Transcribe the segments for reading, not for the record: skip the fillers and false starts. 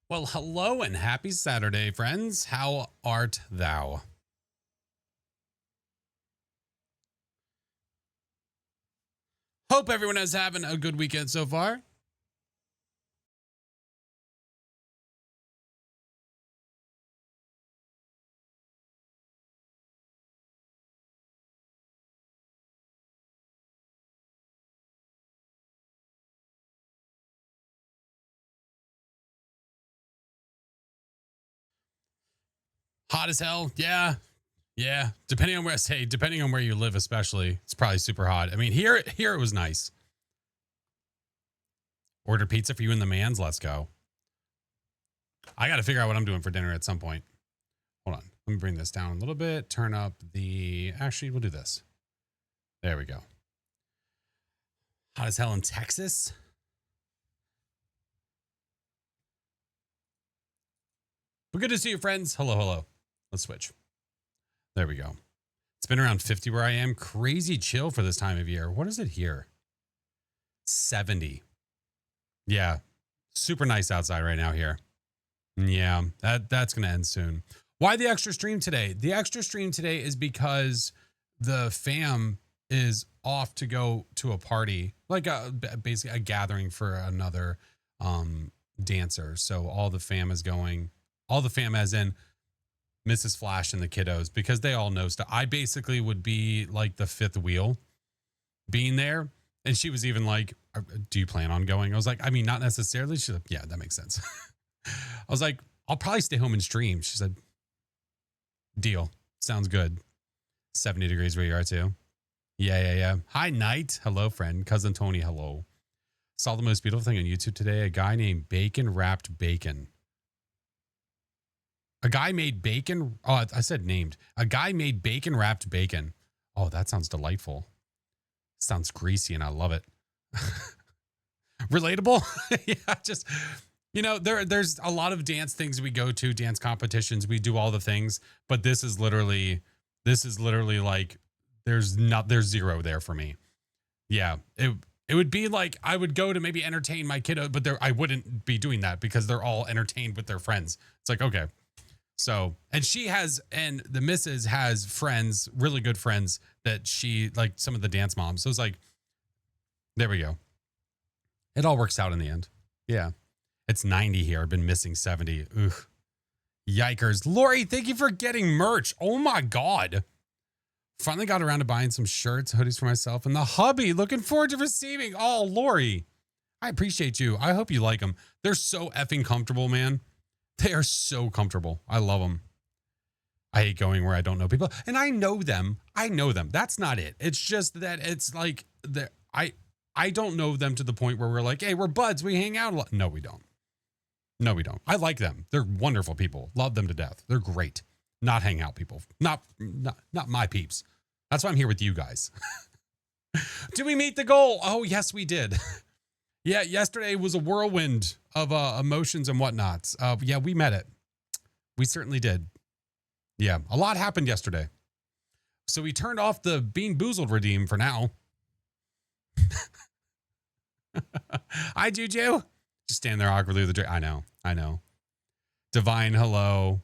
Well, hello and happy Saturday, friends. How art thou? Hope everyone is having a good weekend so far. Hot as hell. Yeah. Yeah. Depending on where you live, especially, it's probably super hot. I mean, here it was nice. Order pizza for you and the mans. Let's go. I got to figure out what I'm doing for dinner at some point. Hold on. Let me bring this down a little bit. Turn up actually, we'll do this. There we go. Hot as hell in Texas. But good to see you, friends. Hello, hello. Let's switch. There we go. It's been around 50 where I am. Crazy chill for this time of year. What is it here? 70. Yeah. Super nice outside right now here. Yeah, that's going to end soon. Why the extra stream today? The extra stream today is because the fam is off to go to a party, like basically a gathering for another dancer. So all the fam is going, all the fam as in Mrs. Flash and the kiddos, because they all know stuff. I basically would be like the fifth wheel being there. And she was even like, do you plan on going? I was like, I mean, not necessarily. She's like, yeah, that makes sense. I was like, I'll probably stay home and stream. She said, deal. Sounds good. 70 degrees where you are too. Yeah. Hi, Knight. Hello, friend. Cousin Tony, hello. Saw the most beautiful thing on YouTube today. A guy named Bacon Wrapped Bacon. A guy made bacon. Oh, I said named. A guy made bacon wrapped bacon. Oh, that sounds delightful. Sounds greasy and I love it. Relatable. Yeah, just, there's a lot of dance things we go to, dance competitions. We do all the things, but this is literally like, there's zero there for me. Yeah. It would be like, I would go to maybe entertain my kiddo, but I wouldn't be doing that because they're all entertained with their friends. It's like, okay. So, and the missus has friends, really good friends that she, like some of the dance moms. So it's like, there we go. It all works out in the end. Yeah. It's 90 here. I've been missing 70. Ugh. Yikers. Lori, thank you for getting merch. Oh my God. Finally got around to buying some shirts, hoodies for myself and the hubby. Looking forward to receiving. Oh, Lori, I appreciate you. I hope you like them. They're so effing comfortable, man. They are so comfortable. I love them. I hate going where I don't know people. And I know them. That's not it. It's just that it's like I don't know them to the point where we're like, hey, we're buds. We hang out a lot. No, we don't. I like them. They're wonderful people. Love them to death. They're great. Not hangout people. Not my peeps. That's why I'm here with you guys. Did we meet the goal? Oh, yes, we did. Yeah, yesterday was a whirlwind of emotions and whatnots. Yeah, we met it. We certainly did. Yeah, a lot happened yesterday. So we turned off the Bean Boozled redeem for now. Hi, Juju. Just stand there awkwardly with the drink. I know. Divine, hello.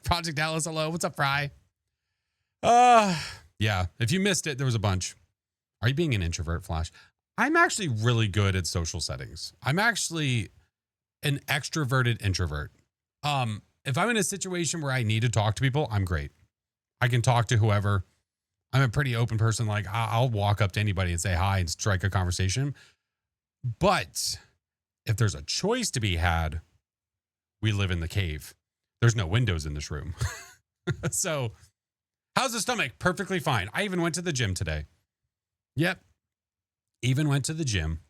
Project Alice, hello. What's up, Fry? Yeah, if you missed it, there was a bunch. Are you being an introvert, Flash? I'm actually really good at social settings. I'm actually an extroverted introvert. If I'm in a situation where I need to talk to people, I'm great. I can talk to whoever. I'm a pretty open person. Like I'll walk up to anybody and say hi and strike a conversation. But if there's a choice to be had, we live in the cave. There's no windows in this room. So how's the stomach? Perfectly fine. I even went to the gym today. Yep. Even went to the gym.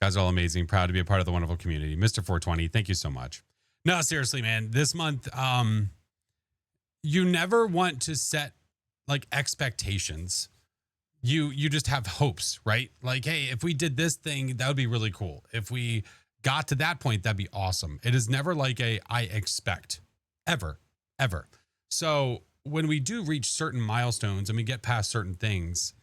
Guys are all amazing. Proud to be a part of the wonderful community. Mr. 420, thank you so much. No, seriously, man. This month, you never want to set like expectations. You just have hopes, right? Like, hey, if we did this thing, that would be really cool. If we got to that point, that'd be awesome. It is never like I expect. Ever. So when we do reach certain milestones and we get past certain things,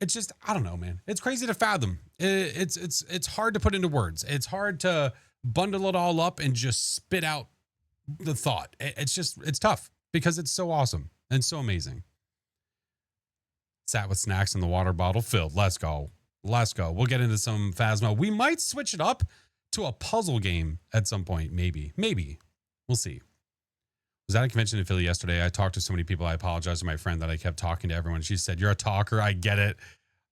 It's just, I don't know, man. It's crazy to fathom. It's hard to put into words. It's hard to bundle it all up and just spit out the thought. It's tough because it's so awesome and so amazing. Sat with snacks and the water bottle filled. Let's go. Let's go. We'll get into some Phasmo. We might switch it up to a puzzle game at some point. Maybe. We'll see. Was at a convention in Philly yesterday. I talked to so many people. I apologize to my friend that I kept talking to everyone. She said, "You're a talker. I get it.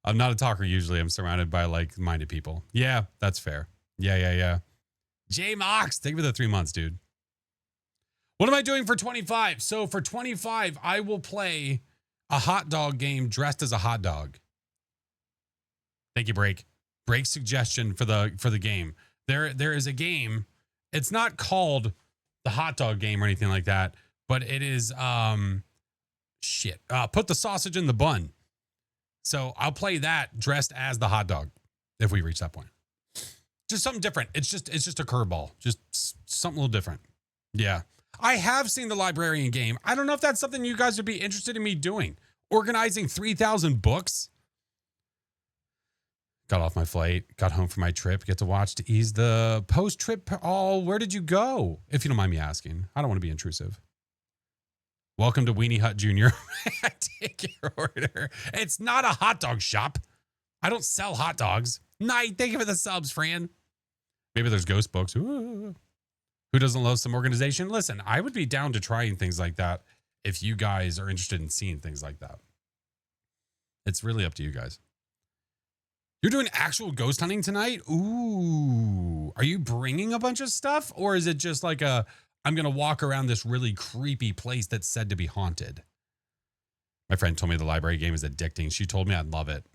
I'm not a talker usually. I'm surrounded by like-minded people." Yeah, that's fair. Yeah. J Mox, thank you for the 3 months, dude. What am I doing for 25? So for 25, I will play a hot dog game dressed as a hot dog. Thank you, Break. Break suggestion for the game. There is a game. It's not called the hot dog game or anything like that, but it is put the sausage in the bun. So I'll play that dressed as the hot dog if we reach that point. Just something different. It's just a curveball. Just something a little different. Yeah. I have seen the librarian game. I don't know if that's something you guys would be interested in me doing. Organizing 3,000 books. Got off my flight, got home from my trip, get to watch to ease the post-trip. Where did you go? If you don't mind me asking. I don't want to be intrusive. Welcome to Weenie Hut Jr. I take your order. It's not a hot dog shop. I don't sell hot dogs. Night. Thank you for the subs, Fran. Maybe there's ghost books. Ooh. Who doesn't love some organization? Listen, I would be down to trying things like that if you guys are interested in seeing things like that. It's really up to you guys. You're doing actual ghost hunting tonight? Ooh. Are you bringing a bunch of stuff? Or is it just like I'm going to walk around this really creepy place that's said to be haunted? My friend told me the library game is addicting. She told me I'd love it.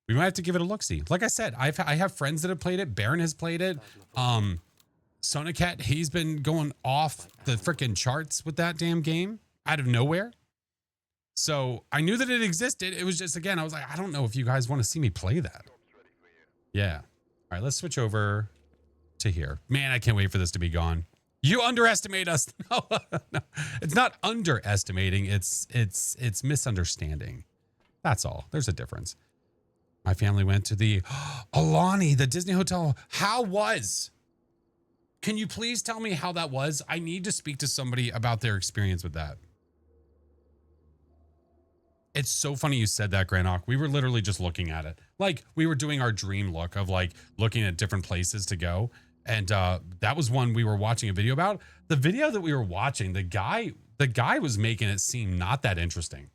We might have to give it a look-see. Like I said, I have friends that have played it. Baron has played it. Sonacat, he's been going off the freaking charts with that damn game out of nowhere. So I knew that it existed. It was just, again, I was like, I don't know if you guys want to see me play that. Yeah. All right, let's switch over to here. Man, I can't wait for this to be gone. You underestimate us. No, it's not underestimating. It's misunderstanding. That's all. There's a difference. My family went to the Alani, the Disney Hotel. How was? Can you please tell me how that was? I need to speak to somebody about their experience with that. It's so funny you said that, Granok. We were literally just looking at it. Like, we were doing our dream look of like looking at different places to go. And that was one we were watching a video about. The video that we were watching, the guy was making it seem not that interesting.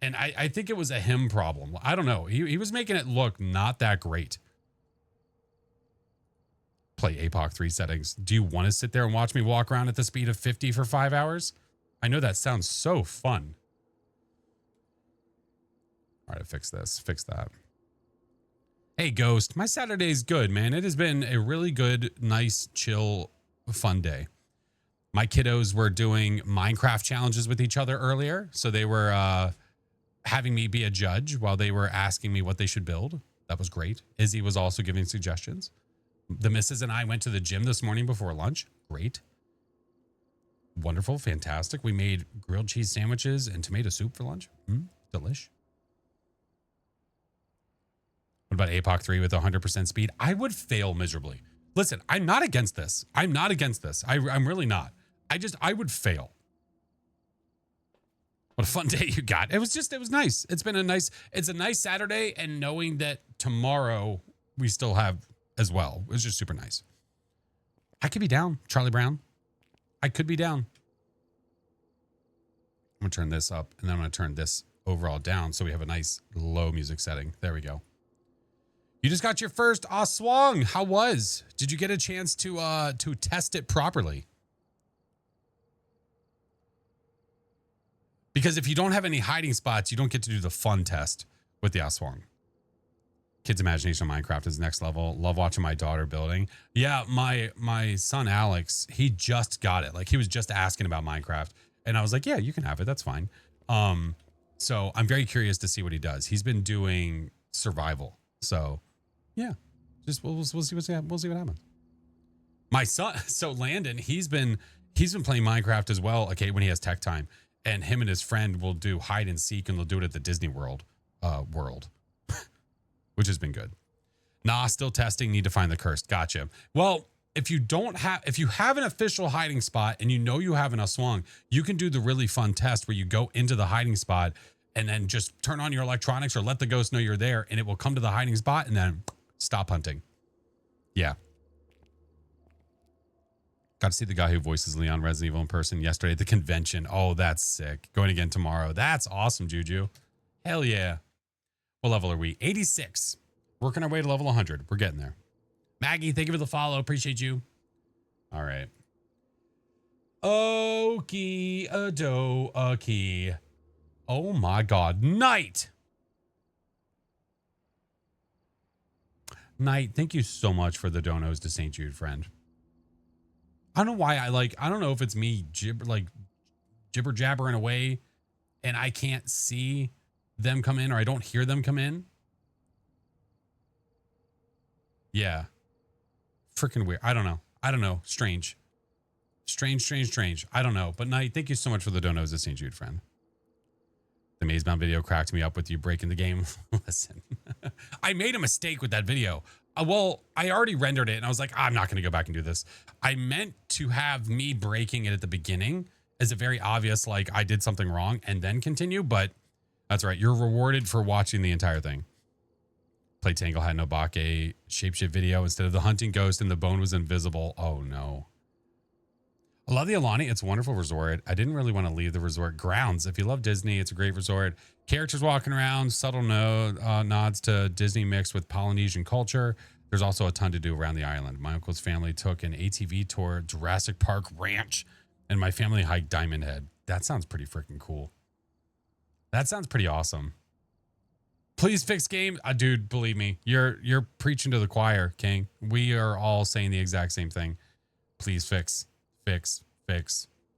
And I think it was a him problem. I don't know. He was making it look not that great. Play APOC 3 settings. Do you want to sit there and watch me walk around at the speed of 50 for 5 hours? I know that sounds so fun. All right, fix this. Fix that. Hey, Ghost. My Saturday's good, man. It has been a really good, nice, chill, fun day. My kiddos were doing Minecraft challenges with each other earlier. So they were having me be a judge while they were asking me what they should build. That was great. Izzy was also giving suggestions. The missus and I went to the gym this morning before lunch. Great. Wonderful. Fantastic. We made grilled cheese sandwiches and tomato soup for lunch. Delish. What about APOC 3 with 100% speed? I would fail miserably. Listen, I'm not against this. I'm not against this. I'm really not. I would fail. What a fun day you got. It was nice. It's a nice Saturday, and knowing that tomorrow we still have as well. It was just super nice. I could be down, Charlie Brown. I could be down. I'm gonna turn this up, and then I'm gonna turn this overall down so we have a nice low music setting. There we go. You just got your first Aswang. How was? Did you get a chance to test it properly? Because if you don't have any hiding spots, you don't get to do the fun test with the Aswang. Kids' imagination of Minecraft is next level. Love watching my daughter building. Yeah, my son Alex, he just got it. Like, he was just asking about Minecraft, and I was like, yeah, you can have it. That's fine. So I'm very curious to see what he does. He's been doing survival, so yeah, just we'll see what happens. My son, so Landon, he's been playing Minecraft as well. Okay, when he has tech time, and him and his friend will do hide and seek, and they'll do it at the Disney World. world, which has been good. Nah, still testing. Need to find the cursed. Gotcha. Well, if you have an official hiding spot and you know you have an Aswang, you can do the really fun test where you go into the hiding spot and then just turn on your electronics or let the ghost know you're there, and it will come to the hiding spot and then stop hunting. Yeah. Got to see the guy who voices Leon Resident Evil in person yesterday at the convention. Oh, that's sick. Going again tomorrow. That's awesome, Juju. Hell yeah. What level are we? 86. Working our way to level 100. We're getting there. Maggie, thank you for the follow. Appreciate you. All right. Okie dokie. Oh my God. Night. Night, thank you so much for the donos to St. Jude, friend. I don't know why I don't know if it's me jibber jabbering away and I can't see them come in or I don't hear them come in. Yeah. Freaking weird. I don't know. Strange. I don't know. But Night, thank you so much for the donos to St. Jude, friend. The Mazebound video cracked me up with you breaking the game. Listen, I made a mistake with that video. Well, I already rendered it and I was like, I'm not going to go back and do this. I meant to have me breaking it at the beginning as a very obvious, like I did something wrong and then continue, but that's right. You're rewarded for watching the entire thing. Play Tangle had no Bake shapeshift video instead of the hunting ghost and the bone was invisible. Oh no. I love the Alani. It's a wonderful resort. I didn't really want to leave the resort grounds. If you love Disney, it's a great resort. Characters walking around, subtle nods to Disney mixed with Polynesian culture. There's also a ton to do around the island. My uncle's family took an ATV tour, Jurassic Park Ranch, and my family hiked Diamond Head. That sounds pretty freaking cool. That sounds pretty awesome. Please fix game. Dude, believe me, you're preaching to the choir, King. We are all saying the exact same thing. Please fix.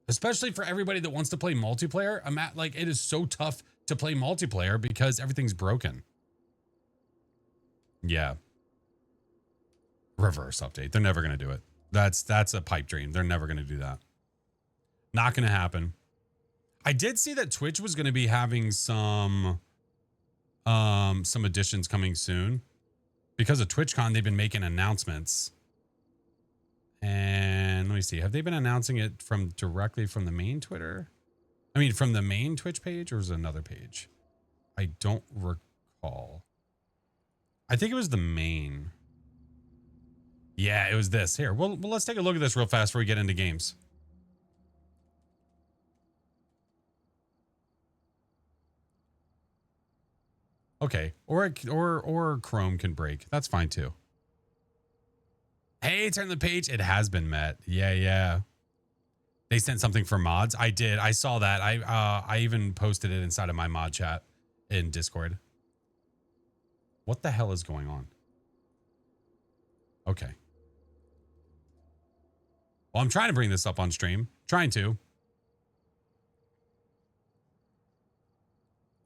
Especially for everybody that wants to play multiplayer. Like, it is so tough to play multiplayer because everything's broken. Yeah. Reverse update. They're never going to do it. That's a pipe dream. They're never going to do that. Not going to happen. I did see that Twitch was going to be having some additions coming soon. Because of TwitchCon, they've been making announcements. And let me see. Have they been announcing it directly from the main Twitter? I mean, from the main Twitch page, or was it another page? I don't recall. I think it was the main. Yeah, it was this. Here, well, let's take a look at this real fast before we get into games. Okay, or Chrome can break. That's fine too. Hey, turn the page. It has been met. Yeah. They sent something for mods. I did. I saw that. I even posted it inside of my mod chat in Discord. What the hell is going on? Okay. Well, I'm trying to bring this up on stream. Trying to.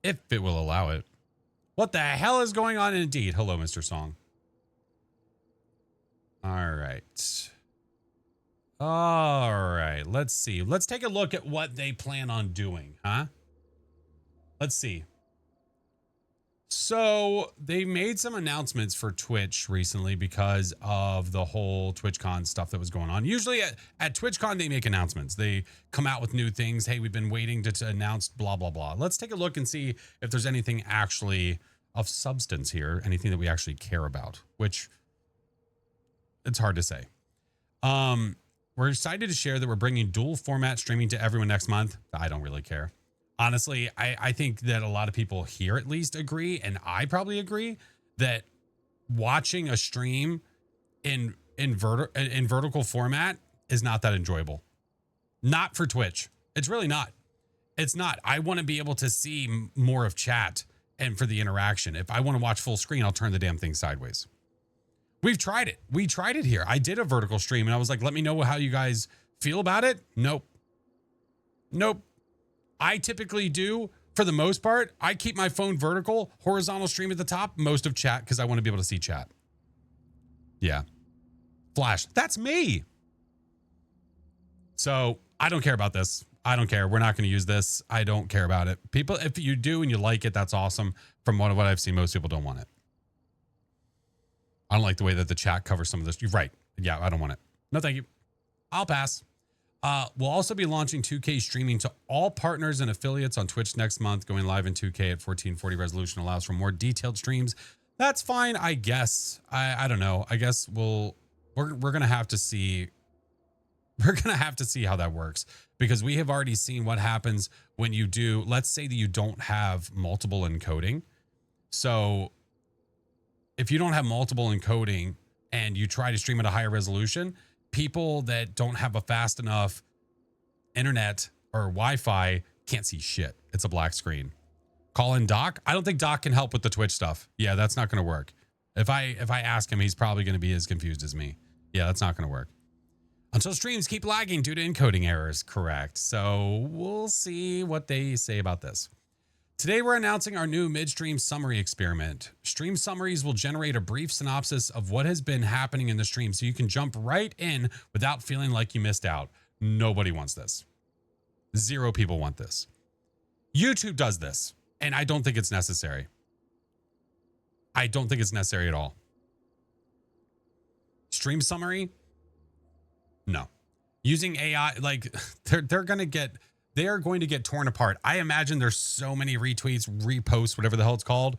If it will allow it. What the hell is going on indeed? Hello, Mr. Song. All right. Let's see. Let's take a look at what they plan on doing, huh? Let's see. So they made some announcements for Twitch recently because of the whole TwitchCon stuff that was going on. Usually at TwitchCon, they make announcements. They come out with new things. Hey, we've been waiting to announce blah, blah, blah. Let's take a look and see if there's anything actually of substance here, anything that we actually care about, which it's hard to say. We're excited to share that we're bringing dual format streaming to everyone next month. I don't really care. Honestly, I think that a lot of people here at least agree, and I probably agree, that watching a stream in vertical format is not that enjoyable. Not for Twitch. It's really not. It's not. I want to be able to see more of chat and for the interaction. If I want to watch full screen, I'll turn the damn thing sideways. We've tried it. We tried it here. I did a vertical stream and I was like, let me know how you guys feel about it. Nope. I typically do, for the most part, I keep my phone vertical, horizontal stream at the top, most of chat, because I want to be able to see chat. Yeah. Flash. That's me. So I don't care about this. I don't care. We're not going to use this. I don't care about it. People, if you do and you like it, that's awesome. From what I've seen, most people don't want it. I don't like the way that the chat covers some of this. You're right. Yeah, I don't want it. No, thank you. I'll pass. We'll also be launching 2K streaming to all partners and affiliates on Twitch next month. Going live in 2K at 1440 resolution allows for more detailed streams. That's fine, I guess. I don't know. I guess we're gonna have to see. We're gonna have to see how that works, because we have already seen what happens when you do. Let's say that you don't have multiple encoding. So if you don't have multiple encoding and you try to stream at a higher resolution, people that don't have a fast enough internet or Wi-Fi can't see shit. It's a black screen. Call in Doc. I don't think Doc can help with the Twitch stuff. Yeah, that's not going to work. If I ask him, he's probably going to be as confused as me. Yeah, that's not going to work. Until streams keep lagging due to encoding errors. Correct. So we'll see what they say about this. Today, we're announcing our new midstream summary experiment. Stream summaries will generate a brief synopsis of what has been happening in the stream, so you can jump right in without feeling like you missed out. Nobody wants this. 0 people want this. YouTube does this, and I don't think it's necessary. I don't think it's necessary at all. Stream summary? No. Using AI, like, they're going to get... They are going to get torn apart. I imagine there's so many retweets, reposts, whatever the hell it's called,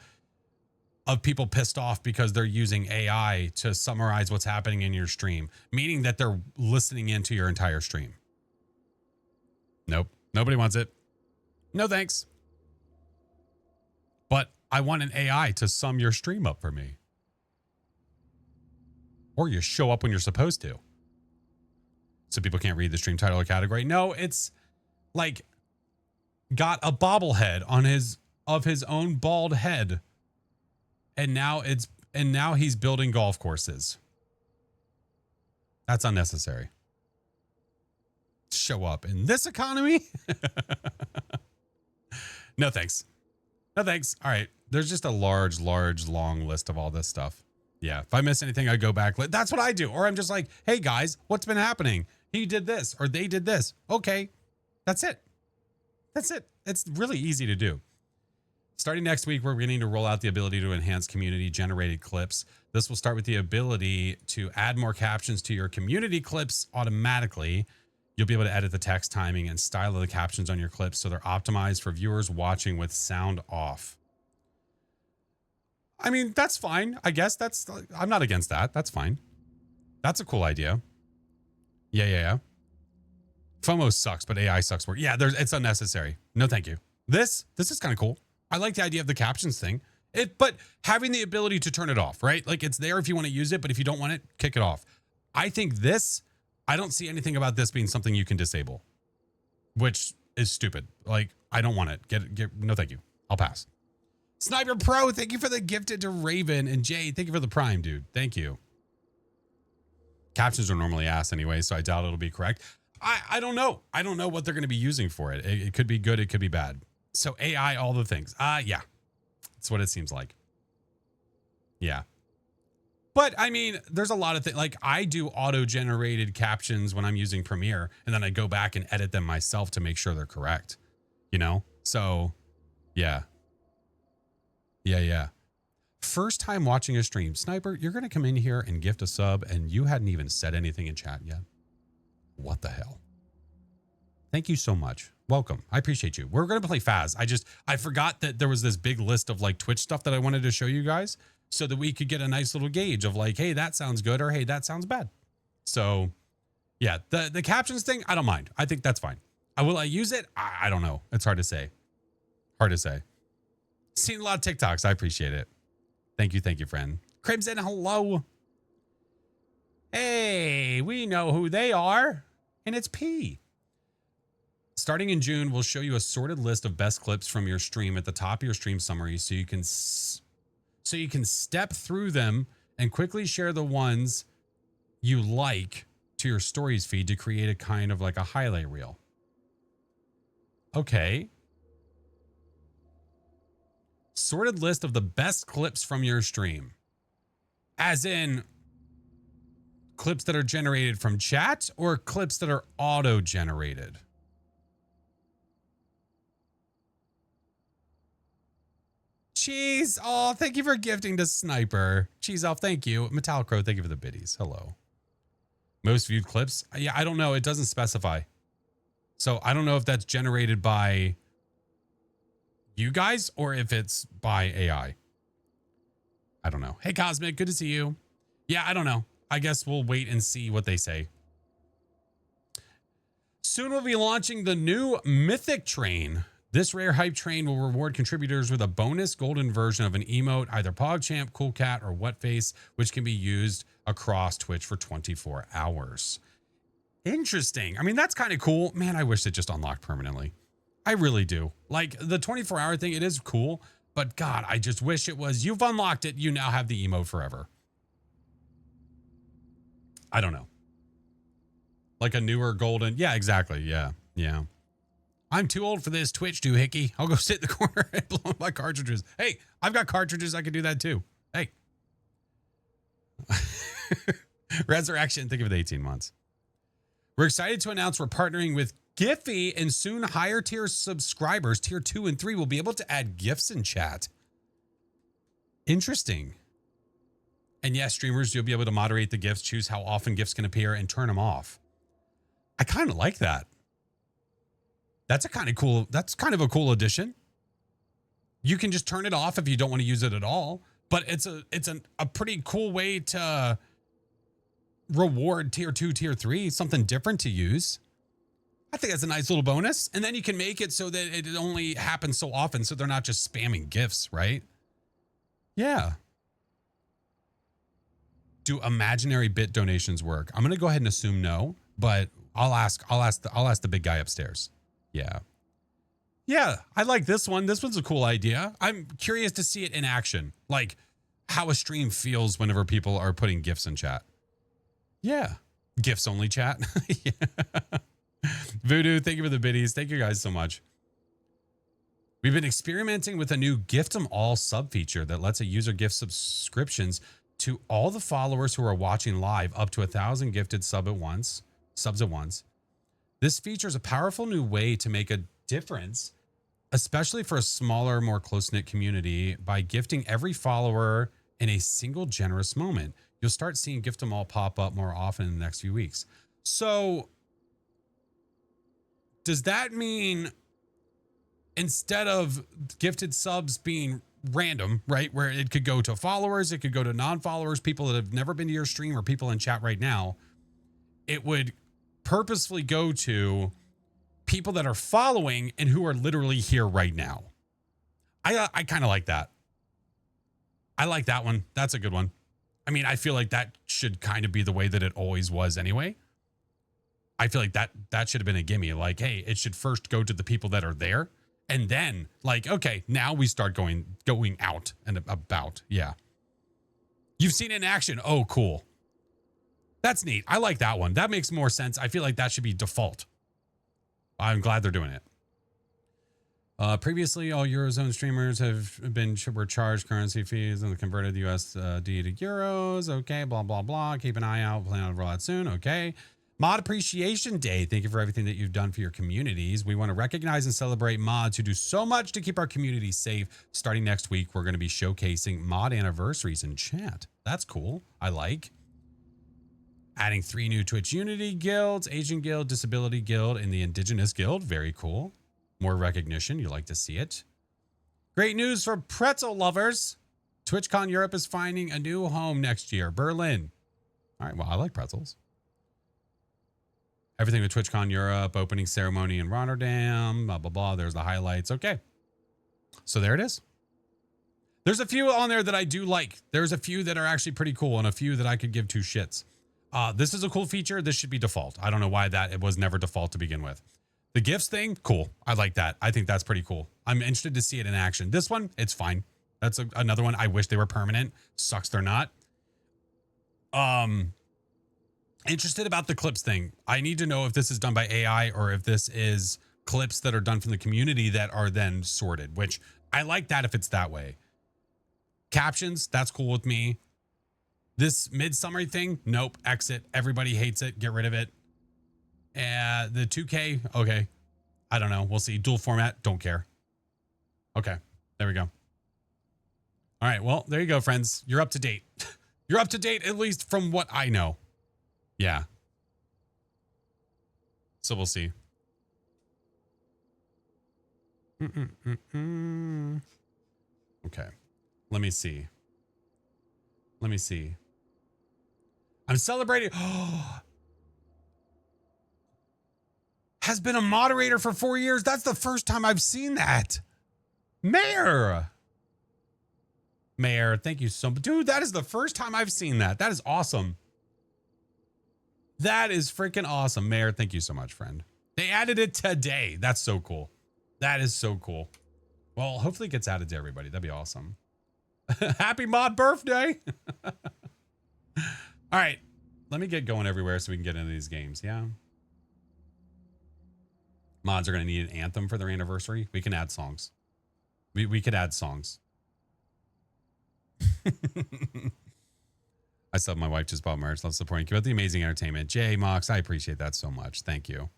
of people pissed off because they're using AI to summarize what's happening in your stream, meaning that they're listening into your entire stream. Nope. Nobody wants it. No thanks. But I want an AI to sum your stream up for me. Or you show up when you're supposed to. So people can't read the stream title or category. No, it's... like, got a bobblehead on his own bald head, and now he's building golf courses. That's unnecessary. Show up in this economy? No thanks. No thanks. All right, there's just a large long list of all this stuff. Yeah, if I miss anything, I go back. That's what I do. Or I'm just like, hey guys, what's been happening? He did this, or they did this. Okay. That's it. That's it. It's really easy to do. Starting next week, we're beginning to roll out the ability to enhance community-generated clips. This will start with the ability to add more captions to your community clips automatically. You'll be able to edit the text timing and style of the captions on your clips so they're optimized for viewers watching with sound off. I mean, that's fine. I guess I'm not against that. That's fine. That's a cool idea. Yeah. FOMO sucks, but AI sucks more. Yeah, it's unnecessary. No, thank you. This is kind of cool. I like the idea of the captions thing. But having the ability to turn it off, right? Like, it's there if you want to use it, but if you don't want it, kick it off. I think I don't see anything about this being something you can disable, which is stupid. Like, I don't want it. No, thank you. I'll pass. Sniper Pro, thank you for the gifted to Raven. And Jay, thank you for the Prime, dude. Thank you. Captions are normally asked anyway, so I doubt it'll be correct. I don't know. I don't know what they're going to be using for it. It could be good. It could be bad. So AI, all the things. Yeah. That's what it seems like. Yeah. But I mean, there's a lot of things. Like, I do auto-generated captions when I'm using Premiere, and then I go back and edit them myself to make sure they're correct. You know? So, yeah. Yeah. First time watching a stream. Sniper, you're going to come in here and gift a sub, and you hadn't even said anything in chat yet. What the hell? Thank you so much. Welcome. I appreciate you. We're going to play Phaz. I forgot that there was this big list of like Twitch stuff that I wanted to show you guys so that we could get a nice little gauge of like, hey, that sounds good, or hey, that sounds bad. So yeah, the captions thing, I don't mind. I think that's fine. Will I use it? I don't know. It's hard to say. Seen a lot of TikToks. I appreciate it. Thank you, friend. Crimson, hello. Hey, we know who they are. And it's P. Starting in June, we'll show you a sorted list of best clips from your stream at the top of your stream summary so you can step through them and quickly share the ones you like to your stories feed to create a kind of like a highlight reel. Okay. Sorted list of the best clips from your stream. As in clips that are generated from chat or clips that are auto-generated? Cheese. Oh, thank you for gifting to Sniper. Cheese Elf, thank you. Metallic Crow, thank you for the biddies. Hello. Most viewed clips. Yeah, I don't know. It doesn't specify. So I don't know if that's generated by you guys or if it's by AI. I don't know. Hey, Cosmic, good to see you. Yeah, I don't know. I guess we'll wait and see what they say. Soon we'll be launching the new Mythic Train. This rare hype train will reward contributors with a bonus golden version of an emote, either PogChamp, Cool Cat, or Whatface, which can be used across Twitch for 24 hours. Interesting. I mean, that's kind of cool. Man, I wish it just unlocked permanently. I really do. Like the 24-hour thing, it is cool, but God, I just wish it was, you've unlocked it, you now have the emote forever. I don't know. Like a newer golden. Yeah, exactly. Yeah. Yeah. I'm too old for this Twitch doohickey. I'll go sit in the corner and blow my cartridges. Hey, I've got cartridges. I can do that too. Hey. Resurrection. Think of it 18 months. We're excited to announce we're partnering with Giphy, and soon higher tier subscribers, tier 2 and 3, will be able to add GIFs in chat. Interesting. And yes, streamers, you'll be able to moderate the GIFs, choose how often GIFs can appear, and turn them off. I kind of like that. That's kind of a cool addition. You can just turn it off if you don't want to use it at all, but it's a pretty cool way to reward tier 2, tier 3, something different to use. I think that's a nice little bonus. And then you can make it so that it only happens so often, so they're not just spamming GIFs, right? Yeah. Do imaginary bit donations work? I'm going to go ahead and assume no, but I'll ask the big guy upstairs. Yeah. Yeah, I like this one. This one's a cool idea. I'm curious to see it in action. Like how a stream feels whenever people are putting GIFs in chat. Yeah. GIFs only chat. Yeah. Voodoo, thank you for the biddies. Thank you guys so much. We've been experimenting with a new gift 'em all sub feature that lets a user gift subscriptions to all the followers who are watching live, up to 1,000 gifted subs at once. This feature is a powerful new way to make a difference, especially for a smaller, more close-knit community, by gifting every follower in a single generous moment. You'll start seeing Gift 'em all pop up more often in the next few weeks. So does that mean instead of gifted subs being random, right, where it could go to followers, it could go to non-followers, people that have never been to your stream, or people in chat right now, it would purposefully go to people that are following and who are literally here right now? I kind of like that. I like that one. That's a good one. I mean, I feel like that should kind of be the way that it always was anyway. I feel like that should have been a gimme. Like, hey, it should first go to the people that are there. And then like, okay, now we start going out and about. Yeah. You've seen it in action. Oh, cool. That's neat. I like that one. That makes more sense. I feel like that should be default. I'm glad they're doing it. Previously, all Eurozone streamers were charged currency fees and converted USD to euros. Okay, blah, blah, blah. Keep an eye out. Plan on roll out soon. Okay. Mod Appreciation Day. Thank you for everything that you've done for your communities. We want to recognize and celebrate mods who do so much to keep our community safe. Starting next week, we're going to be showcasing mod anniversaries in chat. That's cool. I like. Adding 3 new Twitch Unity guilds, Asian Guild, Disability Guild, and the Indigenous Guild. Very cool. More recognition. You like to see it. Great news for pretzel lovers. TwitchCon Europe is finding a new home next year. Berlin. All right. Well, I like pretzels. Everything with TwitchCon Europe, opening ceremony in Rotterdam, blah, blah, blah. There's the highlights. Okay. So there it is. There's a few on there that I do like. There's a few that are actually pretty cool and a few that I could give 2 shits. This is a cool feature. This should be default. I don't know why it was never default to begin with. The gifts thing, cool. I like that. I think that's pretty cool. I'm interested to see it in action. This one, it's fine. That's another one. I wish they were permanent. Sucks they're not. Interested about the clips thing. I need to know if this is done by AI or if this is clips that are done from the community that are then sorted, which I like that if it's that way. Captions, that's cool with me. This mid-summary thing, nope, exit. Everybody hates it. Get rid of it. The 2K, okay. I don't know. We'll see. Dual format, don't care. Okay, there we go. All right. Well, there you go, friends. You're up to date. You're up to date, at least from what I know. Yeah. So we'll see. Okay. Let me see. Let me see. I'm celebrating. Has been a moderator for 4 years. That's the first time I've seen that. Mayor, thank you so much. Dude, that is the first time I've seen that. That is awesome. That is freaking awesome. Mayor, thank you so much, friend. They added it today. That's so cool. That is so cool. Well, hopefully it gets added to everybody. That'd be awesome. Happy mod birthday. All right. Let me get going everywhere so we can get into these games. Yeah. Mods are going to need an anthem for their anniversary. We can add songs. We could add songs. I saw my wife just bought merch. Love supporting. Keep up the amazing entertainment. Jay Mox, I appreciate that so much. Thank you.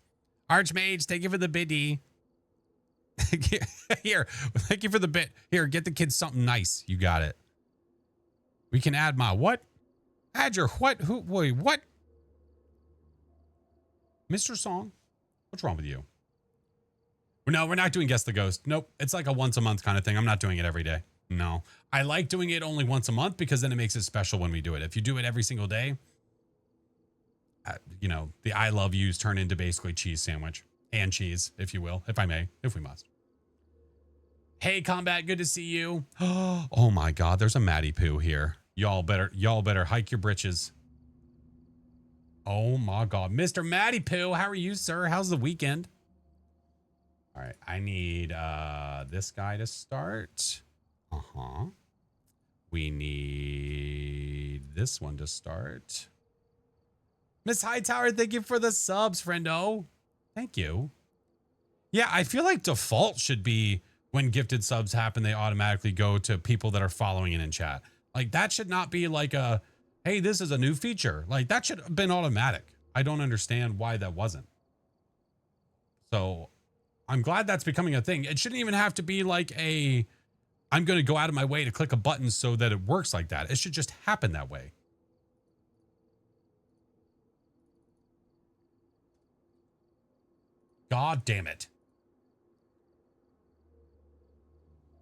Archmage, thank you for the biddy. Here, thank you for the bit. Here, get the kids something nice. You got it. We can add my what? Add your what? Who? Wait, what? Mr. Song? What's wrong with you? No, we're not doing Guess the Ghost. Nope. It's like a once a month kind of thing. I'm not doing it every day. No. I like doing it only once a month because then it makes it special when we do it. If you do it every single day, you know, the I love yous turn into basically cheese sandwich and cheese, if you will, if I may, if we must. Hey, Combat, good to see you. Oh my God, there's a Matty Poo here. Y'all better hike your britches. Oh my God, Mr. Matty Poo, how are you, sir? How's the weekend? All right, I need this guy to start. We need this one to start. Miss Hightower, thank you for the subs, friendo. Thank you. Yeah, I feel like default should be when gifted subs happen, they automatically go to people that are following it in chat. Like that should not be like a, hey, this is a new feature. Like that should have been automatic. I don't understand why that wasn't. So I'm glad that's becoming a thing. It shouldn't even have to be like a, I'm going to go out of my way to click a button so that it works like that. It should just happen that way. God damn it.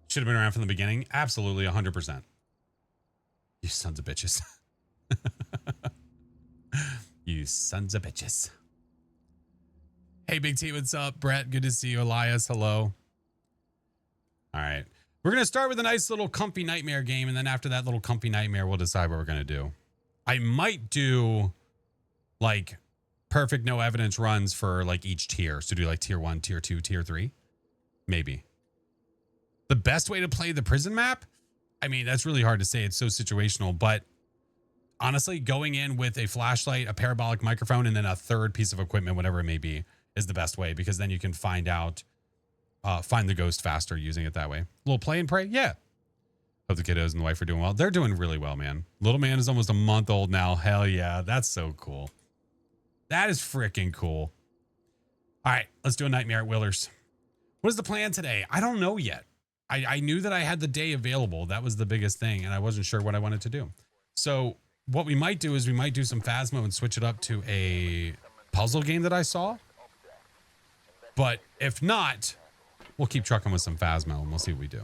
Should have been around from the beginning. Absolutely 100%. You sons of bitches. You sons of bitches. Hey, Big T, what's up? Brett, good to see you. Elias, hello. All right. We're going to start with a nice little comfy nightmare game. And then after that little comfy nightmare, we'll decide what we're going to do. I might do like perfect no evidence runs for like each tier. So do like tier 1, tier 2, tier 3. Maybe. The best way to play the prison map? I mean, that's really hard to say. It's so situational. But honestly, going in with a flashlight, a parabolic microphone, and then a third piece of equipment, whatever it may be, is the best way, because then you can find the ghost faster using it that way. A little play and pray. Yeah. Hope the kiddos and the wife are doing well. They're doing really well, man. Little man is almost a month old now. Hell yeah. That's so cool. That is freaking cool. All right. Let's do a nightmare at Willer's. What is the plan today? I don't know yet. I knew that I had the day available. That was the biggest thing. And I wasn't sure what I wanted to do. So what we might do is we might do some Phasmo and switch it up to a puzzle game that I saw. But if not, we'll keep trucking with some Phasmo and we'll see what we do.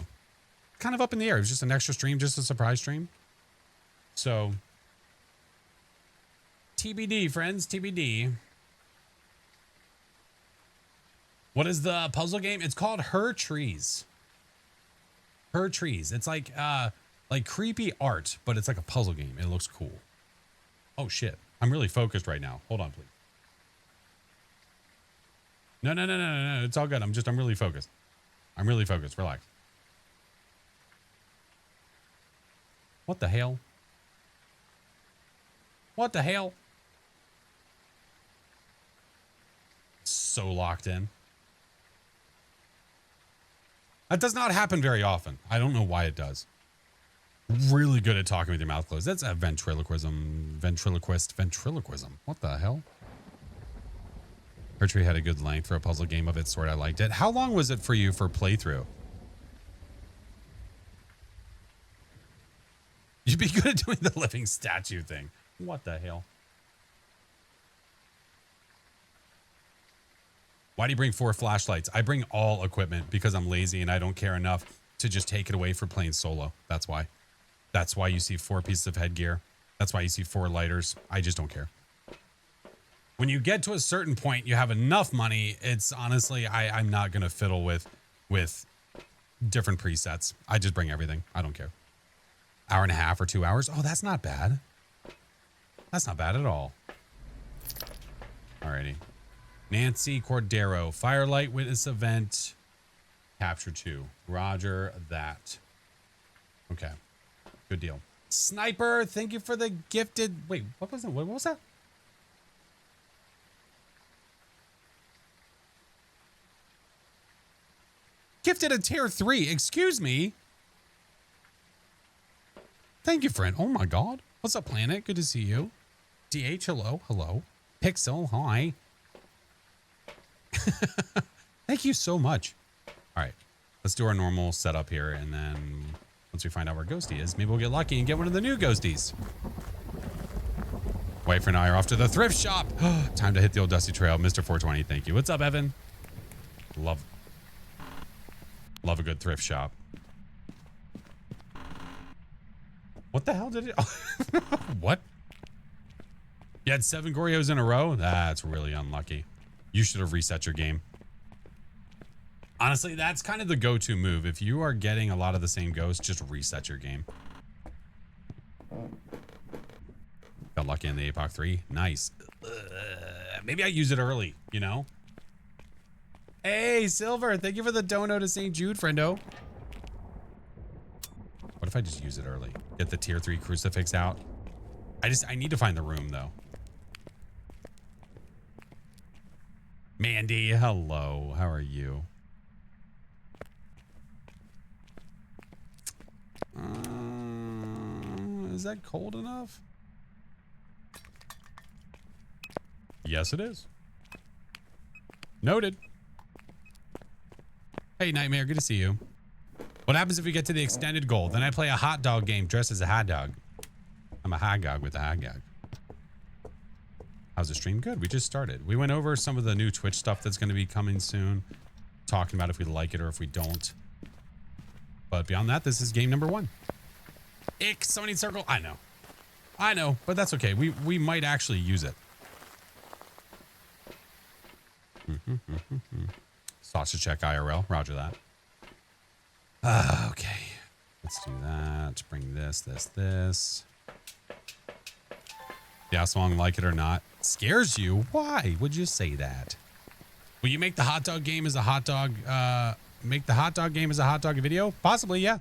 Kind of up in the air. It was just an extra stream, just a surprise stream. So TBD, friends, TBD. What is the puzzle game? It's called Her Trees. Her Trees. It's like creepy art, but it's like a puzzle game. It looks cool. Oh shit. I'm really focused right now. Hold on, please. No. It's all good. I'm really focused. I'm really focused. Relax. What the hell? What the hell? So locked in. That does not happen very often. I don't know why it does. Really good at talking with your mouth closed. That's a ventriloquism. What the hell? Her Tree had a good length for a puzzle game of its sort. I liked it. How long was it for you for playthrough? You'd be good at doing the living statue thing. What the hell? Why do you bring 4 flashlights? I bring all equipment because I'm lazy and I don't care enough to just take it away for playing solo. That's why. That's why you see 4 pieces of headgear. That's why you see 4 lighters. I just don't care. When you get to a certain point, you have enough money. It's honestly, I'm not going to fiddle with different presets. I just bring everything. I don't care. Hour and a half or 2 hours. Oh, that's not bad. That's not bad at all. Alrighty. Nancy Cordero. Firelight Witness Event. Capture 2. Roger that. Okay. Good deal. Sniper, thank you for the gifted... Wait, what was that? What was that? Gifted a tier 3. Excuse me. Thank you, friend. Oh my God. What's up, Planet? Good to see you. DH, hello. Hello. Pixel, hi. Thank you so much. All right. Let's do our normal setup here. And then once we find out where Ghosty is, maybe we'll get lucky and get one of the new Ghosties. Wife and I are off to the thrift shop. Time to hit the old dusty trail. Mr. 420, thank you. What's up, Evan? Love a good thrift shop. What the hell did it? What? You had 7 Gorios in a row? That's really unlucky. You should have reset your game. Honestly, that's kind of the go-to move. If you are getting a lot of the same ghosts, just reset your game. Got lucky in the APOC 3. Nice. Maybe I use it early, you know? Hey, Silver, thank you for the dono to St. Jude, friendo. What if I just use it early? Get the tier 3 crucifix out. I need to find the room, though. Mandy, hello. How are you? Is that cold enough? Yes, it is. Noted. Hey, Nightmare, good to see you. What happens if we get to the extended goal? Then I play a hot dog game dressed as a hot dog. I'm a hot dog with a hot dog. How's the stream? Good. We just started. We went over some of the new Twitch stuff that's going to be coming soon. Talking about if we like it or if we don't. But beyond that, this is game number 1. Ick, Sony Circle. I know, but that's okay. We might actually use it. Sausage check IRL. Roger that. Okay. Let's do that. Bring this. Yeah, song like it or not. Scares you? Why would you say that? Will you make the hot dog game as a hot dog? Make the hot dog game as a hot dog video? Possibly, yeah.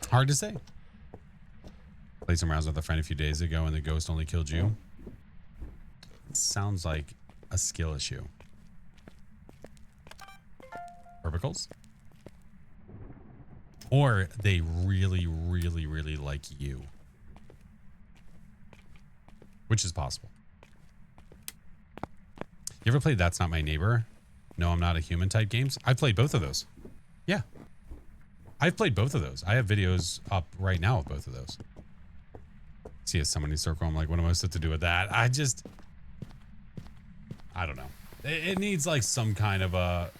Hard to say. Played some rounds with a friend a few days ago and the ghost only killed you. It sounds like a skill issue. Orbicals? Or they really, really, really like you. Which is possible. You ever played That's Not My Neighbor? No, I'm Not a Human type games? I've played both of those. Yeah. I've played both of those. I have videos up right now of both of those. See a summoning circle. I'm like, what am I supposed to do with that? I don't know. It needs like some kind of a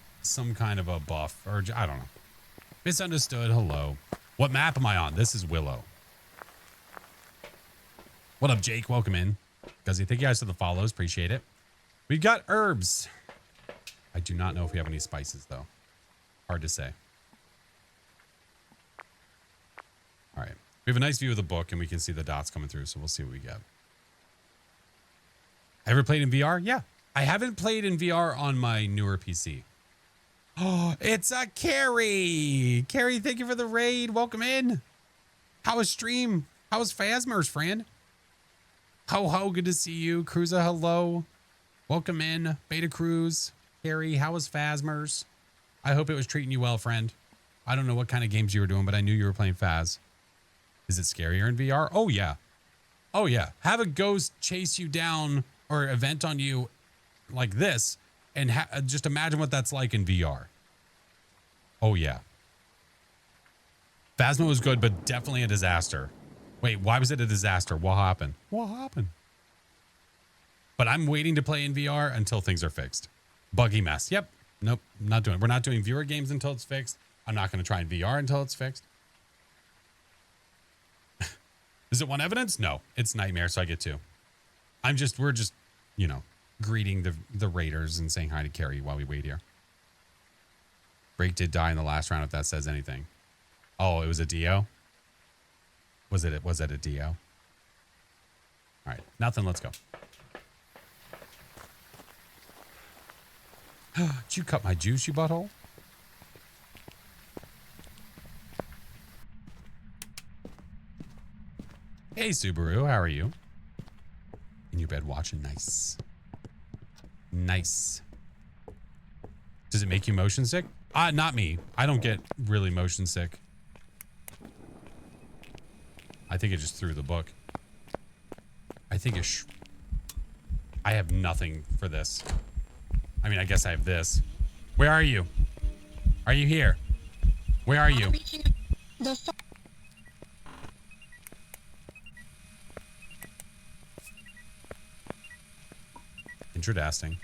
buff or I don't know. Misunderstood. Hello. What map am I on? This is Willow. What up, Jake? Welcome in. Guzzy, thank you guys for the follows. Appreciate it. We've got herbs. I do not know if we have any spices, though. Hard to say. All right. We have a nice view of the book, and we can see the dots coming through, so we'll see what we get. Ever played in VR? Yeah. I haven't played in VR on my newer PC. Oh, it's a Carrie. Carrie, thank you for the raid. Welcome in. How was stream? How was Phasmer's, friend? Ho, good to see you. Cruiser, hello. Welcome in. Beta Cruise. Carrie, how was Phasmer's? I hope it was treating you well, friend. I don't know what kind of games you were doing, but I knew you were playing Phas. Is it scarier in VR? Oh, yeah. Oh, yeah. Have a ghost chase you down or event on you like this, and just imagine what that's like in VR. Oh, yeah. Phasmo was good, but definitely a disaster. Wait, why was it a disaster? What happened? What happened? But I'm waiting to play in VR until things are fixed. Buggy mess. Yep. Nope. Not doing. We're not doing viewer games until it's fixed. I'm not going to try in VR until it's fixed. Is it one evidence? No, it's Nightmare, so I get two. We're just, you know, greeting the raiders and saying hi to Carrie while we wait here. Break did die in the last round, if that says anything. Oh, it was a Dio? Was it a Dio? All right, nothing, let's go. Did you cut my juice, you butthole? Hey, Subaru, how are you? In your bed watching. Nice. Nice. Does it make you motion sick? Not me. I don't get really motion sick. I think it just threw the book. I think I have nothing for this. I mean, I guess I have this. Where are you? Are you here? Where are you? Interesting.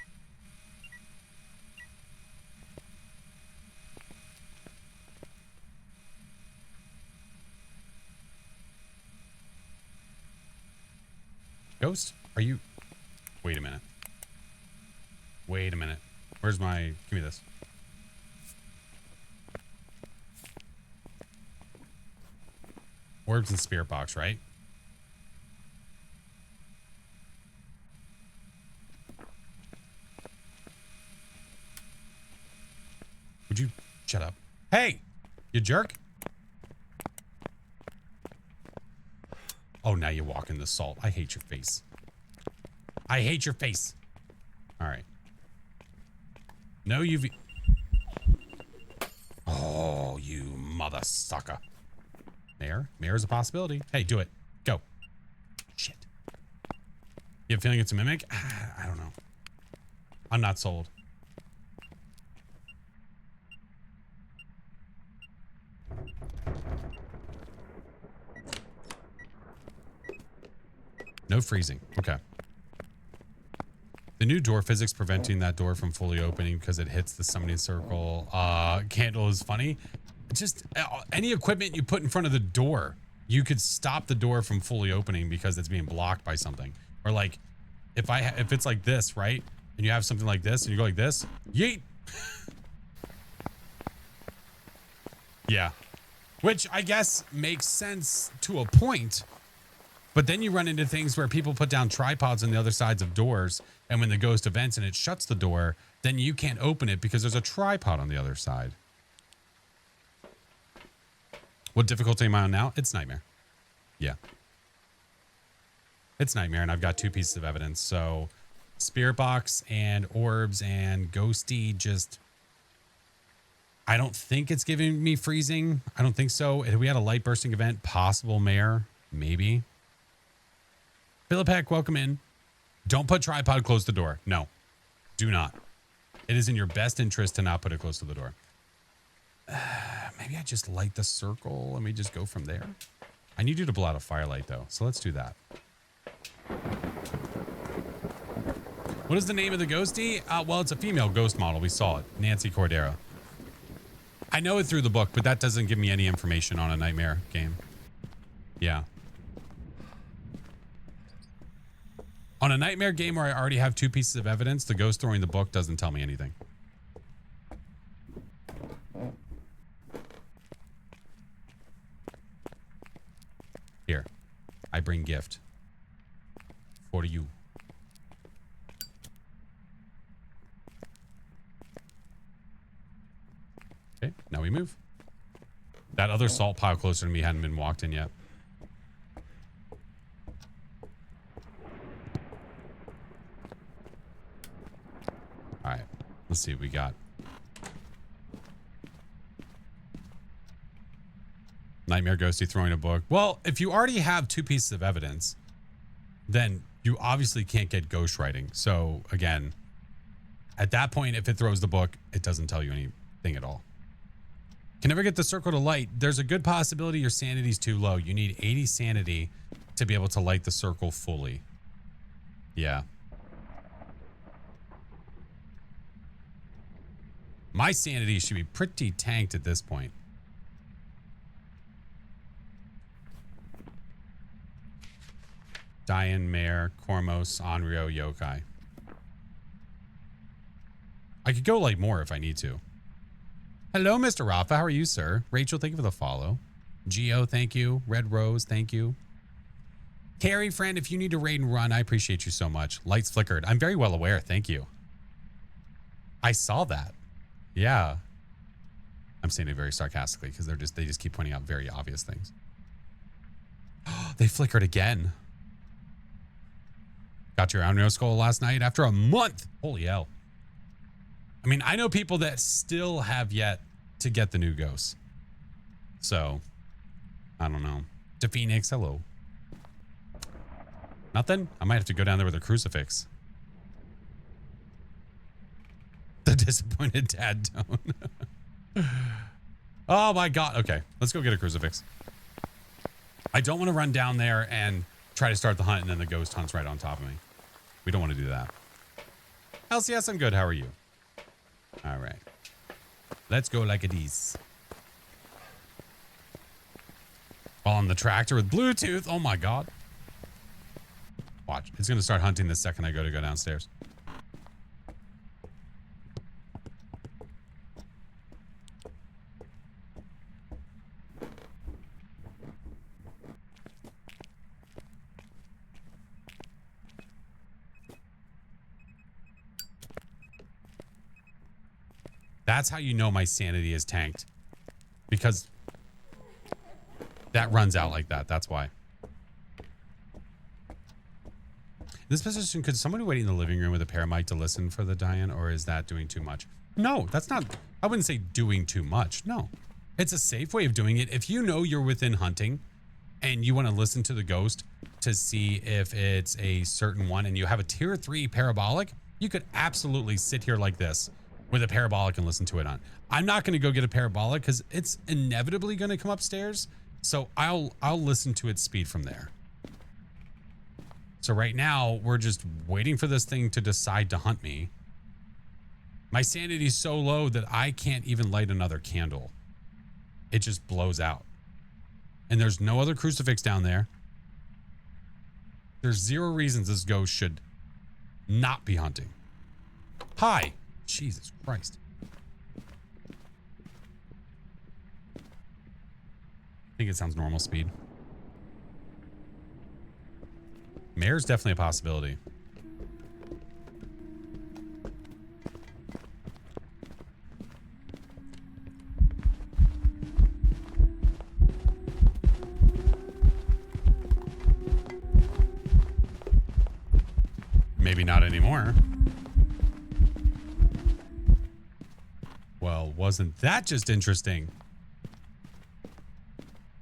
Ghost? Are you... Wait a minute. Wait a minute. Where's my... Give me this. Orbs and spirit box, right? Would you shut up? Hey, you jerk. Oh, now you walk in the salt. I hate your face. I hate your face. All right. No UV. Oh, you mother sucker. Mayor? Mayor is a possibility. Hey, do it. Go. Shit. You have a feeling it's a mimic? I don't know. I'm not sold. No freezing. Okay. The new door physics preventing that door from fully opening because it hits the summoning circle. Candle is funny. Just any equipment you put in front of the door, you could stop the door from fully opening because it's being blocked by something. Or like, if it's like this, right? And you have something like this and you go like this, yeet. Yeah. Which I guess makes sense to a point. But then you run into things where people put down tripods on the other sides of doors, and when the ghost events and it shuts the door, then you can't open it because there's a tripod on the other side. What difficulty am I on now? It's Nightmare. Yeah. It's Nightmare, and I've got 2 pieces of evidence. So Spirit Box and Orbs and Ghosty just... I don't think it's giving me freezing. I don't think so. If we had a light bursting event, possible Mayor, maybe. Philipek, welcome in. Don't put tripod close the door. No, do not. It is in your best interest to not put it close to the door. Maybe I just light the circle. Let me just go from there. I need you to blow out a firelight though. So let's do that. What is the name of the ghosty? Well, it's a female ghost model. We saw it. Nancy Cordero. I know it through the book, but that doesn't give me any information on a Nightmare game. Yeah. On a Nightmare game where I already have 2 pieces of evidence, the ghost throwing the book doesn't tell me anything. Here, I bring gift for you. Okay, now we move. That other salt pile closer to me hadn't been walked in yet. All right, let's see what we got. Nightmare Ghosty throwing a book. Well, if you already have 2 pieces of evidence, then you obviously can't get ghost writing. So again, at that point, if it throws the book, it doesn't tell you anything at all. Can never get the circle to light. There's a good possibility your sanity's too low. You need 80 sanity to be able to light the circle fully. Yeah. My sanity should be pretty tanked at this point. Diane, Mare, Kormos, Onryo, Yokai. I could go like more if I need to. Hello, Mr. Rafa. How are you, sir? Rachel, thank you for the follow. Geo, thank you. Red Rose, thank you. Carrie, friend, if you need to raid and run, I appreciate you so much. Lights flickered. I'm very well aware. Thank you. I saw that. Yeah. I'm saying it very sarcastically because they just keep pointing out very obvious things. They flickered again. Got your Onryo skull last night after a month. Holy hell. I mean, I know people that still have yet to get the new ghosts. So, I don't know. To Phoenix, hello. Nothing? I might have to go down there with a crucifix. The disappointed dad tone. Oh my God. Okay, let's go get a crucifix. I don't want to run down there and try to start the hunt and then the ghost hunts right on top of me. We don't want to do that. LCS, I'm good. How are you? All right. Let's go like it is. On the tractor with Bluetooth. Oh my God. Watch. It's going to start hunting the second I go downstairs. That's how you know my sanity is tanked. Because that runs out like that. That's why. In this position, could someone wait in the living room with a paramic to listen for the Diane, or is that doing too much? No, that's not. I wouldn't say doing too much. No. It's a safe way of doing it. If you know you're within hunting and you want to listen to the ghost to see if it's a certain one and you have a tier 3 parabolic, you could absolutely sit here like this with a parabolic and listen to it on. I'm not going to go get a parabolic because it's inevitably going to come upstairs. So I'll listen to its speed from there. So right now we're just waiting for this thing to decide to hunt me. My sanity is so low that I can't even light another candle. It just blows out. And there's no other crucifix down there. There's zero reasons this ghost should not be hunting. Hi. Jesus Christ. I think it sounds normal speed. Mare's definitely a possibility. Maybe not anymore. Well, wasn't that just interesting?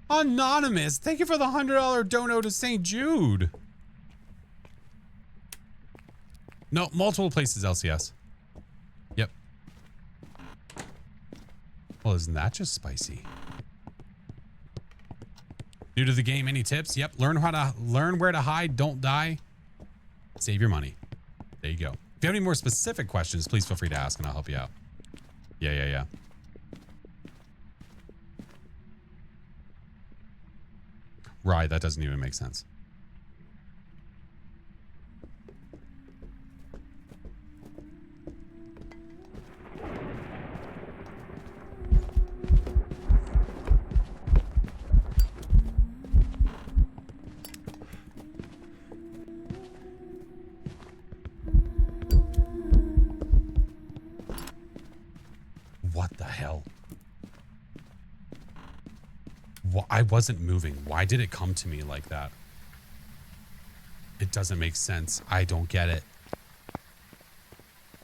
Anonymous, thank you for the $100 dono to St. Jude. No, multiple places, LCS. Yep. Well, isn't that just spicy? New to the game, any tips? Yep, learn where to hide, don't die. Save your money. There you go. If you have any more specific questions, please feel free to ask and I'll help you out. Yeah. Right, that doesn't even make sense. What the hell? I wasn't moving. Why did it come to me like that? It doesn't make sense. I don't get it.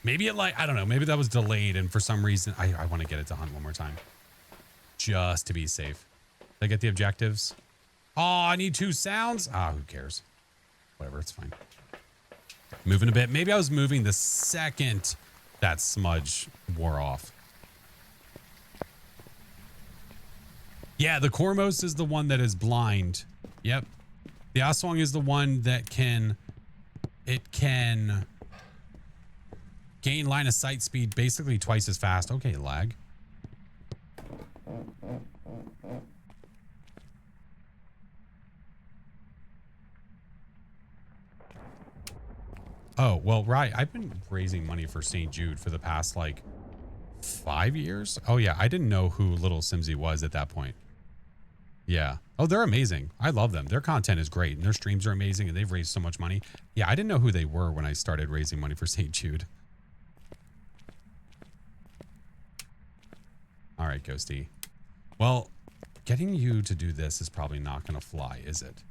Maybe it I don't know. Maybe that was delayed and for some reason, I want to get it to hunt one more time. Just to be safe. Did I get the objectives? Oh, I need 2 sounds? Ah, who cares? Whatever, it's fine. Moving a bit. Maybe I was moving the second that smudge wore off. Yeah, the Cormos is the one that is blind. Yep. The Aswang is the one that can gain line of sight speed basically twice as fast. Okay, lag. Oh, well, right. I've been raising money for St. Jude for the past, like, 5 years. Oh, yeah. I didn't know who Little Simsy was at that point. Yeah. Oh, they're amazing. I love them. Their content is great, and their streams are amazing, and they've raised so much money. Yeah, I didn't know who they were when I started raising money for St. Jude. All right, Ghosty. Well, getting you to do this is probably not going to fly, is it?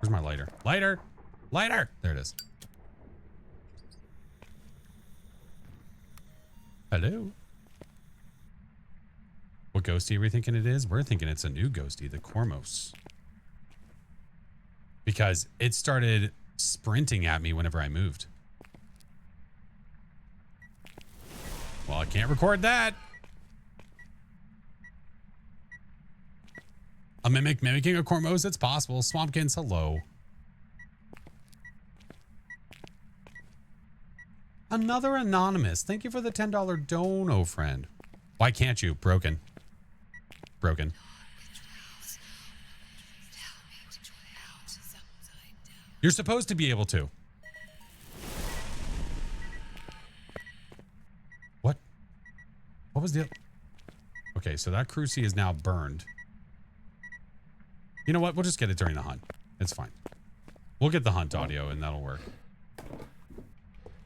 Where's my lighter? Lighter! Lighter! There it is. Hello? What ghosty are we thinking it is? We're thinking it's a new ghosty, the Cormos. Because it started sprinting at me whenever I moved. Well, I can't record that. A mimic mimicking a Cormos? It's possible. Swampkins, hello. Another anonymous. Thank you for the $10 dono, friend. Why can't you? Broken. Broken. You're supposed to be able to. What? What was the... Okay, so that Cruci is now burned. You know what? We'll just get it during the hunt. It's fine. We'll get the hunt audio and that'll work.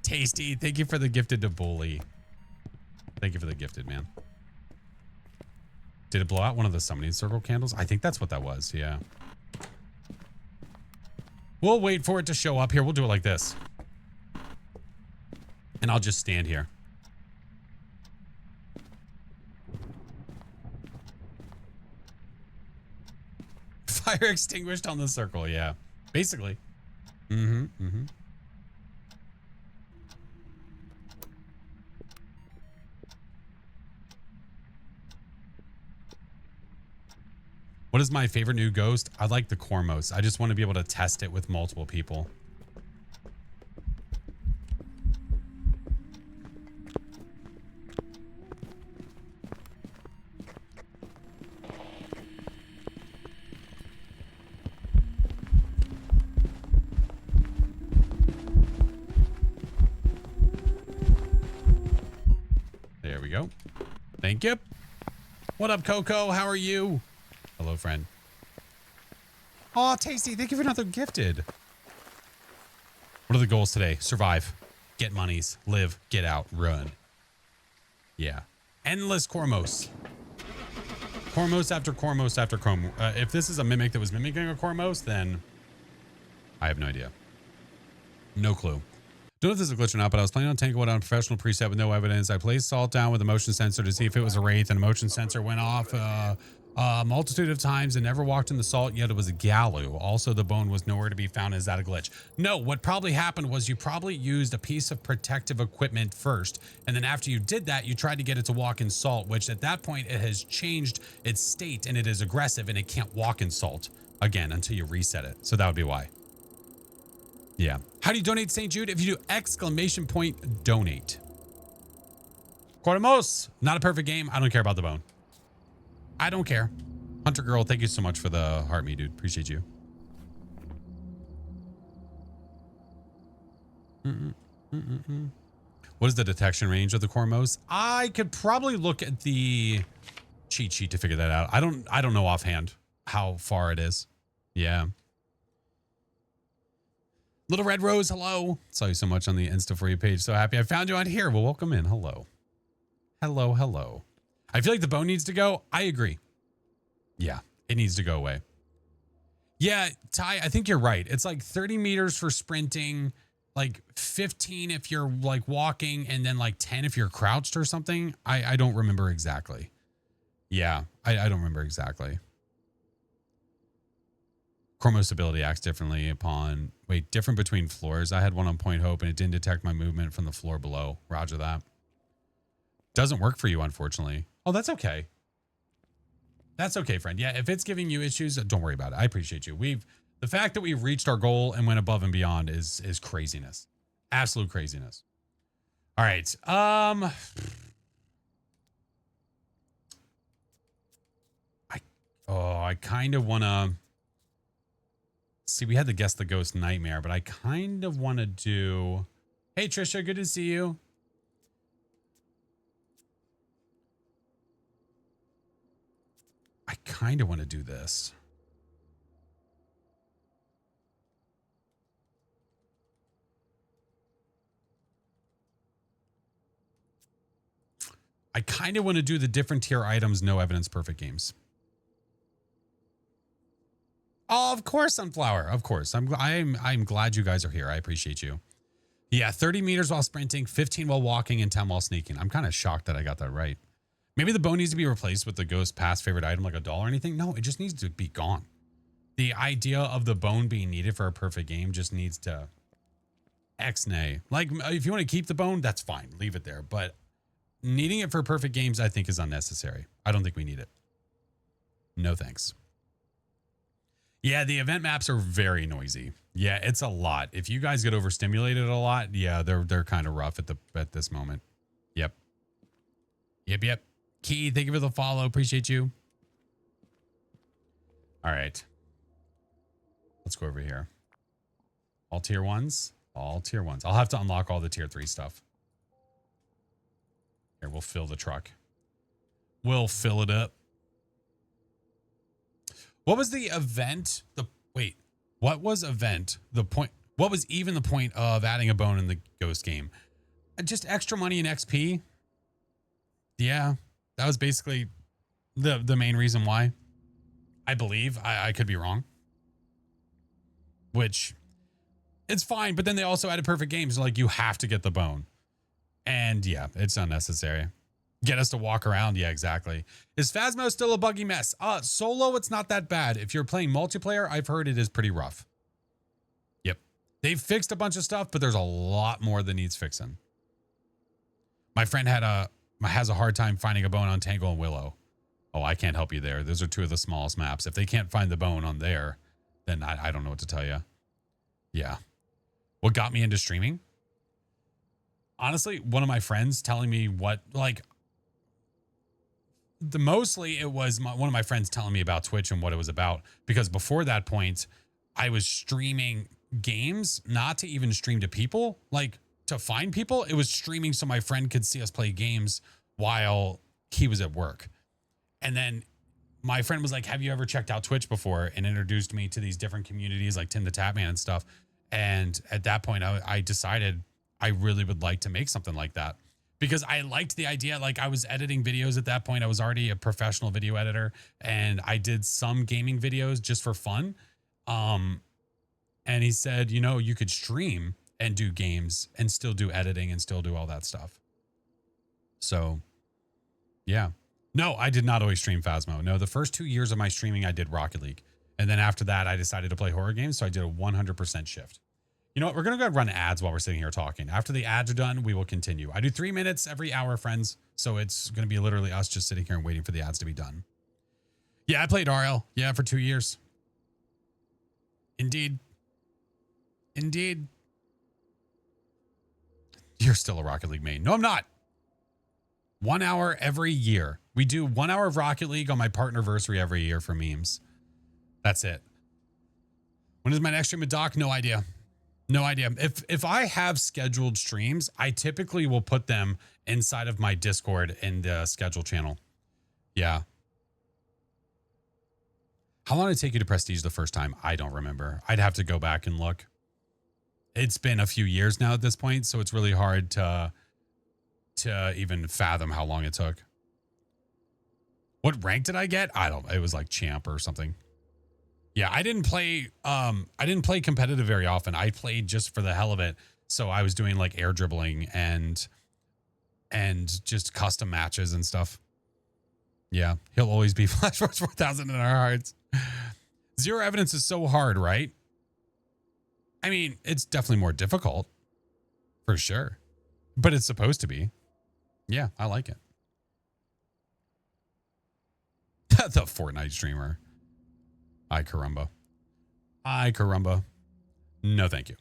Tasty. Thank you for the gifted to Bully. Thank you for the gifted, man. Did it blow out one of the summoning circle candles? I think that's what that was. Yeah. We'll wait for it to show up here. We'll do it like this. And I'll just stand here. Fire extinguished on the circle. Yeah. Basically. Mm-hmm. Mm-hmm. What is my favorite new ghost? I like the Cormos. I just want to be able to test it with multiple people. There we go. Thank you. What up, Coco? How are you? Hello, friend. Aw, Tasty, thank you for another gifted. What are the goals today? Survive, get monies, live, get out, run. Yeah. Endless Cormos. Cormos after Cormos after Cormos. If this is a mimic that was mimicking a Cormos, then I have no idea. No clue. Don't know if this is a glitch or not, but I was planning on taking one on a professional preset with no evidence. I placed salt down with a motion sensor to see if it was a wraith, and a motion sensor went off a multitude of times and never walked in the salt, yet it was a Galu. Also, the bone was nowhere to be found. Is that a glitch? No, what probably happened was you probably used a piece of protective equipment first, and then after you did that, you tried to get it to walk in salt, which at that point, it has changed its state, and it is aggressive, and it can't walk in salt again until you reset it. So that would be why. Yeah. How do you donate to St. Jude? If you do ! Donate. Cormos, not a perfect game. I don't care about the bone. I don't care. Hunter Girl, thank you so much for the heart me, dude. Appreciate you. What is the detection range of the Cormos? I could probably look at the cheat sheet to figure that out. I don't know offhand how far it is. Yeah. Little Red Rose, hello. Saw you so much on the Insta for you page. So happy I found you on here. Well, welcome in. Hello. Hello, hello. I feel like the bone needs to go. I agree. Yeah, it needs to go away. Yeah, Ty, I think you're right. It's like 30 meters for sprinting, like 15 if you're like walking, and then like 10 if you're crouched or something. I don't remember exactly. Yeah, I don't remember exactly. Cormos ability acts differently upon, different between floors. I had one on Point Hope and it didn't detect my movement from the floor below. Roger that. Doesn't work for you, unfortunately. Oh, that's okay. That's okay, friend. Yeah, if it's giving you issues, don't worry about it. I appreciate you. The fact that we reached our goal and went above and beyond is craziness. Absolute craziness. All right. I kind of want to see. We had to guess the ghost nightmare, but I kind of want to do. Hey, Trisha, good to see you. I kind of want to do this. I kind of want to do the different tier items, no evidence, perfect games. Oh, of course, Sunflower. Of course. I'm glad you guys are here. I appreciate you. Yeah, 30 meters while sprinting, 15 while walking, and 10 while sneaking. I'm kind of shocked that I got that right. Maybe the bone needs to be replaced with the ghost past favorite item like a doll or anything. No, it just needs to be gone. The idea of the bone being needed for a perfect game just needs to X-nay. Like, if you want to keep the bone, that's fine. Leave it there. But needing it for perfect games, I think, is unnecessary. I don't think we need it. No thanks. Yeah, the event maps are very noisy. Yeah, it's a lot. If you guys get overstimulated a lot, yeah, they're kind of rough at this moment. Yep. Key, thank you for the follow. Appreciate you. All right. Let's go over here. All tier ones. All tier ones. I'll have to unlock all the tier 3 stuff. Here, we'll fill the truck. We'll fill it up. What was the event? What was event? The point? What was even the point of adding a bone in the ghost game? Just extra money and XP. Yeah, that was basically the main reason why. I believe. I could be wrong. Which, it's fine, but then they also added perfect games. Like, you have to get the bone. And yeah, it's unnecessary. Get us to walk around. Yeah, exactly. Is Phasmo still a buggy mess? Solo, it's not that bad. If you're playing multiplayer, I've heard it is pretty rough. Yep. They've fixed a bunch of stuff, but there's a lot more that needs fixing. My friend has a hard time finding a bone on Tangle and Willow. Oh, I can't help you there. Those are 2 of the smallest maps. If they can't find the bone on there, then I don't know what to tell you. Yeah. What got me into streaming? Honestly, one of my friends telling me what, like, mostly it was one of my friends telling me about Twitch and what it was about, because before that point I was streaming games, not to even stream to people, like to find people. It was streaming so my friend could see us play games while he was at work. And then my friend was like, have you ever checked out Twitch before? And introduced me to these different communities like Tim the Tapman and stuff. And at that point I decided I really would like to make something like that, because I liked the idea. Like, I was editing videos at that point. I was already a professional video editor, and I did some gaming videos just for fun. And he said, you know, you could stream and do games and still do editing and still do all that stuff. So yeah, no, I did not always stream Phasmo. No, the first 2 years of my streaming, I did Rocket League. And then after that, I decided to play horror games. So I did a 100% shift. You know what? We're going to go run ads while we're sitting here talking. After the ads are done, we will continue. I do 3 minutes every hour, friends. So it's going to be literally us just sitting here and waiting for the ads to be done. Yeah, I played RL. Yeah, for 2 years. Indeed. Indeed. You're still a Rocket League main. No, I'm not. 1 hour every year. We do 1 hour of Rocket League on my partnerversary every year for memes. That's it. When is my next stream with Doc? No idea. No idea. If I have scheduled streams, I typically will put them inside of my Discord in the schedule channel. Yeah. How long did it take you to Prestige the first time? I don't remember. I'd have to go back and look. It's been a few years now at this point, so it's really hard to even fathom how long it took. What rank did I get? It was like champ or something. Yeah, I didn't play competitive very often. I played just for the hell of it. So I was doing like air dribbling and just custom matches and stuff. Yeah, he'll always be FlashForce 4000 in our hearts. Zero evidence is so hard, right? I mean, it's definitely more difficult for sure, but it's supposed to be. Yeah, I like it. The Fortnite streamer. Ay caramba. Ay caramba. No, thank you.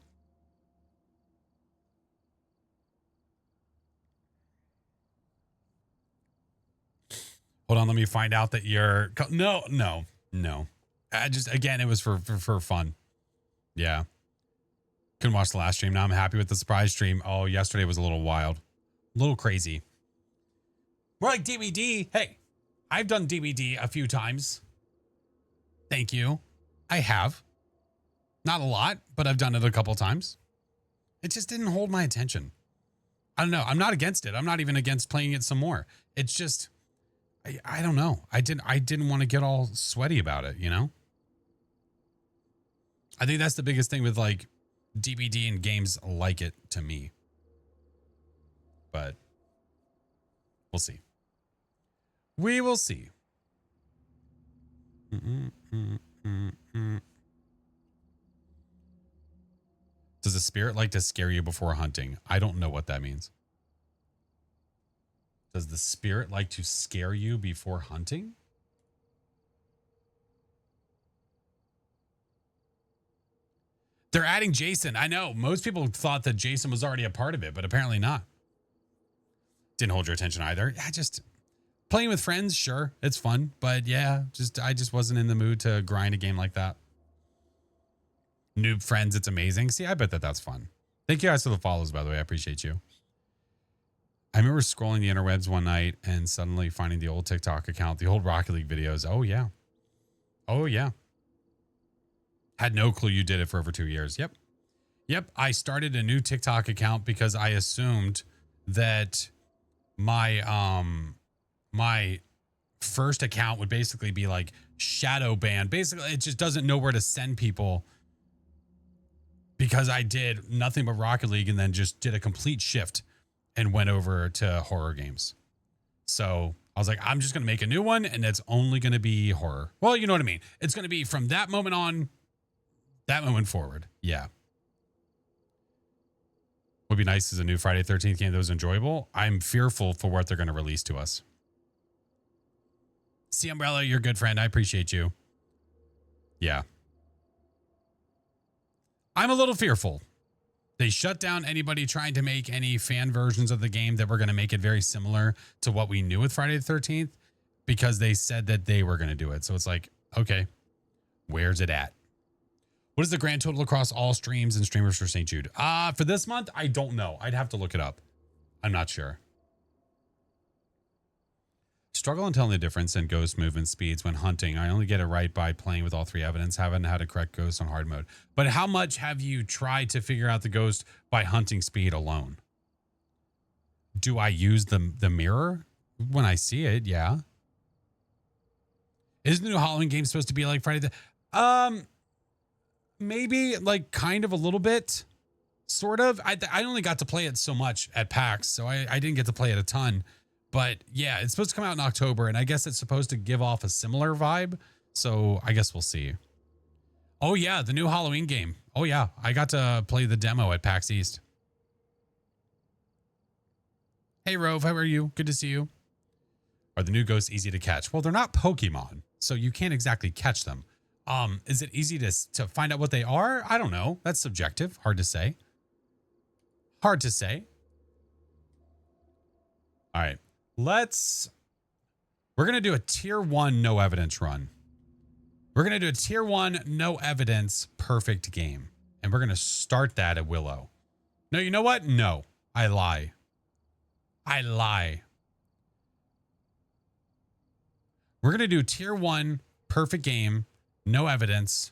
Hold on, let me find out that you're... No. I just, again, it was for fun. Yeah. Couldn't watch the last stream. Now I'm happy with the surprise stream. Oh, yesterday was a little wild. A little crazy. We're like DVD. Hey, I've done DVD a few times. Thank you. I have. Not a lot, but I've done it a couple times. It just didn't hold my attention. I don't know. I'm not against it. I'm not even against playing it some more. It's just, I don't know. I didn't want to get all sweaty about it, you know? I think that's the biggest thing with like DVD and games like it to me. But we'll see. We will see. Does the spirit like to scare you before hunting? I don't know what that means. Does the spirit like to scare you before hunting? They're adding Jason. I know. Most people thought that Jason was already a part of it, but apparently not. Didn't hold your attention either. I just... Playing with friends, sure, it's fun. But yeah, I just wasn't in the mood to grind a game like that. Noob friends, it's amazing. See, I bet that's fun. Thank you guys for the follows, by the way. I appreciate you. I remember scrolling the interwebs one night and suddenly finding the old TikTok account, the old Rocket League videos. Oh, yeah. Oh, yeah. Had no clue you did it for over 2 years. Yep. I started a new TikTok account because I assumed that my first account would basically be like shadow banned. Basically, it just doesn't know where to send people because I did nothing but Rocket League and then just did a complete shift and went over to horror games. So I was like, I'm just going to make a new one and it's only going to be horror. Well, you know what I mean? It's going to be from that moment on, that moment forward. Yeah. Would be nice as a new Friday 13th game that was enjoyable. I'm fearful for what they're going to release to us. See, Umbrella, you're a good friend. I appreciate you. Yeah. I'm a little fearful. They shut down anybody trying to make any fan versions of the game that were going to make it very similar to what we knew with Friday the 13th because they said that they were going to do it. So it's like, okay, where's it at? What is the grand total across all streams and streamers for St. Jude? For this month, I don't know. I'd have to look it up. I'm not sure. Struggle in telling the difference in ghost movement speeds when hunting. I only get it right by playing with all three evidence. Haven't had a correct ghost on hard mode. But how much have you tried to figure out the ghost by hunting speed alone? Do I use the mirror when I see it? Yeah. Is the new Halloween game supposed to be like Friday the... Maybe like kind of a little bit, sort of. I only got to play it so much at PAX, so I didn't get to play it a ton. But yeah, it's supposed to come out in October, and I guess it's supposed to give off a similar vibe. So I guess we'll see. Oh yeah, the new Halloween game. Oh yeah, I got to play the demo at PAX East. Hey Rove, how are you? Good to see you. Are the new ghosts easy to catch? Well, they're not Pokemon, so you can't exactly catch them. Is it easy to find out what they are? I don't know. That's subjective. Hard to say. Hard to say. All right. We're going to do a tier 1 no evidence run. We're going to do a tier 1 no evidence perfect game. And we're going to start that at Willow. No, you know what? No, I lie. We're going to do tier 1 perfect game. No evidence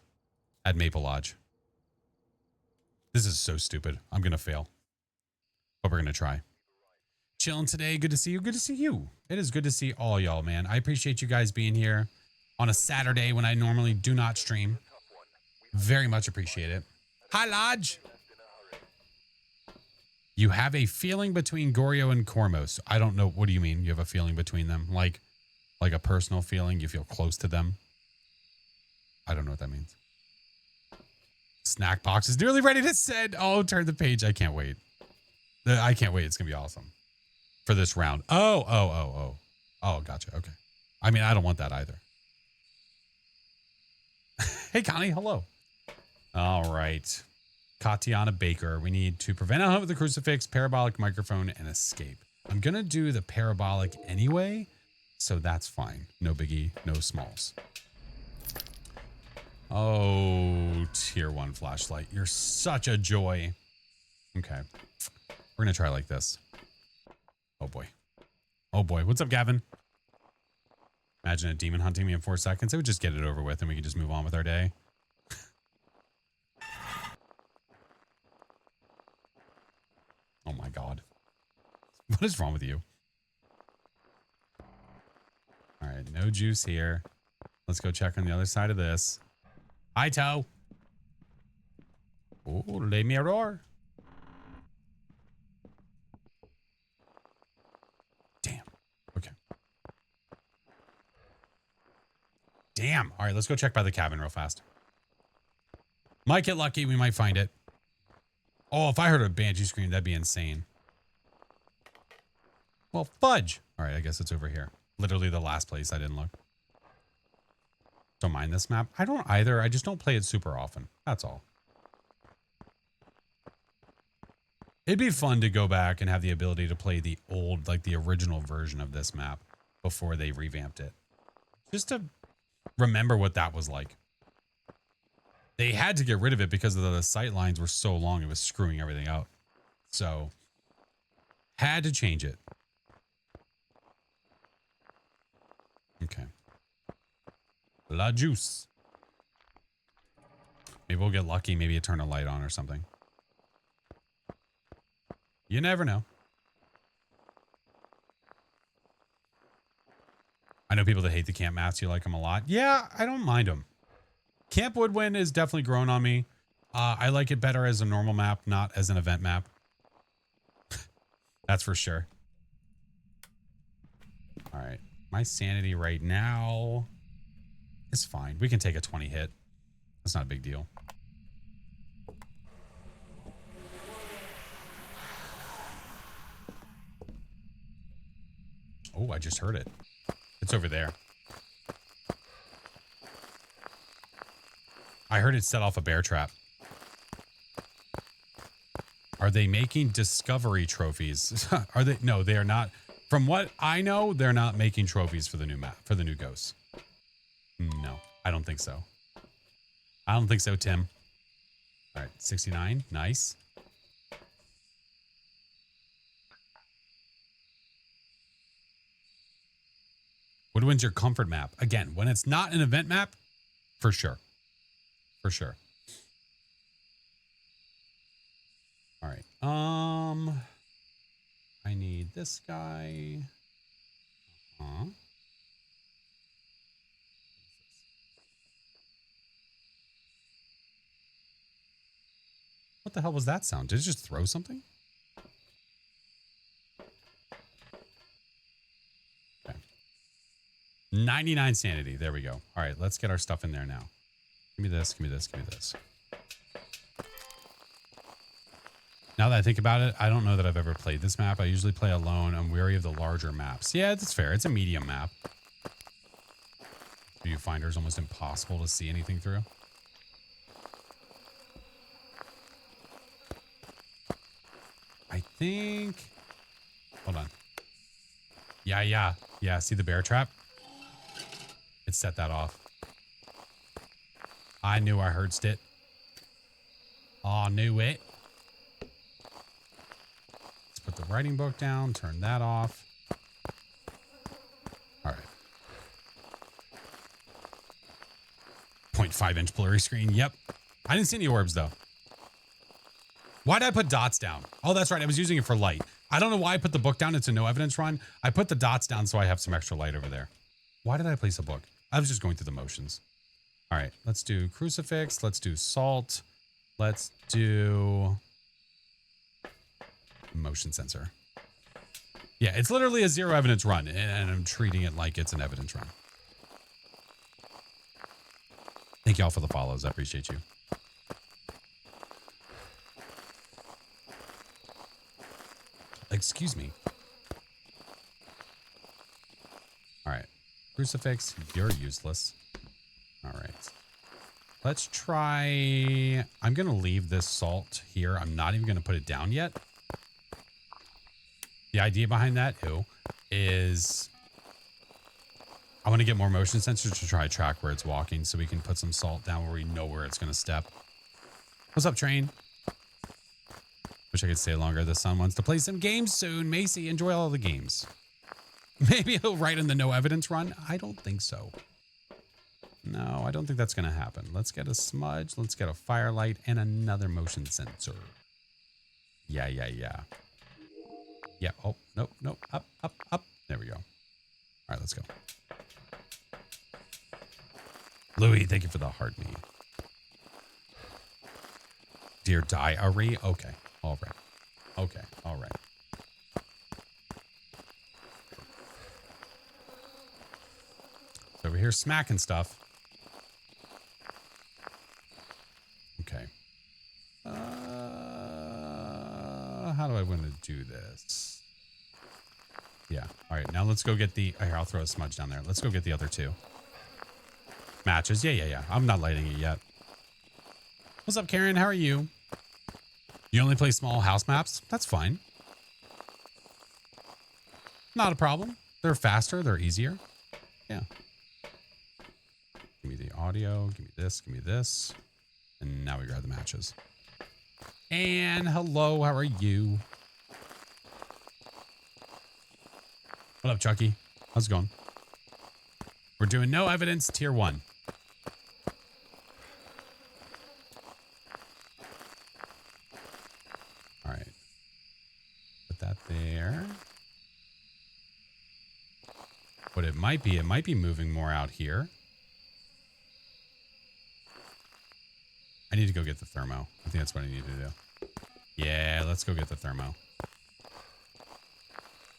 at Maple Lodge. This is so stupid. I'm going to fail. But we're going to try. Chilling today. Good to see you. Good to see you. It is good to see all y'all, man. I appreciate you guys being here on a Saturday when I normally do not stream. Very much appreciate it. Hi, Lodge. You have a feeling between Goryo and Cormos. I don't know. What do you mean? You have a feeling between them? Like a personal feeling? You feel close to them? I don't know what that means. Snack box is nearly ready to send. Oh, turn the page. I can't wait. I can't wait. It's going to be awesome for this round. Oh, gotcha. Okay. I mean, I don't want that either. Hey, Connie. Hello. All right. Katiana Baker. We need to prevent a hunt with the crucifix, parabolic microphone, and escape. I'm going to do the parabolic anyway, so that's fine. No biggie, no smalls. Oh, tier 1 flashlight. You're such a joy. Okay. We're going to try like this. Oh, boy. Oh, boy. What's up, Gavin? Imagine a demon hunting me in 4 seconds. It would just get it over with and we could just move on with our day. Oh, my God. What is wrong with you? All right. No juice here. Let's go check on the other side of this. Hi, Toe. Oh, le mirror. Damn. Okay. Damn. All right, let's go check by the cabin real fast. Might get lucky. We might find it. Oh, if I heard a banshee scream, that'd be insane. Well, fudge. All right, I guess it's over here. Literally the last place I didn't look. Don't mind this map. I don't either. I just don't play it super often. That's all. It'd be fun to go back and have the ability to play the old, like the original version of this map before they revamped it. Just to remember what that was like. They had to get rid of it because the sight lines were so long, it was screwing everything up. So, had to change it. Okay. La juice. Maybe we'll get lucky. Maybe it turn a light on or something. You never know. I know people that hate the camp maps. You like them a lot. Yeah, I don't mind them. Camp Woodwind is definitely grown on me. I like it better as a normal map, not as an event map. That's for sure. All right. My sanity right now is fine. We can take a 20 hit. That's not a big deal. Oh, I just heard it. It's over there. I heard it set off a bear trap. Are they making discovery trophies? Are they? No, they are not. From what I know, they're not making trophies for the new map, for the new ghosts. No, I don't think so. I don't think so, Tim. All right, 69. Nice. Woodwind's your comfort map. Again, when it's not an event map, for sure. For sure. All right. I need this guy. What the hell was that sound? Did it just throw something? Okay. 99 sanity. There we go. All right, let's get our stuff in there now. Give me this, give me this, give me this. Now that I think about it, I don't know that I've ever played this map. I usually play alone. I'm wary of the larger maps. Yeah, that's fair. It's a medium map. Viewfinder is almost impossible to see anything through. I think... Hold on. Yeah. See the bear trap? It set that off. I knew I heard it. I knew it. Let's put the writing book down. Turn that off. All right. 0.5-inch blurry screen. Yep. I didn't see any orbs, though. Why did I put dots down? Oh, that's right. I was using it for light. I don't know why I put the book down. It's a no evidence run. I put the dots down so I have some extra light over there. Why did I place a book? I was just going through the motions. All right, let's do crucifix. Let's do salt. Let's do motion sensor. Yeah, it's literally a zero evidence run, and I'm treating it like it's an evidence run. Thank y'all for the follows. I appreciate you. Excuse me. All right. Crucifix, you're useless. All right. Let's try. I'm going to leave this salt here. I'm not even going to put it down yet. The idea behind that, is I want to get more motion sensors to try to track where it's walking so we can put some salt down where we know where it's going to step. What's up, train? Wish I could stay longer. The son wants to play some games soon. Macy, enjoy all the games. Maybe he'll write in the no evidence run. I don't think so. No, I don't think that's going to happen. Let's get a smudge. Let's get a firelight and another motion sensor. Yeah. Yeah. Oh, nope. Up. There we go. All right, let's go. Louis, thank you for the heart me. Dear diary. Okay. All right. Okay. All right. So over here smacking stuff. Okay. How do I want to do this? Yeah. All right. Now let's go get the... Here, I'll throw a smudge down there. Let's go get the other two. Matches. Yeah. I'm not lighting it yet. What's up, Karen? How are you? You only play small house maps? That's fine. Not a problem. They're faster. They're easier. Yeah. Give me the audio. Give me this. Give me this. And now we grab the matches. And hello, how are you? What up, Chucky? How's it going? We're doing no evidence tier 1. All right. Put that there. What it might be moving more out here. I need to go get the thermo. I think that's what I need to do. Yeah, let's go get the thermo.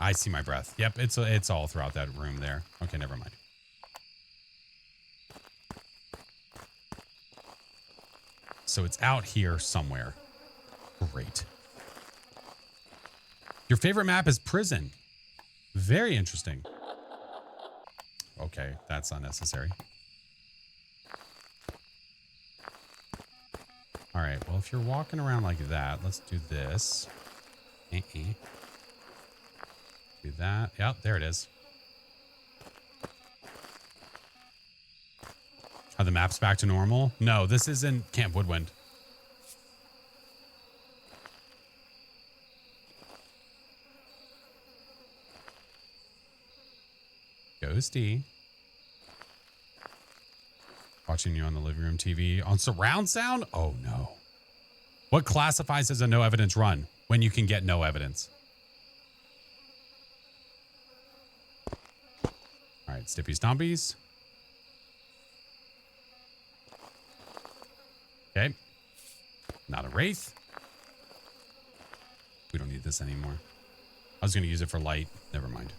I see my breath. Yep, it's all throughout that room there. Okay, never mind. So it's out here somewhere. Great. Your favorite map is prison. Very interesting. Okay, that's unnecessary. All right, well, if you're walking around like that, let's do this. Do that. Yep, there it is. Are the maps back to normal? No, this isn't Camp Woodwind. Ghosty. Watching you on the living room TV on surround sound? Oh no. What classifies as a no evidence run when you can get no evidence? All right, Stippy Stompies. Okay. Not a wraith. We don't need this anymore. I was going to use it for light. Never mind.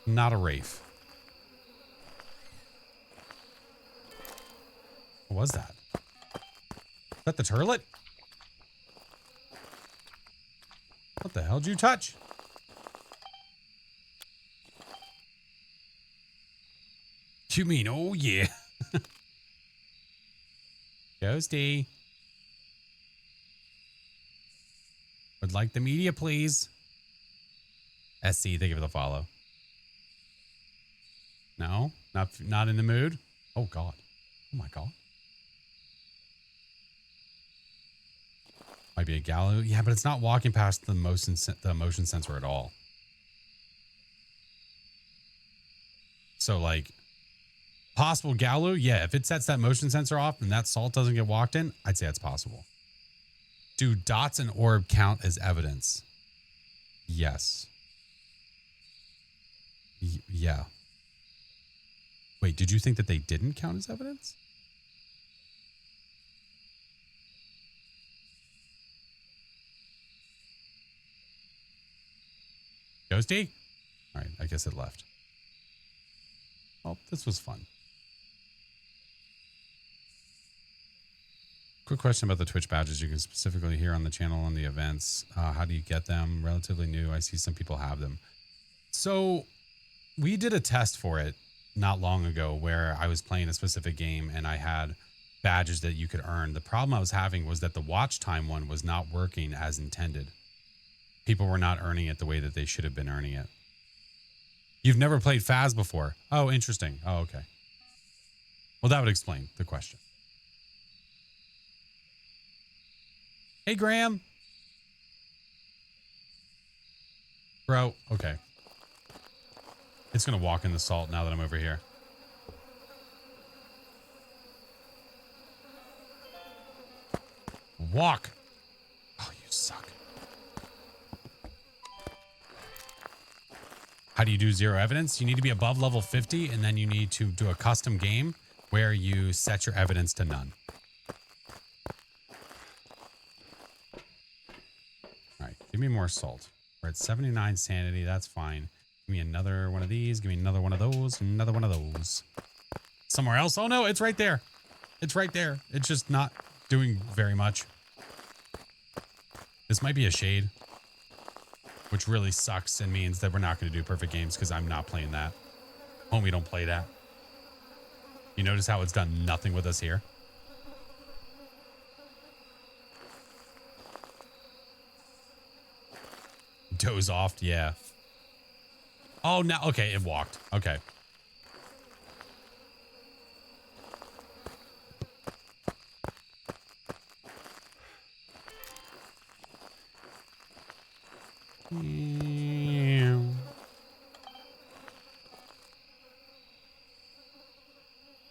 Not a wraith. What was that? Is that the turlet? What the hell did you touch? You mean, oh yeah. Ghosty. Would like the media, please. SC, thank you for the follow. No, not in the mood. Oh God. Oh my God. Might be a Gallo. Yeah, but it's not walking past the motion sensor at all. So like possible Gallo. Yeah. If it sets that motion sensor off and that salt doesn't get walked in, I'd say it's possible. Do dots and orb count as evidence? Yes. Yeah. Wait, did you think that they didn't count as evidence? Ghosty? All right, I guess it left. Well, this was fun. Quick question about the Twitch badges you can specifically hear on the channel on the events. How do you get them? Relatively new. I see some people have them. So we did a test for it not long ago where I was playing a specific game and I had badges that you could earn. The problem I was having was that the watch time one was not working as intended. People were not earning it the way that they should have been earning it. You've never played Phas before. Oh, interesting. Oh, okay. Well, that would explain the question. Hey, Graham. Bro, okay. It's going to walk in the salt now that I'm over here. Walk. Oh, you suck. How do you do zero evidence? You need to be above level 50, and then you need to do a custom game where you set your evidence to none. All right, give me more salt. We're at 79 sanity. That's fine. Give me another one of these. Give me another one of those. Another one of those. Somewhere else. Oh, no, it's right there. It's right there. It's just not doing very much. This might be a shade, which really sucks and means that we're not going to do perfect games because I'm not playing that. Homie, don't play that. You notice how it's done nothing with us here? Doze off, yeah. Oh, now, okay, it walked. Okay.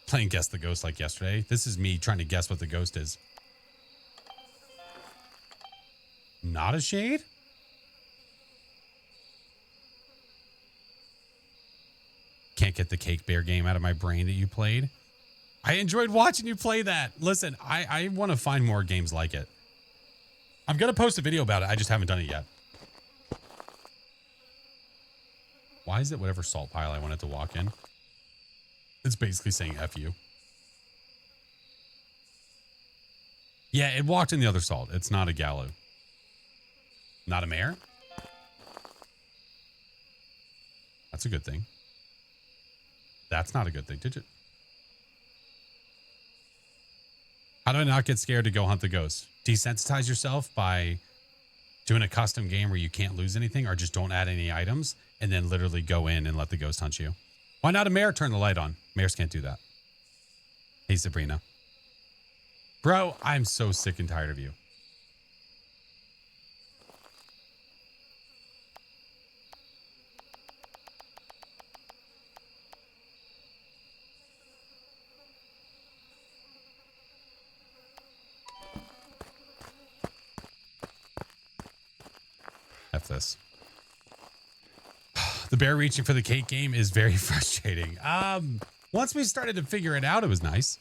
Playing Guess the Ghost like yesterday. This is me trying to guess what the ghost is. Not a shade? Can't get the Cake Bear game out of my brain that you played. I enjoyed watching you play that. Listen, I want to find more games like it. I'm going to post a video about it. I just haven't done it yet. Why is it whatever salt pile I wanted to walk in? It's basically saying F you. Yeah, it walked in the other salt. It's not a Gallo. Not a mare? That's a good thing. That's not a good thing, did you? How do I not get scared to go hunt the ghost? Desensitize yourself by doing a custom game where you can't lose anything, or just don't add any items and then literally go in and let the ghost hunt you. Why not a mare turn the light on? Mares can't do that. Hey, Sabrina. Bro, I'm so sick and tired of you. F this. The bear reaching for the cake game is very frustrating. Once we started to figure it out, it was nice.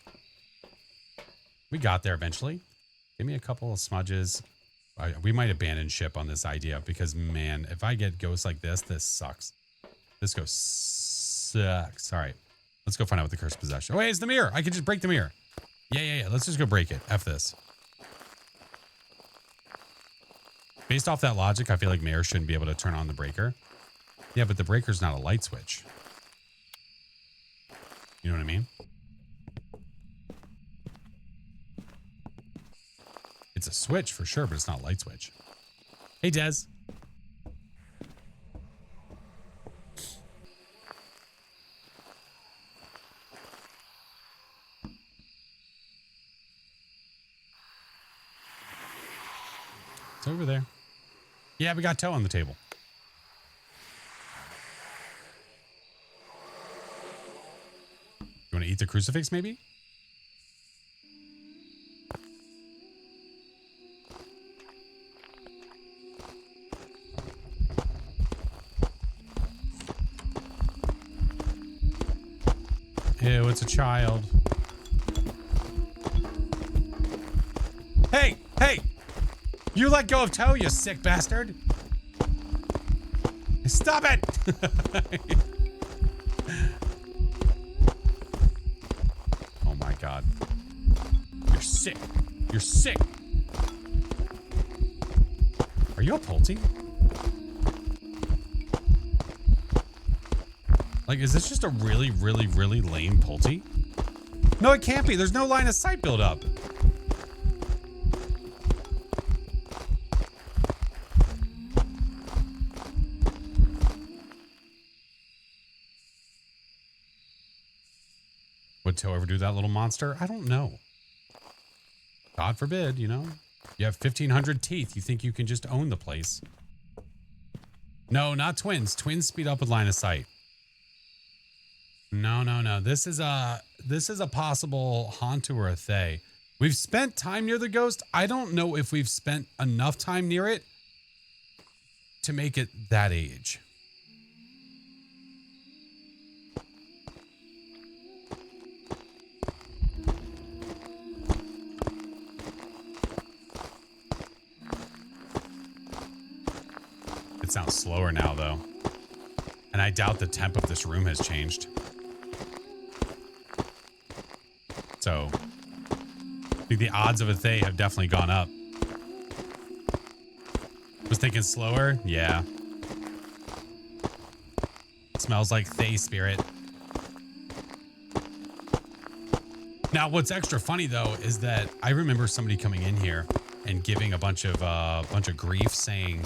We got there eventually. Give me a couple of smudges. We might abandon ship on this idea because, man, if I get ghosts like this, this sucks. This ghost sucks. All right. Let's go find out what the cursed possession. Oh, wait, it's the mirror. I can just break the mirror. Yeah. Let's just go break it. F this. Based off that logic, I feel like Mayor shouldn't be able to turn on the breaker. Yeah, but the breaker's not a light switch. You know what I mean? It's a switch for sure, but it's not a light switch. Hey, Des. It's over there. Yeah, we got toe on the table. You want to eat the crucifix, maybe? Ew, it's a child. Hey! You let go of toe, you sick bastard! Stop it! Oh my god. You're sick. You're sick. Are you a Pulte? Like, is this just a really, really, really lame Pulte? No, it can't be. There's no line of sight build up. Would Toe ever do that, little monster? I don't know. God forbid, you know. You have 1,500 teeth. You think you can just own the place. No, not twins. Twins speed up with line of sight. No, no, no. This is a possible Hantu or a Thay. We've spent time near the ghost. I don't know if we've spent enough time near it to make it that age. It sounds slower now, though. And I doubt the temp of this room has changed. So, I think the odds of a Thay have definitely gone up. Was thinking slower? Yeah. Smells like Thay spirit. Now, what's extra funny, though, is that I remember somebody coming in here and giving a bunch of grief saying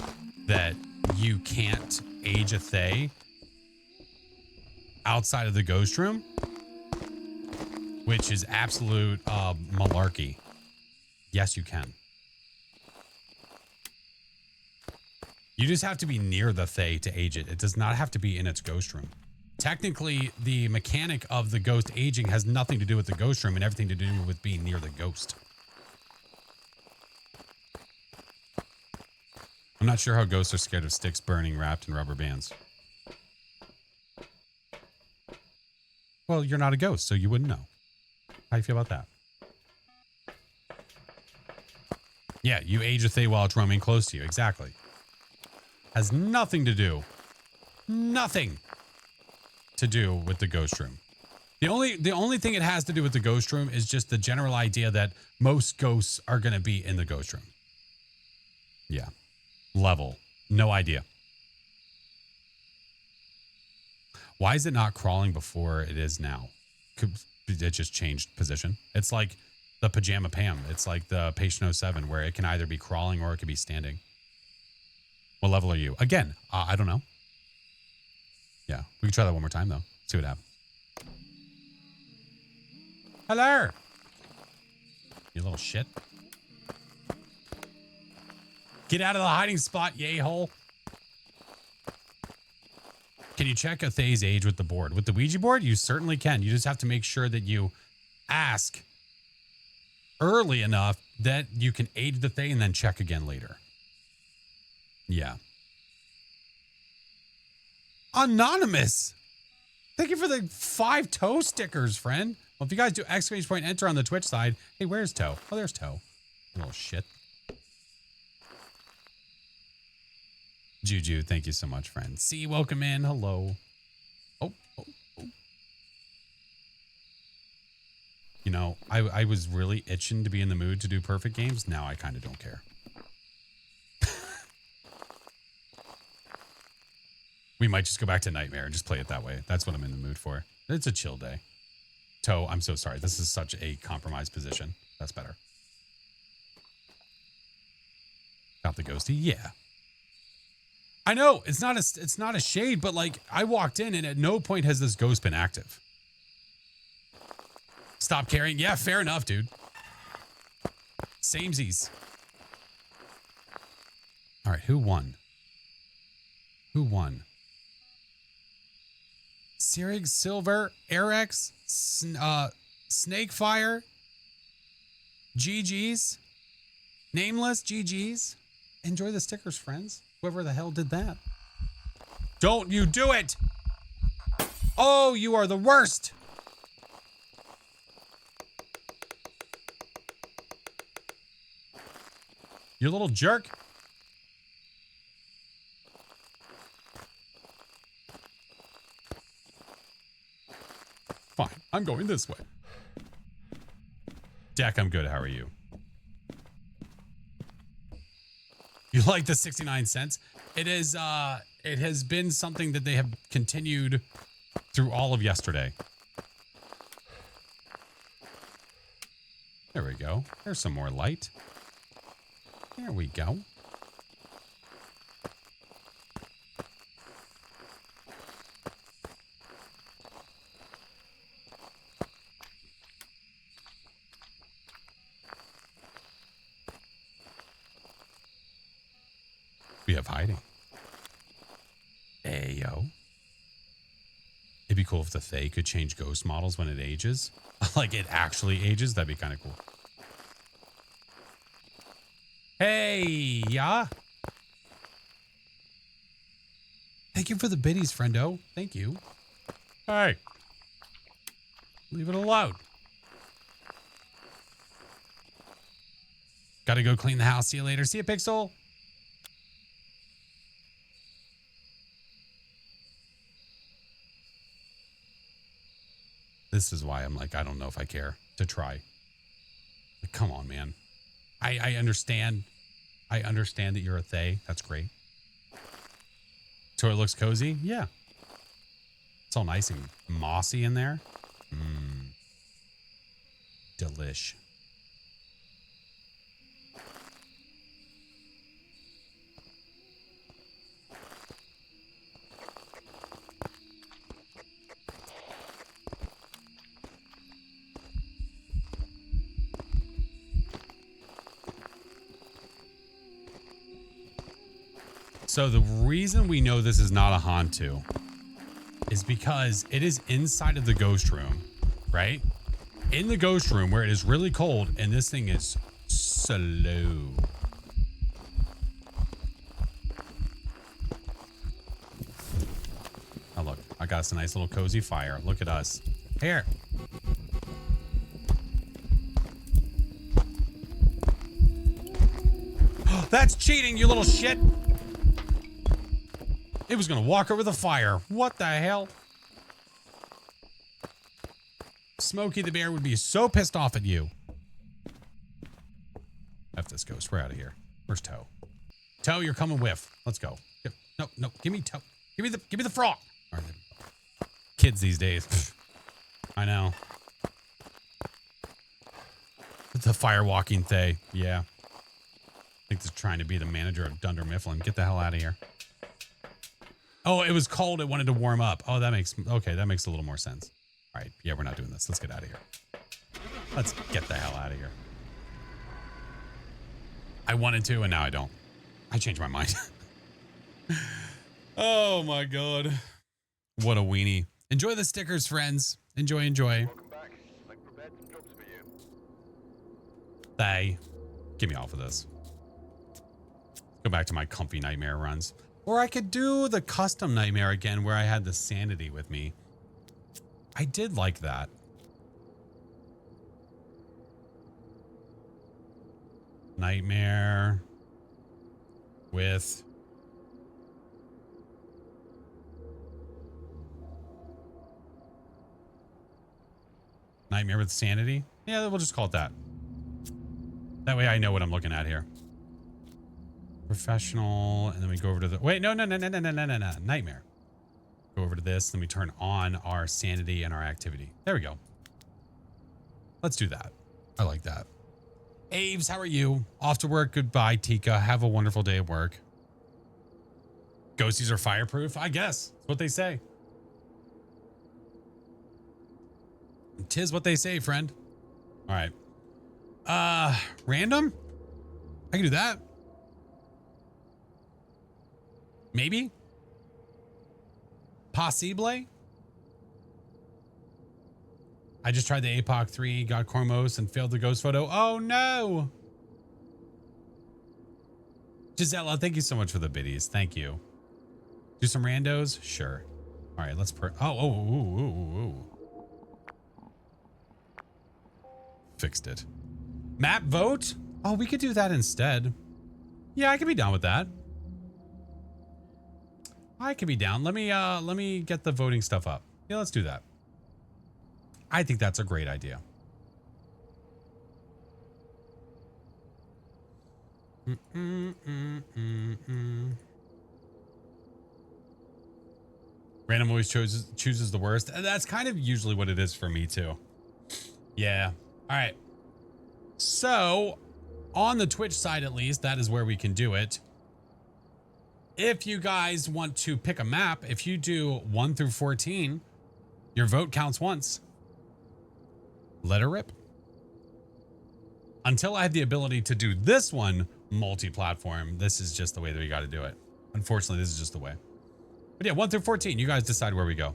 that you can't age a Thay outside of the ghost room, which is absolute malarkey. Yes, you can. You just have to be near the Thay to age it. It does not have to be in its ghost room. Technically, the mechanic of the ghost aging has nothing to do with the ghost room and everything to do with being near the ghost. I'm not sure how ghosts are scared of sticks burning wrapped in rubber bands. Well, you're not a ghost, so you wouldn't know. How do you feel about that? Yeah, you age a Thay while it's roaming close to you. Exactly. Has nothing to do. Nothing to do with the ghost room. The only thing it has to do with the ghost room is just the general idea that most ghosts are going to be in the ghost room. Yeah. Level. No idea. Why is it not crawling before it is now? It just changed position. It's like the Pajama Pam. It's like the Patient 07 where it can either be crawling or it could be standing. What level are you? Again, I don't know. Yeah, we can try that one more time though. See what happens. Hello. You little shit. Get out of the hiding spot, yay hole. Can you check a Thay's age with the board? With the Ouija board, you certainly can. You just have to make sure that you ask early enough that you can age the Thay and then check again later. Yeah. Anonymous. Thank you for the 5 toe stickers, friend. Well, if you guys do ! enter on the Twitch side. Hey, where's Toe? Oh, there's Toe. Little shit. Juju, thank you so much, friend. C, welcome in. Hello. Oh. You know, I was really itching to be in the mood to do perfect games. Now I kind of don't care. We might just go back to Nightmare and just play it that way. That's what I'm in the mood for. It's a chill day. Toe, I'm so sorry. This is such a compromised position. That's better. Got the ghosty? Yeah. I know it's not a shade, but like I walked in and at no point has this ghost been active. Stop caring. Yeah, fair enough, dude. Samesies. All right, who won? Who won? Sirig, Silver, Arex, Snakefire, GG's, Nameless, GG's. Enjoy the stickers, friends. Whoever the hell did that. Don't you do it! Oh, you are the worst! You little jerk. Fine, I'm going this way. Dak, I'm good. How are you? You like the 69 cents? It is it has been something that they have continued through all of yesterday. There we go. There's some more light. There we go. We have hiding. Ayo. It'd be cool if the Fae could change ghost models when it ages. Like it actually ages. That'd be kind of cool. Hey, yeah. Thank you for the biddies, friendo. Thank you. Hey. Leave it alone. Gotta go clean the house. See you later. See you, Pixel. This is why I'm like, I don't know if I care to try. Like, come on, man. I understand. I understand that you're a Thay. That's great. So it looks cozy? Yeah. It's all nice and mossy in there. Mmm. Delish. So the reason we know this is not a Hantu is because it is inside of the ghost room, right? In the ghost room where it is really cold and this thing is slow. Oh, look, I got us a nice little cozy fire. Look at us. Here. That's cheating, you little shit. It was going to walk over the fire. What the hell? Smokey the Bear would be so pissed off at you. F this ghost. We're out of here. Where's Toe? Toe, you're coming with. Let's go. No. Give me Toe. Give me the frog. All right. Kids these days. I know. The fire walking Thay. Yeah. I think they're trying to be the manager of Dunder Mifflin. Get the hell out of here. Oh, it was cold. It wanted to warm up. Oh, that makes a little more sense. All right. Yeah, we're not doing this. Let's get out of here. Let's get the hell out of here. I wanted to, and now I don't. I changed my mind. Oh, my God. What a weenie. Enjoy the stickers, friends. Enjoy. Welcome back. I've prepared some jobs for you. They. Get me off of this. Go back to my comfy nightmare runs. Or I could do the custom nightmare again where I had the sanity with me. I did like that. Nightmare with sanity. Yeah, we'll just call it that. That way I know what I'm looking at here. Professional, and then we go over to the wait, no. Nightmare. Go over to this, then we turn on our sanity and our activity. There we go. Let's do that. I like that. Aves, how are you? Off to work. Goodbye, Tika. Have a wonderful day at work. Ghosties are fireproof? I guess. That's what they say. Tis what they say, friend. All right. Random? I can do that. Maybe? Possible? I just tried the APOC 3, got Cormos, and failed the ghost photo. Oh, no. Gisela, thank you so much for the biddies. Thank you. Do some randos? Sure. All right, let's ooh. Fixed it. Map vote? Oh, we could do that instead. Yeah, I could be down with that. I could be down. Let me get the voting stuff up. Yeah, let's do that. I think that's a great idea. Random always chooses the worst. And that's kind of usually what it is for me too. Yeah. All right. So on the Twitch side, at least, that is where we can do it. If you guys want to pick a map, if you do 1 through 14, your vote counts once. Let her rip. Until I have the ability to do this one multi-platform, this is just the way that we got to do it. Unfortunately, this is just the way. But yeah, 1 through 14, you guys decide where we go.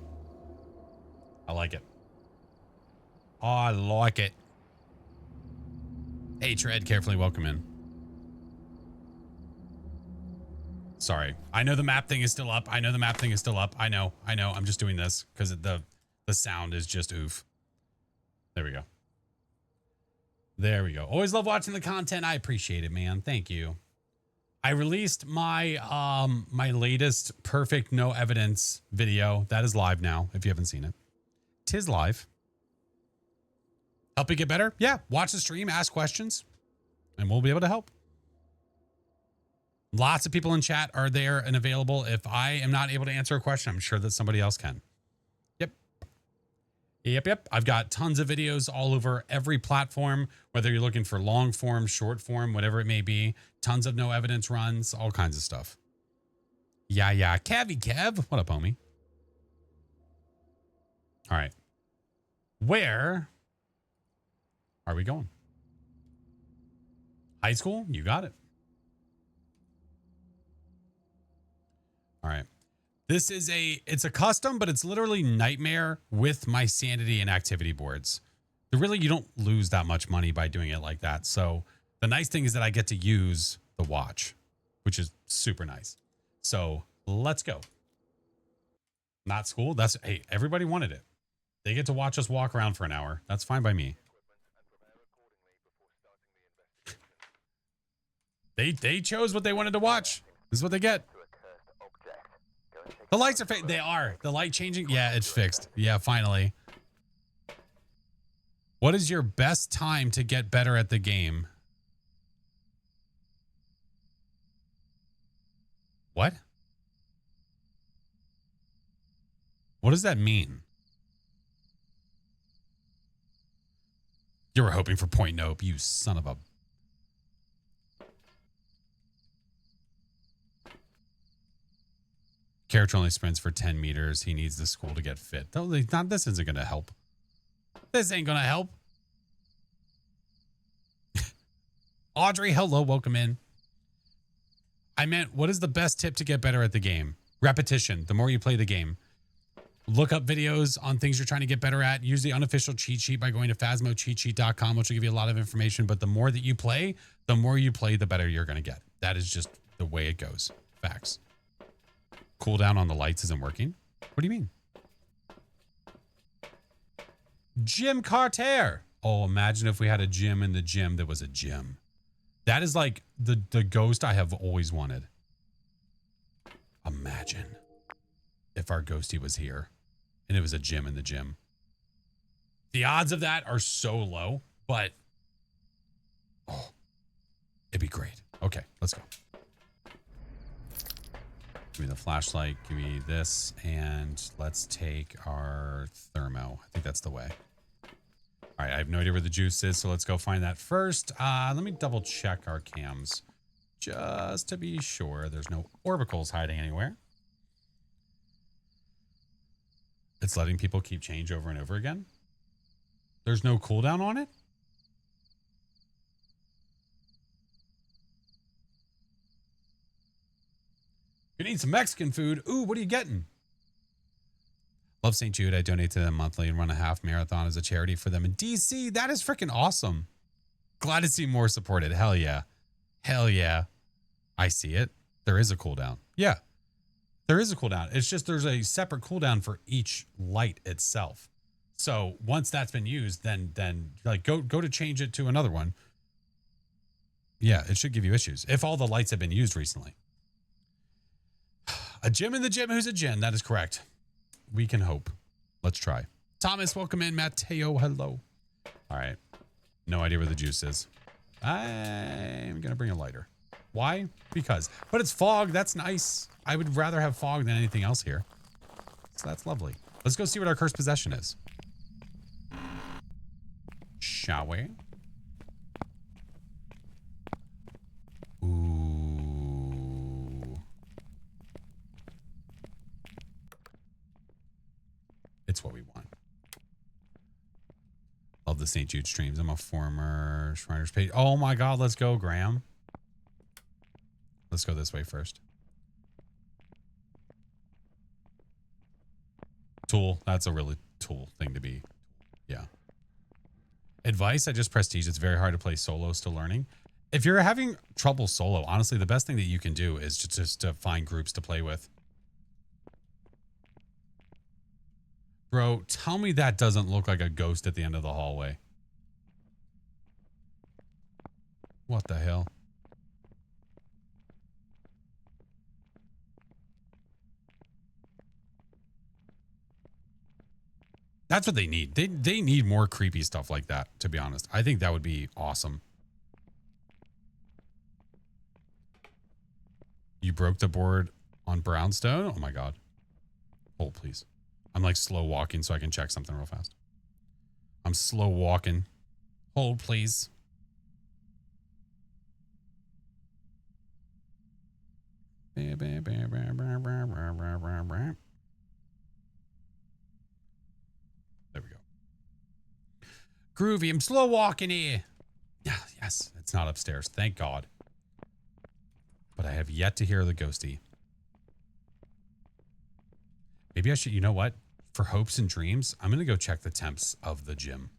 I like it. I like it. Hey, Tread, carefully welcome in. Sorry. I know the map thing is still up. I know the map thing is still up. I know. I'm just doing this because the sound is just oof. There we go. There we go. Always love watching the content. I appreciate it, man. Thank you. I released my my latest perfect no evidence video. That is live now if you haven't seen it. 'Tis live. Help you get better? Yeah. Watch the stream, ask questions, and we'll be able to help. Lots of people in chat are there and available. If I am not able to answer a question, I'm sure that somebody else can. Yep. I've got tons of videos all over every platform, whether you're looking for long form, short form, whatever it may be. Tons of no evidence runs, all kinds of stuff. Yeah. Kev. What up, homie? All right. Where are we going? High school? You got it. All right. This is it's a custom, but it's literally Nightmare with my sanity and activity boards. Really, you don't lose that much money by doing it like that. So the nice thing is that I get to use the watch, which is super nice. So let's go. Not school. Hey, everybody wanted it. They get to watch us walk around for an hour. That's fine by me. They chose what they wanted to watch. This is what they get. The lights are fixed. They are. The light changing. Yeah, it's fixed. Yeah, finally. What is your best time to get better at the game? What? What does that mean? You were hoping for point nope, you son of a... Character only sprints for 10 meters. He needs the school to get fit. This isn't going to help. This ain't going to help. Audrey, hello, welcome in. I meant, what is the best tip to get better at the game? Repetition. The more you play the game. Look up videos on things you're trying to get better at. Use the unofficial cheat sheet by going to phasmocheatsheet.com, which will give you a lot of information. But the more that you play, the better you're going to get. That is just the way it goes. Facts. Cooldown on the lights isn't working. What do you mean? Jim Carter. Oh, imagine if we had a gym in the gym that was a gym. That is like the ghost I have always wanted. Imagine if our ghosty was here and it was a gym in the gym. The odds of that are so low, but oh, it'd be great. Okay, let's go. Give me the flashlight, give me this, and let's take our thermo. I think that's the way. All right, I have no idea where the juice is, so let's go find that first. Let me double check our cams just to be sure there's no orbicals hiding anywhere. It's letting people keep change over and over again. There's no cooldown on it? You need some Mexican food. Ooh, what are you getting? Love St. Jude. I donate to them monthly and run a half marathon as a charity for them in DC. That is freaking awesome. Glad to see more supported. Hell yeah. Hell yeah. I see it. There is a cooldown. Yeah. There is a cooldown. It's just there's a separate cooldown for each light itself. So once that's been used, then like go to change it to another one. Yeah, it should give you issues if all the lights have been used recently. A gym in the gym who's a gin. That is correct. We can hope. Let's try. Thomas, welcome in. Mateo, hello. All right. No idea where the juice is. I'm going to bring a lighter. Why? Because. But it's fog. That's nice. I would rather have fog than anything else here. So that's lovely. Let's go see what our cursed possession is. Shall we? Ooh. It's what we want. Love the St. Jude streams. I'm a former Shriner's page. Oh my God, let's go, Graham. Let's go this way first. Tool. That's a really tool thing to be. Yeah. Advice, I just prestige. It's very hard to play solo, still learning. If you're having trouble solo, honestly, the best thing that you can do is just to find groups to play with. Bro, tell me that doesn't look like a ghost at the end of the hallway. What the hell? That's what they need. They need more creepy stuff like that, to be honest. I think that would be awesome. You broke the board on brownstone? Oh my God. Hold, please. I'm like slow walking so I can check something real fast. I'm slow walking. Hold, please. There we go. Groovy. I'm slow walking here. Yeah, yes. It's not upstairs. Thank God. But I have yet to hear the ghosty. Maybe I should, you know what? For hopes and dreams, I'm going to go check the temps of the gym.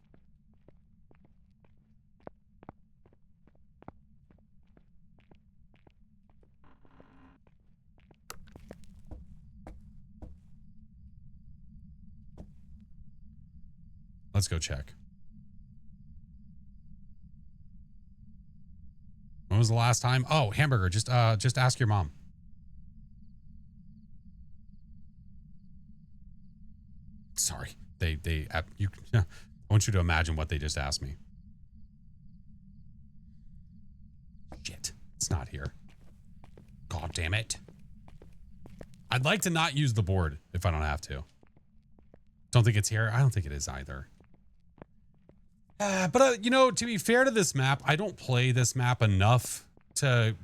Let's go check. When was the last time? Oh, hamburger. Just ask your mom. Sorry. I want you to imagine what they just asked me. Shit. It's not here. God damn it. I'd like to not use the board if I don't have to. Don't think it's here. I don't think it is either. But you know, to be fair to this map, I don't play this map enough to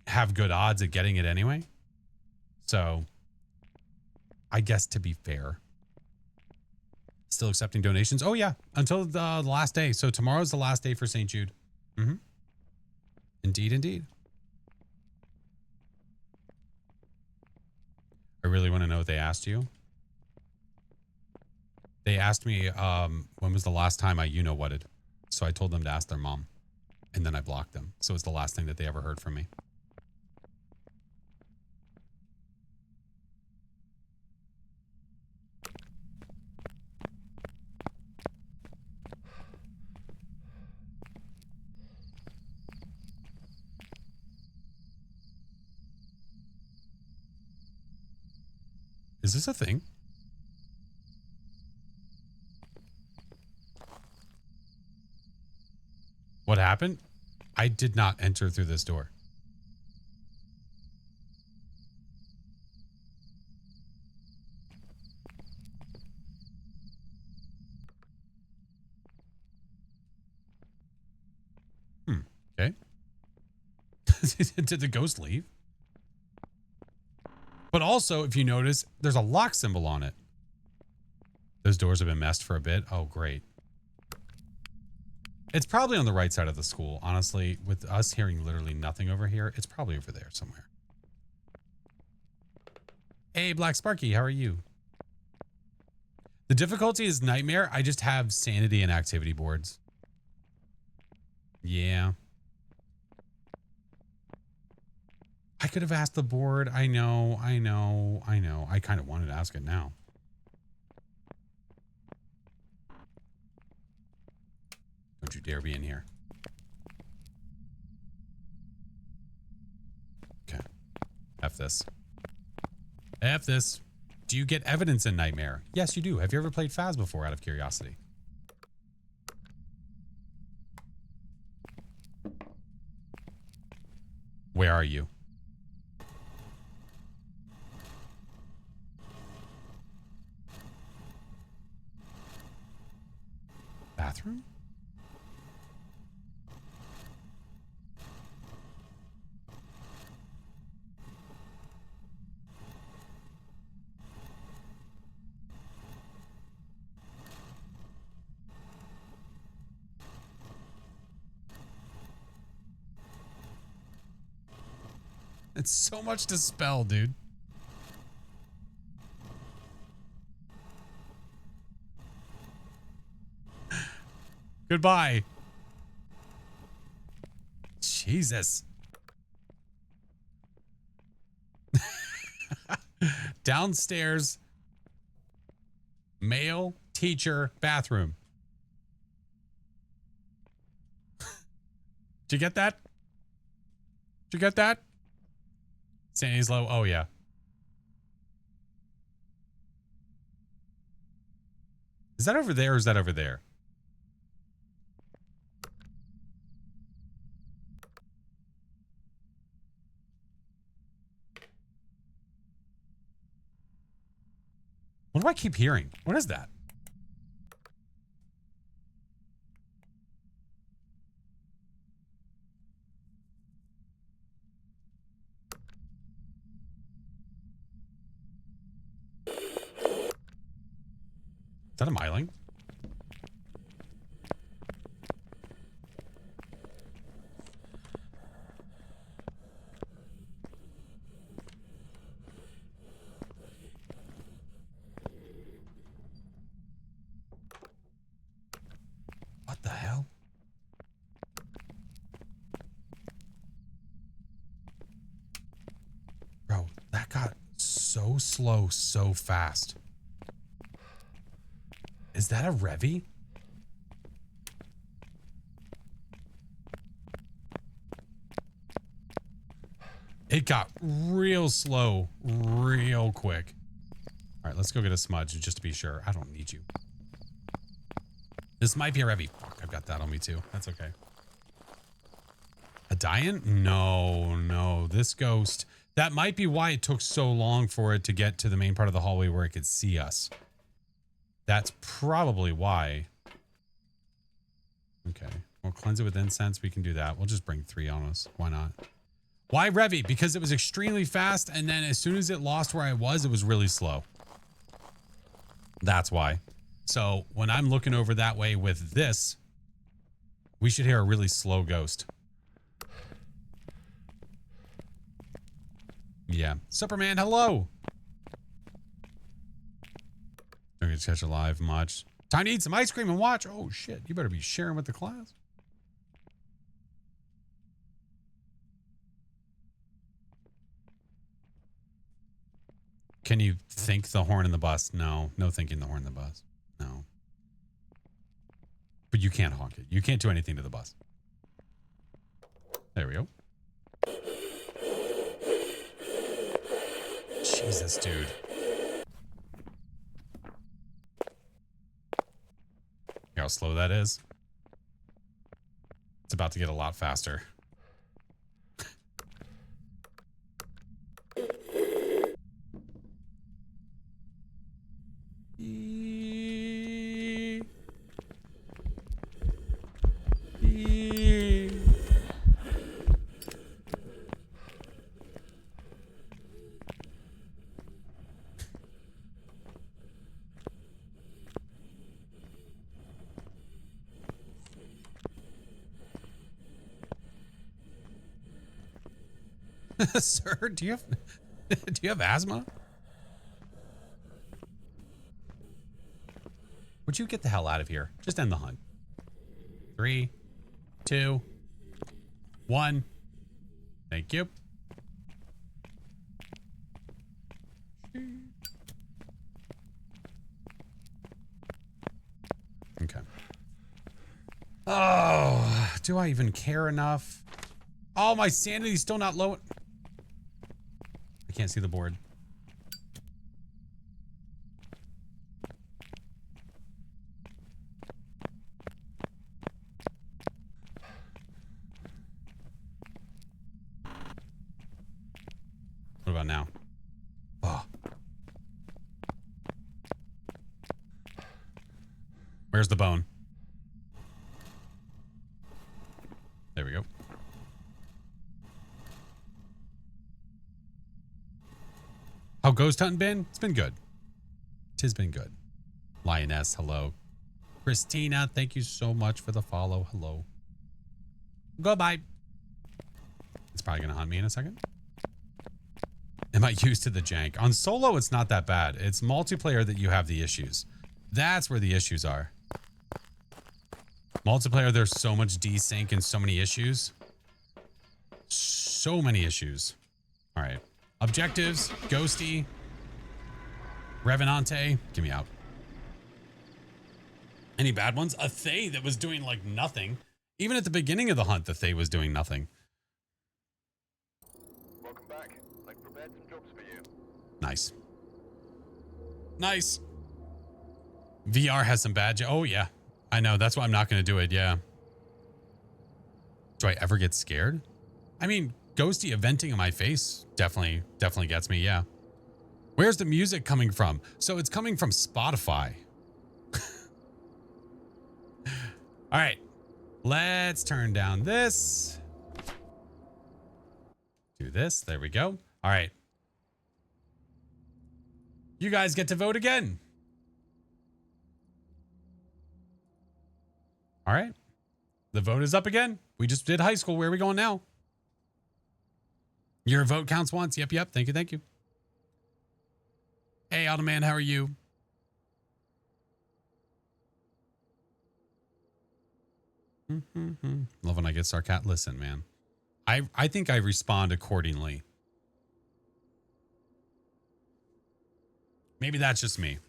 have good odds at getting it anyway. So I guess to be fair. Still accepting donations. Oh yeah, until the last day. So tomorrow's the last day for St. Jude. Mm-hmm. Indeed, indeed. I really want to know what they asked you. They asked me when was the last time I you-know-whatted. So I told them to ask their mom. And then I blocked them. So it's the last thing that they ever heard from me. Is this a thing? What happened? I did not enter through this door. Okay. Did the ghost leave? But also, if you notice, there's a lock symbol on it. Those doors have been messed for a bit. Oh, great. It's probably on the right side of the school. Honestly, with us hearing literally nothing over here, it's probably over there somewhere. Hey, Black Sparky, how are you? The difficulty is nightmare. I just have sanity and activity boards. Yeah. I could have asked the board. I know. I kind of wanted to ask it now. Don't you dare be in here. Okay. F this. F this. Do you get evidence in Nightmare? Yes, you do. Have you ever played Phas before, out of curiosity? Where are you? bathroom? It's so much to spell, dude. Goodbye. Jesus. Downstairs. Male teacher bathroom. Did you get that? Did you get that? Sanity's low. Oh, yeah. Is that over there or is that over there? What do I keep hearing? What is that? Is that a myling? What the hell? Bro, that got so slow so fast. Is that a Revy? It got real slow, real quick. All right, let's go get a smudge just to be sure. I don't need you. This might be a Revy. Fuck, I've got that on me too. That's okay. A Dian? No, no. This ghost. That might be why it took so long for it to get to the main part of the hallway where it could see us. That's probably why. Okay. We'll cleanse it with incense. We can do that. We'll just bring 3 on us. Why not? Why Revy? Because it was extremely fast, and then as soon as it lost where I was, it was really slow. That's why. So when I'm looking over that way with this, we should hear a really slow ghost. Yeah. Superman, hello. Don't get to catch a live much. Time to eat some ice cream and watch. Oh, shit. You better be sharing with the class. Can you think the horn in the bus? No. No thinking the horn in the bus. No. But you can't honk it. You can't do anything to the bus. There we go. Jesus, dude. Look how slow that is. It's about to get a lot faster. Sir, do you have asthma? Would you get the hell out of here? Just end the hunt. 3, 2, 1. Thank you. Okay. Oh, do I even care enough? Oh, my sanity's still not low. I can't see the board. What about now? Oh. Where's the bone? ghost hunting been? It's been good. Tis been good. Lioness, hello. Christina, thank you so much for the follow. Hello. Goodbye. It's probably going to hunt me in a second. Am I used to the jank? On solo, it's not that bad. It's multiplayer that you have the issues. That's where the issues are. Multiplayer, there's so much desync and so many issues. So many issues. All right. Objectives, Ghosty, Revenante, get me out. Any bad ones? A Thay that was doing like nothing. Even at the beginning of the hunt, the Thay was doing nothing. Welcome back. I've prepared some jobs for you. Nice. Nice. VR has some bad. Oh, yeah. I know. That's why I'm not going to do it. Yeah. Do I ever get scared? I mean, Ghosty eventing in my face definitely gets me. Yeah. Where's the music coming from? So it's coming from Spotify. All right. Let's turn down this. Do this. There we go. All right. You guys get to vote again. All right. The vote is up again. We just did high school. Where are we going now? Your vote counts once. Yep. Thank you. Hey, Automan, how are you? Love when I get sarcastic. Listen, man. I think I respond accordingly. Maybe that's just me.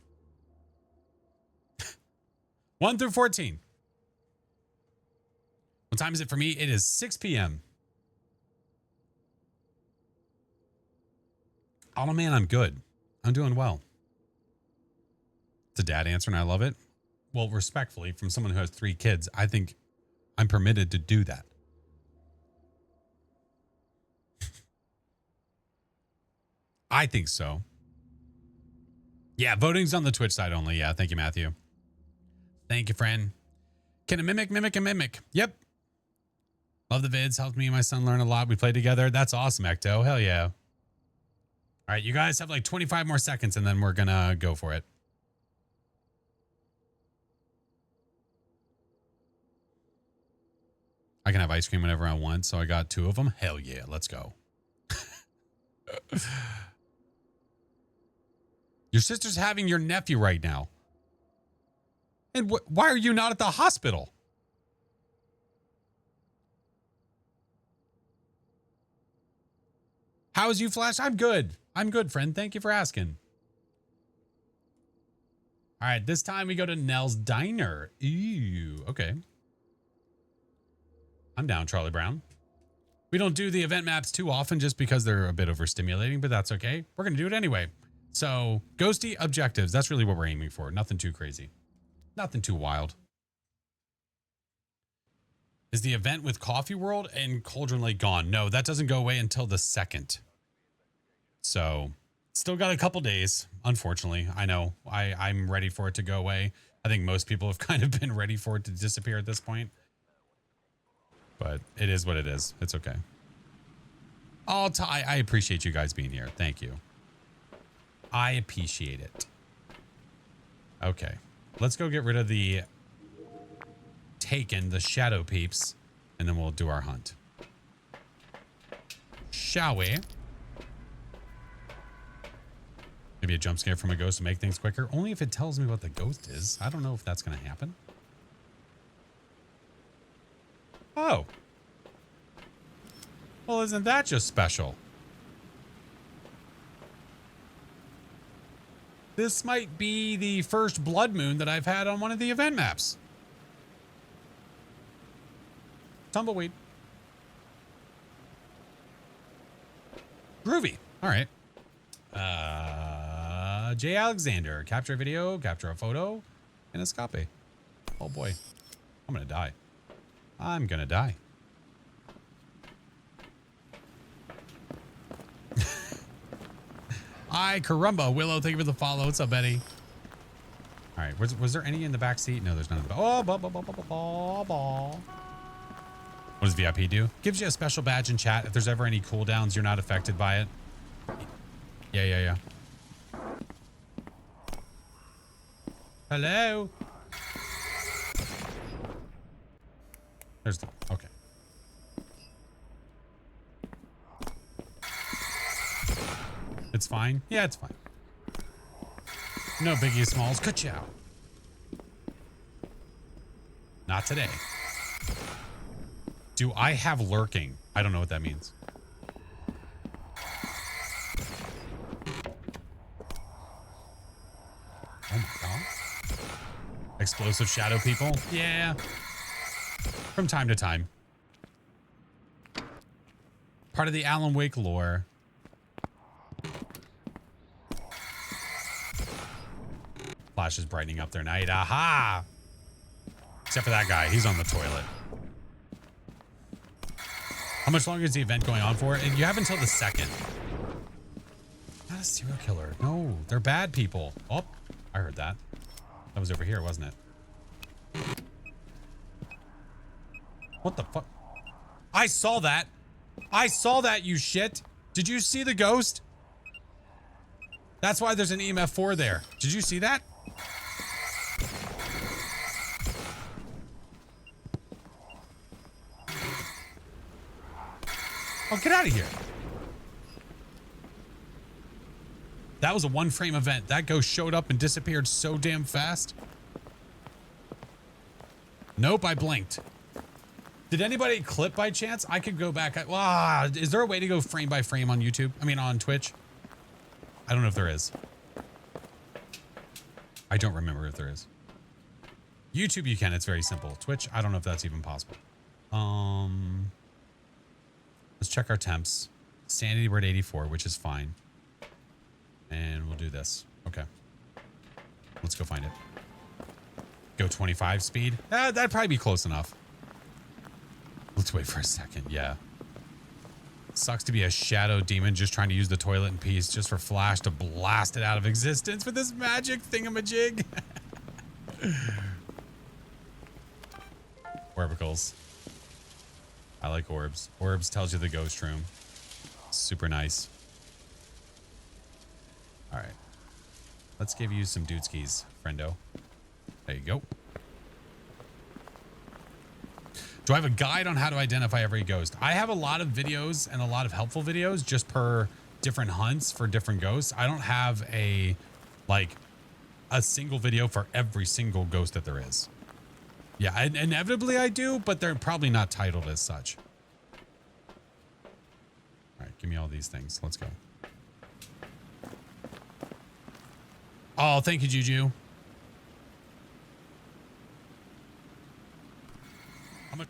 1 through 14. What time is it for me? It is 6 p.m. Oh man, I'm good. I'm doing well. It's a dad answer and I love it. Well, respectfully, from someone who has 3 kids, I think I'm permitted to do that. I think so. Yeah, voting's on the Twitch side only. Yeah, thank you, Matthew. Thank you, friend. Can a mimic? Yep. Love the vids. Helped me and my son learn a lot. We played together. That's awesome, Ecto. Hell yeah. All right, you guys have like 25 more seconds and then we're gonna go for it. I can have ice cream whenever I want, so I got 2 of them. Hell yeah, let's go. Your sister's having your nephew right now. And why are you not at the hospital? How's you, Flash? I'm good. I'm good, friend. Thank you for asking. All right, this time we go to Nell's Diner. Ew, okay. I'm down, Charlie Brown. We don't do the event maps too often just because they're a bit overstimulating, but that's okay. We're going to do it anyway. So, Ghosty objectives. That's really what we're aiming for. Nothing too crazy. Nothing too wild. Is the event with Coffee World and Cauldron Lake gone? No, that doesn't go away until the 2nd. So, still got a couple days, unfortunately. I know. I'm ready for it to go away. I think most people have kind of been ready for it to disappear at this point. But it is what it is. It's okay. I appreciate you guys being here. Thank you. I appreciate it. Okay. Let's go get rid of the Taken, the shadow peeps, and then we'll do our hunt. Shall we? Maybe a jump scare from a ghost to make things quicker. Only if it tells me what the ghost is. I don't know if that's going to happen. Oh. Well, isn't that just special? This might be the first blood moon that I've had on one of the event maps. Tumbleweed. Groovy. All right. J. Alexander. Capture a video, capture a photo, and escape. Oh boy. I'm gonna die. I'm gonna die. Hi, Carumba. Willow, thank you for the follow. What's up, Betty? All right. Was there any in the back seat? No, there's none in the back. Oh, what does VIP do? Gives you a special badge in chat. If there's ever any cooldowns, you're not affected by it. Yeah. Hello? There's the, okay. It's fine. Yeah, it's fine. No biggie smalls. Ka-chow. Not today. Do I have lurking? I don't know what that means. Oh my god. Explosive shadow people? Yeah. From time to time. Part of the Alan Wake lore. Flash is brightening up their night. Aha! Except for that guy. He's on the toilet. How much longer is the event going on for? And you have until the 2nd. Not a serial killer. No, they're bad people. Oh, I heard that. That was over here, wasn't it? What the fuck? I saw that. I saw that, you shit. Did you see the ghost? That's why there's an EMF 4 there. Did you see that? Oh, get out of here. That was a 1-frame event. That ghost showed up and disappeared so damn fast. Nope, I blinked. Did anybody clip by chance? I could go back. Is there a way to go frame by frame on YouTube? I mean, on Twitch? I don't know if there is. I don't remember if there is. YouTube, you can. It's very simple. Twitch, I don't know if that's even possible. Let's check our temps. Sanity, we're at 84, which is fine. And we'll do this. Okay. Let's go find it. Go 25 speed. That'd probably be close enough. Let's wait for a second. Yeah. Sucks to be a shadow demon just trying to use the toilet in peace just for Flash to blast it out of existence with this magic thingamajig. Orbicles. I like orbs. Orbs tells you the ghost room. Super nice. All right. Let's give you some dudeskies, friendo. There you go. Do I have a guide on how to identify every ghost? I have a lot of videos and a lot of helpful videos just per different hunts for different ghosts. I don't have a single video for every single ghost that there is. Yeah, inevitably I do, but they're probably not titled as such. All right, give me all these things. Let's go. Oh, thank you, Juju. How much?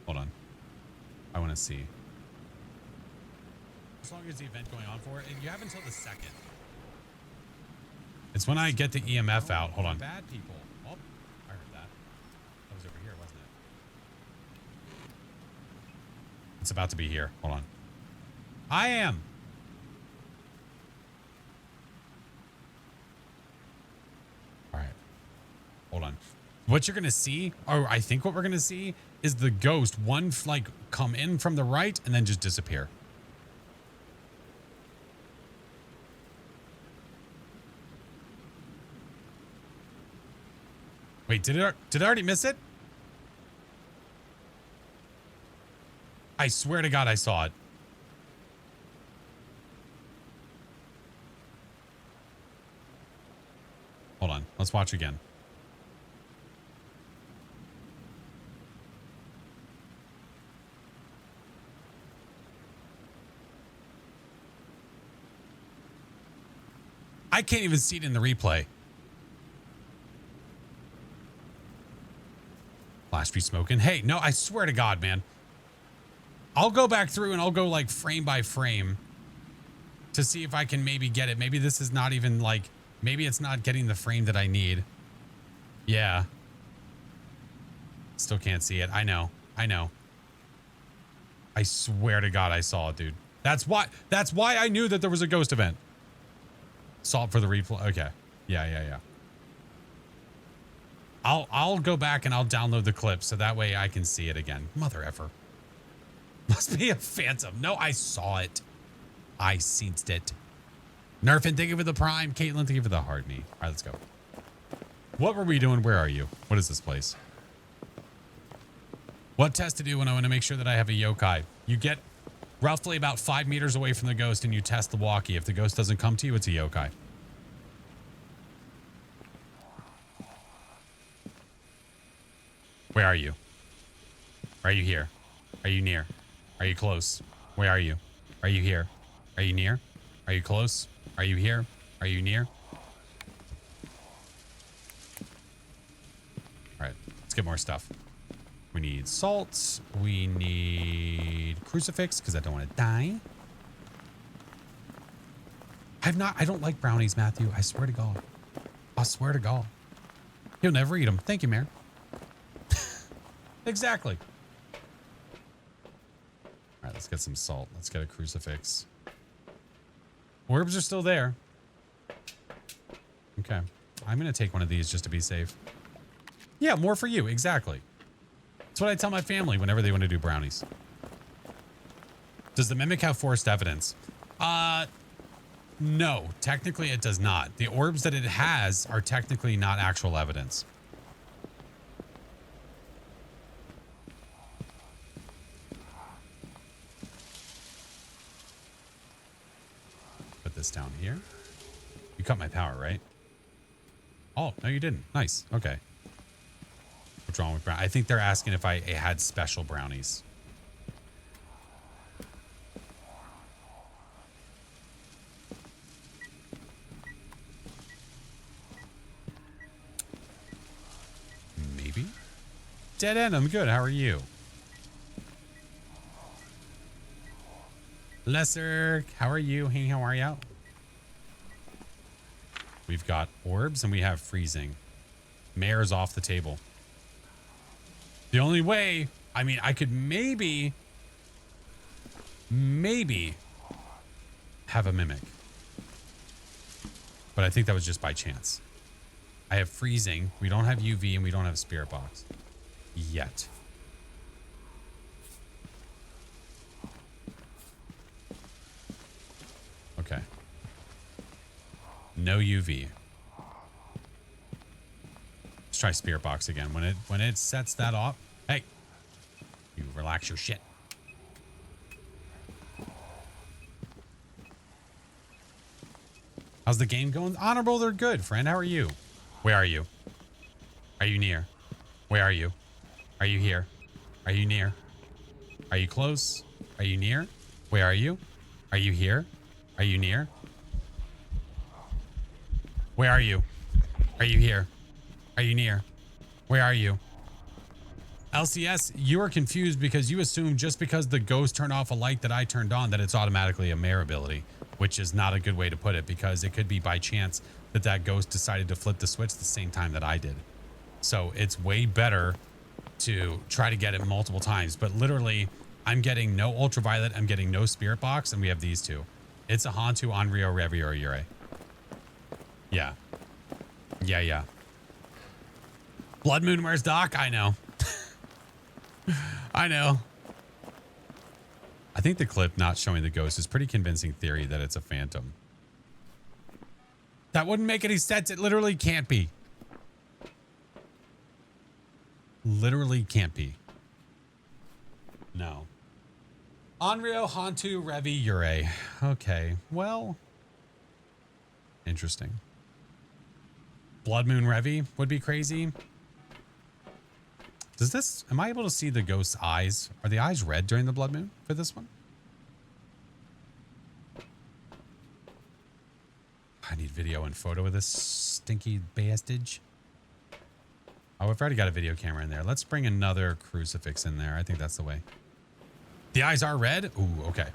Hold on. I want to see. As long as the event going on for it, and you have until the 2nd. It's when I get the EMF out. Hold on. Bad people. Oh, I heard that. That was over here, wasn't it? It's about to be here. Hold on. I am. All right. Hold on. What you're going to see, or I think what we're going to see, is the ghost, come in from the right and then just disappear. Wait, did I already miss it? I swear to God I saw it. Hold on. Let's watch again. I can't even see it in the replay. Flash be smoking. Hey, no, I swear to God, man. I'll go back through and I'll go frame by frame to see if I can maybe get it. Maybe this is not even maybe it's not getting the frame that I need. Yeah. Still can't see it. I know. I swear to God I saw it, dude. That's why I knew that there was a ghost event. Saw it for the replay. Okay. Yeah. I'll go back and I'll download the clip so that way I can see it again. Mother effer. Must be a phantom. No, I saw it. I sensed it. Nerfin, thank you for the prime. Caitlin, thank you for the hard knee. All right, let's go. What were we doing? Where are you? What is this place? What test to do when I want to make sure that I have a yokai? You get roughly about 5 meters away from the ghost and you test the walkie. If the ghost doesn't come to you, it's a yokai. Where are you? Are you here? Are you near? Are you close? Where are you? Are you here? Are you near? Are you close? Are you here? Are you near? All right, let's get more stuff. We need salt. We need crucifix because I don't want to die. I don't like brownies, Matthew. I swear to God. I swear to God. You'll never eat them. Thank you, Mayor. Exactly. All right, let's get some salt. Let's get a crucifix. Orbs are still there. Okay. I'm going to take one of these just to be safe. Yeah, more for you. Exactly. That's what I tell my family whenever they want to do brownies. Does the mimic have forced evidence? No, technically it does not. The orbs that it has are technically not actual evidence. Put this down here. You cut my power, right? Oh, no, you didn't. Nice. Okay. What's wrong with brown? I think they're asking if I had special brownies. Maybe. Dead end. I'm good. How are you? Lesser. How are you? Hey, how are you? We've got orbs and we have freezing. Mayor's off the table. The only way, I mean, I could maybe have a mimic. But I think that was just by chance. I have freezing. We don't have UV and we don't have a spirit box. Yet. Okay. No UV. Let's try spirit box again. When it sets that off. Hey, you relax your shit. How's the game going? Honorable, they're good, friend. How are you? Where are you? Are you near? Where are you? Are you here? Are you near? Are you close? Are you near? Where are you? Are you here? Are you near? Where are you? Are you here? Are you near? Where are you? LCS, you are confused because you assume just because the ghost turned off a light that I turned on that it's automatically a Mare ability, which is not a good way to put it because it could be by chance that that ghost decided to flip the switch the same time that I did. So it's way better to try to get it multiple times. But literally, I'm getting no ultraviolet, I'm getting no spirit box, and we have these two. It's a Hantu, Onryo, Revi, or Yurei. Yeah. Yeah. Blood Moon, where's Doc? I know. I know. I think the clip not showing the ghost is pretty convincing theory that it's a phantom. That wouldn't make any sense. It literally can't be. Literally can't be. No. Onryo, Hantu, Revi, Yurei. Okay, well. Interesting. Blood Moon Revi would be crazy. Does this, am I able to see the ghost's eyes? Are the eyes red during the blood moon for this one? I need video and photo of this stinky bastard. Oh, I've already got a video camera in there. Let's bring another crucifix in there. I think that's the way. The eyes are red? Ooh, okay.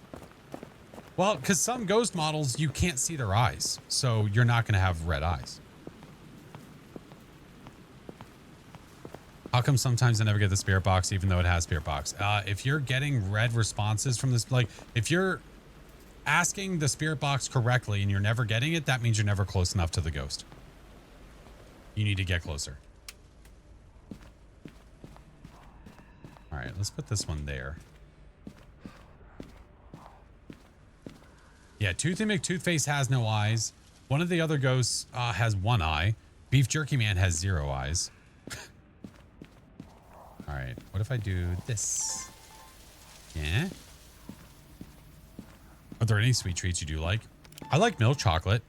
Well, because some ghost models, you can't see their eyes. So you're not going to have red eyes. How come sometimes I never get the spirit box even though it has spirit box? If you're getting red responses from this, like if you're asking the spirit box correctly and you're never getting it, that means you're never close enough to the ghost. You need to get closer. All right, let's put this one there. Yeah, Toothy McToothface has no eyes. One of the other ghosts has one eye. Beef Jerky Man has 0 eyes. All right. What if I do this? Yeah. Are there any sweet treats you do like? I like milk chocolate.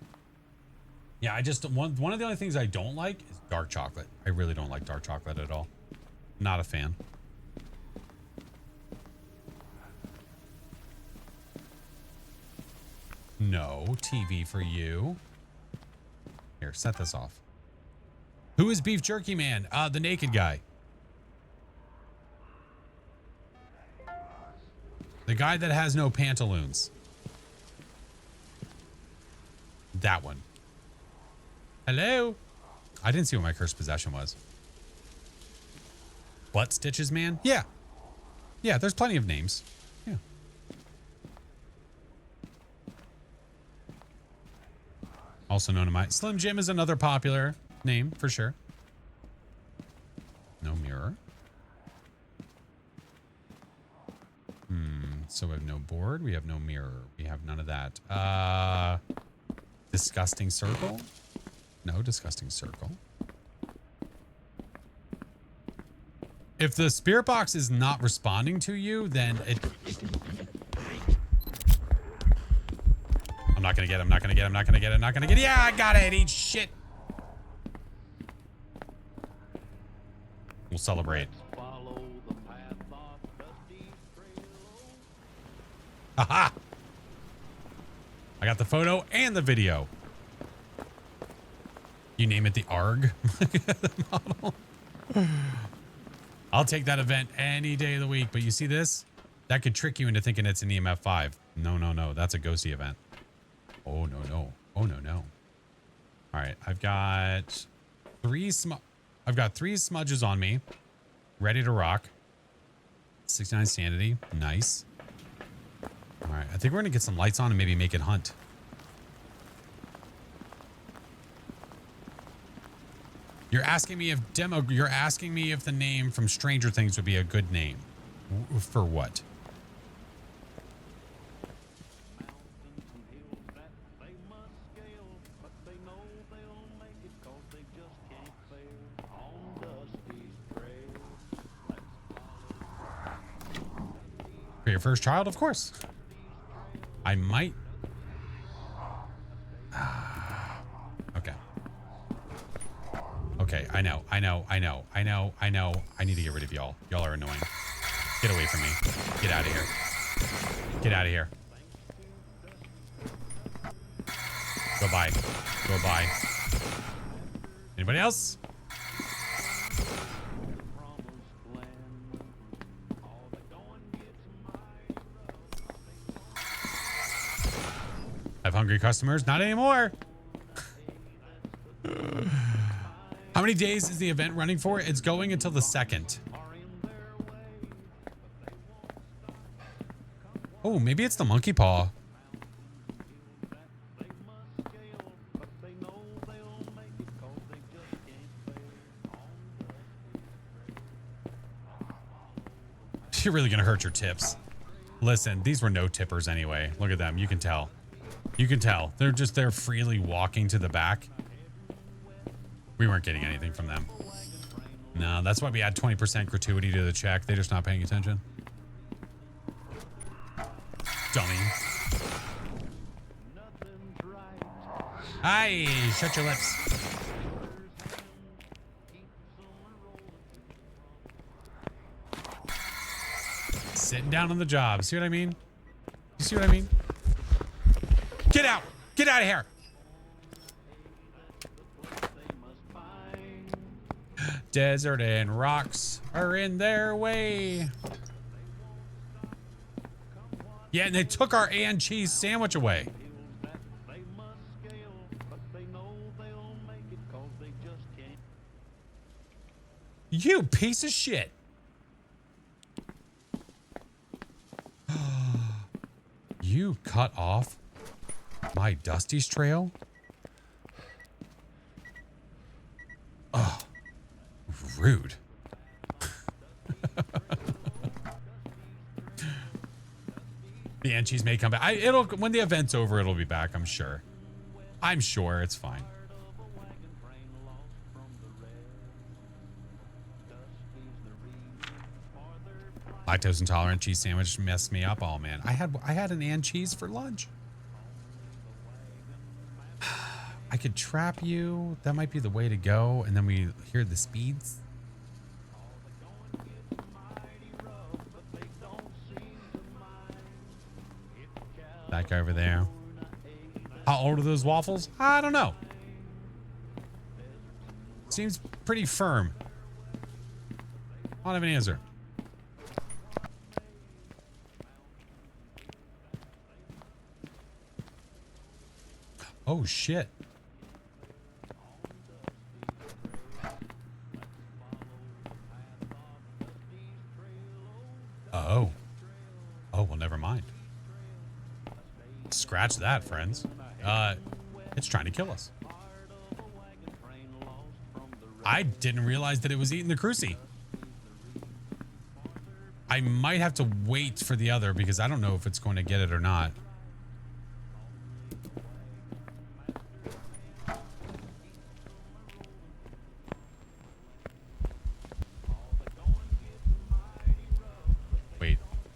Yeah, I just one of the only things I don't like is dark chocolate. I really don't like dark chocolate at all. Not a fan. No TV for you. Here, set this off. Who is Beef Jerky Man? The naked guy. The guy that has no pantaloons. That one. Hello? I didn't see what my cursed possession was. Butt Stitches Man? Yeah. Yeah, there's plenty of names. Yeah. Also known to my... Slim Jim is another popular name, for sure. No mirror. So we have no board. We have no mirror. We have none of that. Disgusting circle? No disgusting circle. If the spirit box is not responding to you, then it... I'm not gonna get it. I'm not gonna get it. I'm not gonna get it. I'm not gonna get it. Yeah, I got it. Eat shit. We'll celebrate. Haha! I got the photo and the video. You name it the ARG model. I'll take that event any day of the week. But you see this? That could trick you into thinking it's an EMF 5. No, no, no. That's a ghosty event. Oh, no, no. Oh, no, no. All right. I've got three smudges on me. Ready to rock. 69 sanity. Nice. All right. I think we're going to get some lights on and maybe make it hunt. You're asking me if the name from Stranger Things would be a good name. For what? For your first child, of course. I might. Okay. Okay, I know. I need to get rid of y'all. Y'all are annoying. Get away from me. Get out of here. Get out of here. Go by. Go by. Anybody else? Have hungry customers? Not anymore. How many days is the event running for? It's going until the 2nd. Oh, maybe it's the monkey paw. You're really gonna hurt your tips. Listen, these were no tippers anyway. Look at them. You can tell. You can tell. They're just there freely walking to the back. We weren't getting anything from them. No, that's why we add 20% gratuity to the check. They're just not paying attention. Dummy. Hi, shut your lips. Sitting down on the job. See what I mean? You see what I mean? Get out! Get out of here! Desert and rocks are in their way. Yeah, and they took our and cheese sandwich away. You piece of shit. You cut off my Dusty's trail? Oh, rude. The Anchies may come back. It'll when the event's over, it'll be back, I'm sure. I'm sure it's fine. Lactose intolerant cheese sandwich messed me up. Oh man, I had an and cheese for lunch. I could trap you. That might be the way to go. And then we hear the speeds. That guy over there. How old are those waffles? I don't know. Seems pretty firm. I don't have an answer. Oh shit. Oh. Oh, well, never mind. Scratch that, friends. It's trying to kill us. I didn't realize that it was eating the crucie. I might have to wait for the other because I don't know if it's going to get it or not.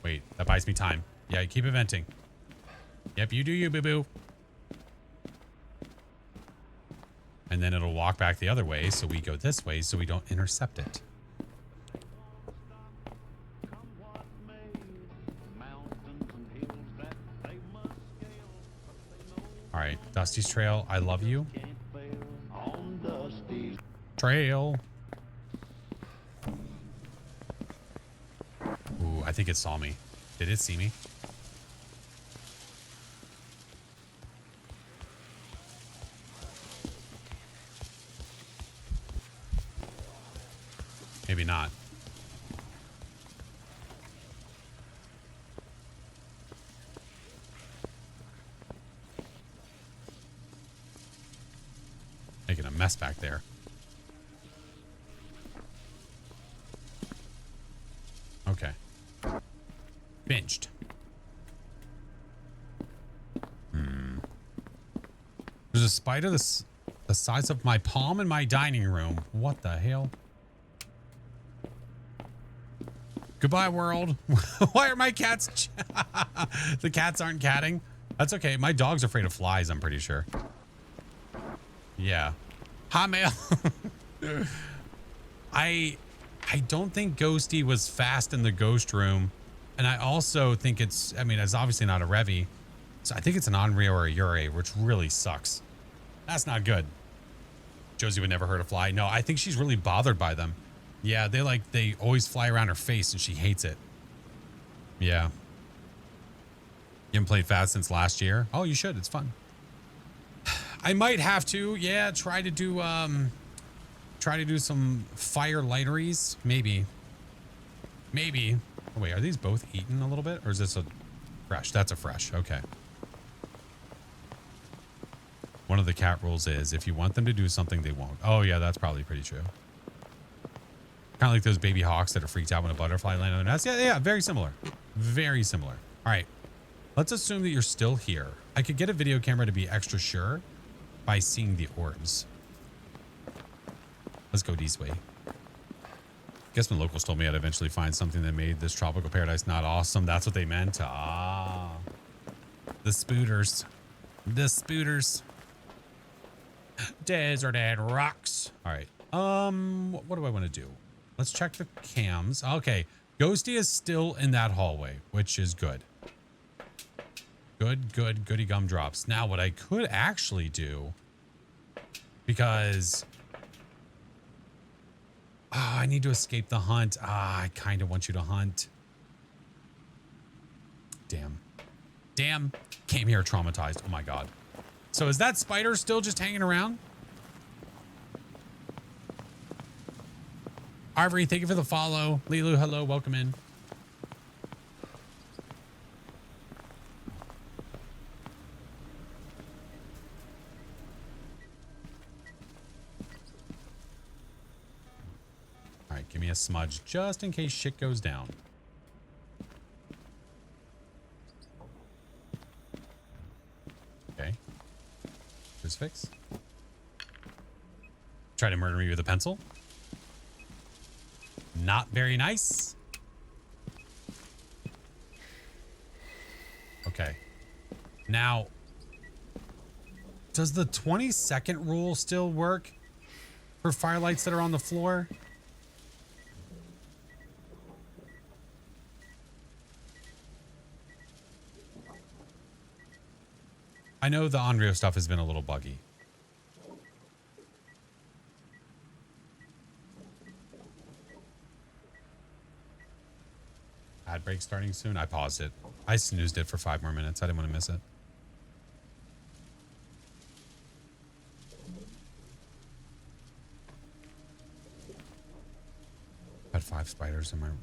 Wait, that buys me time. Yeah, keep it venting. Yep, you do you, boo-boo. And then it'll walk back the other way, so we go this way so we don't intercept it. All right, Dusty's Trail, I love you. Trail. Ooh, I think it saw me. Did it see me? Maybe not. Making a mess back there. Okay. Binged. There's a spider the size of my palm in my dining room. What the hell? Goodbye, world. Why are my cats? The cats aren't catting. That's okay. My dog's afraid of flies, I'm pretty sure. Yeah. Hot mail. I don't think Ghosty was fast in the ghost room. And I also think it's obviously not a Revy. So I think it's an Onryo or a Yurei, which really sucks. That's not good. Josie would never hurt a fly. No, I think she's really bothered by them. Yeah, they always fly around her face and she hates it. Yeah. You haven't played Fast since last year? Oh, you should. It's fun. I might have to, yeah, try to do some fire lighteries. Maybe. Oh, wait, are these both eaten a little bit? Or is this a fresh? That's a fresh. Okay. One of the cat rules is if you want them to do something, they won't. Oh, yeah, that's probably pretty true. Kind of like those baby hawks that are freaked out when a butterfly lands on their nest. Yeah, very similar. Very similar. All right. Let's assume that you're still here. I could get a video camera to be extra sure by seeing the orbs. Let's go this way. Guess when locals told me I'd eventually find something that made this tropical paradise not awesome. That's what they meant. Ah. The spooters. The spooters. Desert and rocks. All right. What do I want to do? Let's check the cams. Okay. Ghosty is still in that hallway, which is good. Goody gumdrops. Now, what I could actually do, because I need to escape the hunt. I kind of want you to hunt. Damn. Came here traumatized. Oh my God. So is that spider still just hanging around? Ivory, thank you for the follow. Lilu, hello, welcome in. All right, give me a smudge just in case shit goes down. Okay. Crucifix. Try to murder me with a pencil. Not very nice. Okay. Now, does the 20-second rule still work for firelights that are on the floor? I know the Onryo stuff has been a little buggy. Ad break starting soon. I paused it. I snoozed it for 5 more minutes. I didn't want to miss it. Had 5 spiders in my room.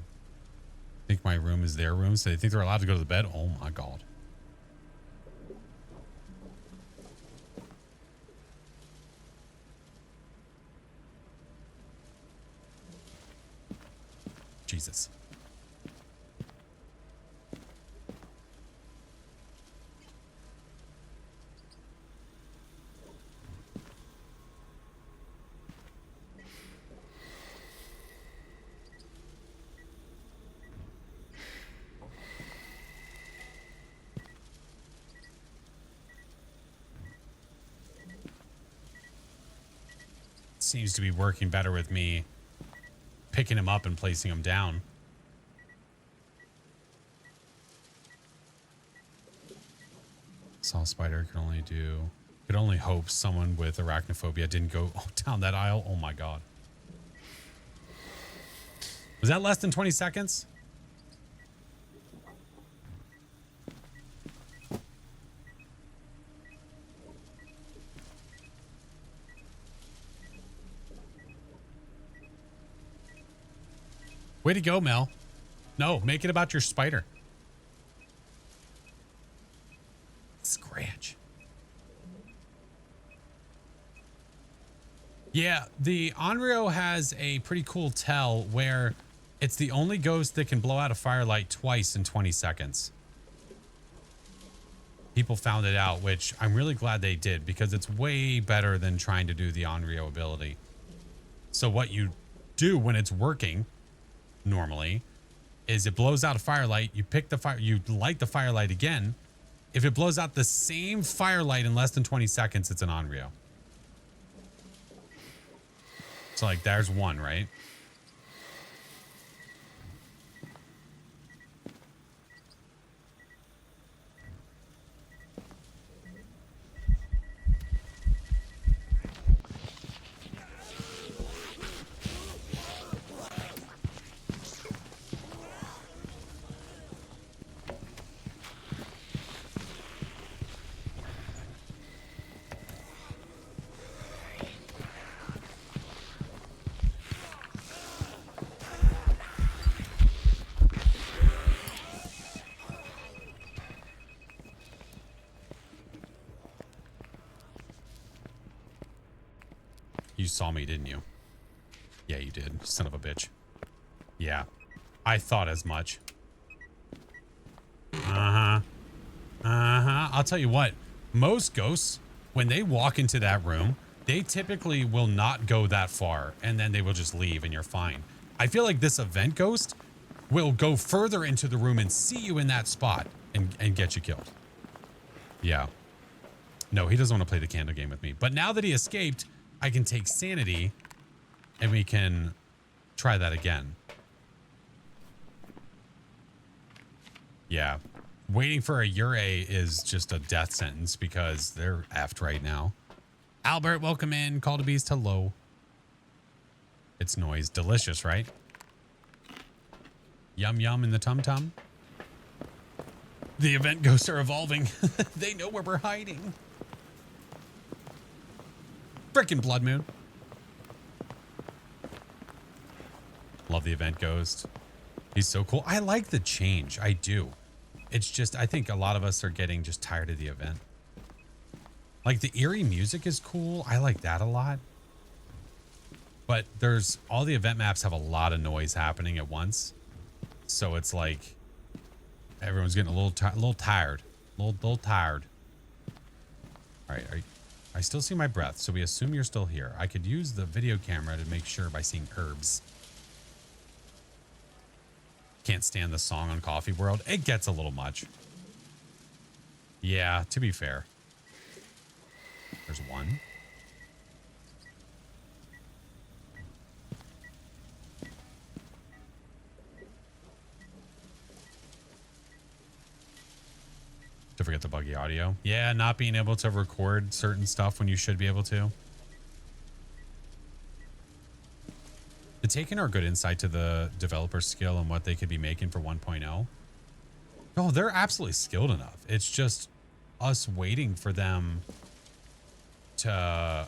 Think my room is their room, so they think they're allowed to go to the bed. Oh my god. Jesus. Seems to be working better with me picking him up and placing him down. Saw spider could only hope someone with arachnophobia didn't go down that aisle. Oh my god. Was that less than 20 seconds? Way to go, Mel. No, make it about your spider. Scratch. Yeah, the Onryo has a pretty cool tell where it's the only ghost that can blow out a firelight twice in 20 seconds. People found it out, which I'm really glad they did because it's way better than trying to do the Onryo ability. So what you do when it's working normally is it blows out a firelight, you pick the fire, you light the firelight again. If it blows out the same firelight in less than 20 seconds, it's an Onryo. So like there's one, right? You saw me, didn't you? Yeah, you did. Son of a bitch. Yeah. I thought as much. Uh-huh. Uh-huh. I'll tell you what. Most ghosts, when they walk into that room, they typically will not go that far, and then they will just leave, and you're fine. I feel like this event ghost will go further into the room and see you in that spot and get you killed. Yeah. No, he doesn't want to play the candle game with me. But now that he escaped, I can take sanity and we can try that again. Yeah. Waiting for a Ure is just a death sentence because they're effed right now. Albert, welcome in. Call to Beast, hello. It's noise. Delicious, right? Yum yum in the tum-tum. The event ghosts are evolving. They know where we're hiding. Frickin' Blood Moon. Love the event ghost. He's so cool. I like the change. I do. It's just, I think a lot of us are getting just tired of the event. Like the eerie music is cool. I like that a lot. But there's all the event maps have a lot of noise happening at once. So it's like everyone's getting a little tired. A little tired. All right. I still see my breath, so we assume you're still here. I could use the video camera to make sure by seeing herbs. Can't stand the song on Coffee World. It gets a little much. Yeah, to be fair. There's one. To forget the buggy audio. Yeah, not being able to record certain stuff when you should be able to. The taking our good insight to the developer skill and what they could be making for 1.0. No, they're absolutely skilled enough. It's just us waiting for them to,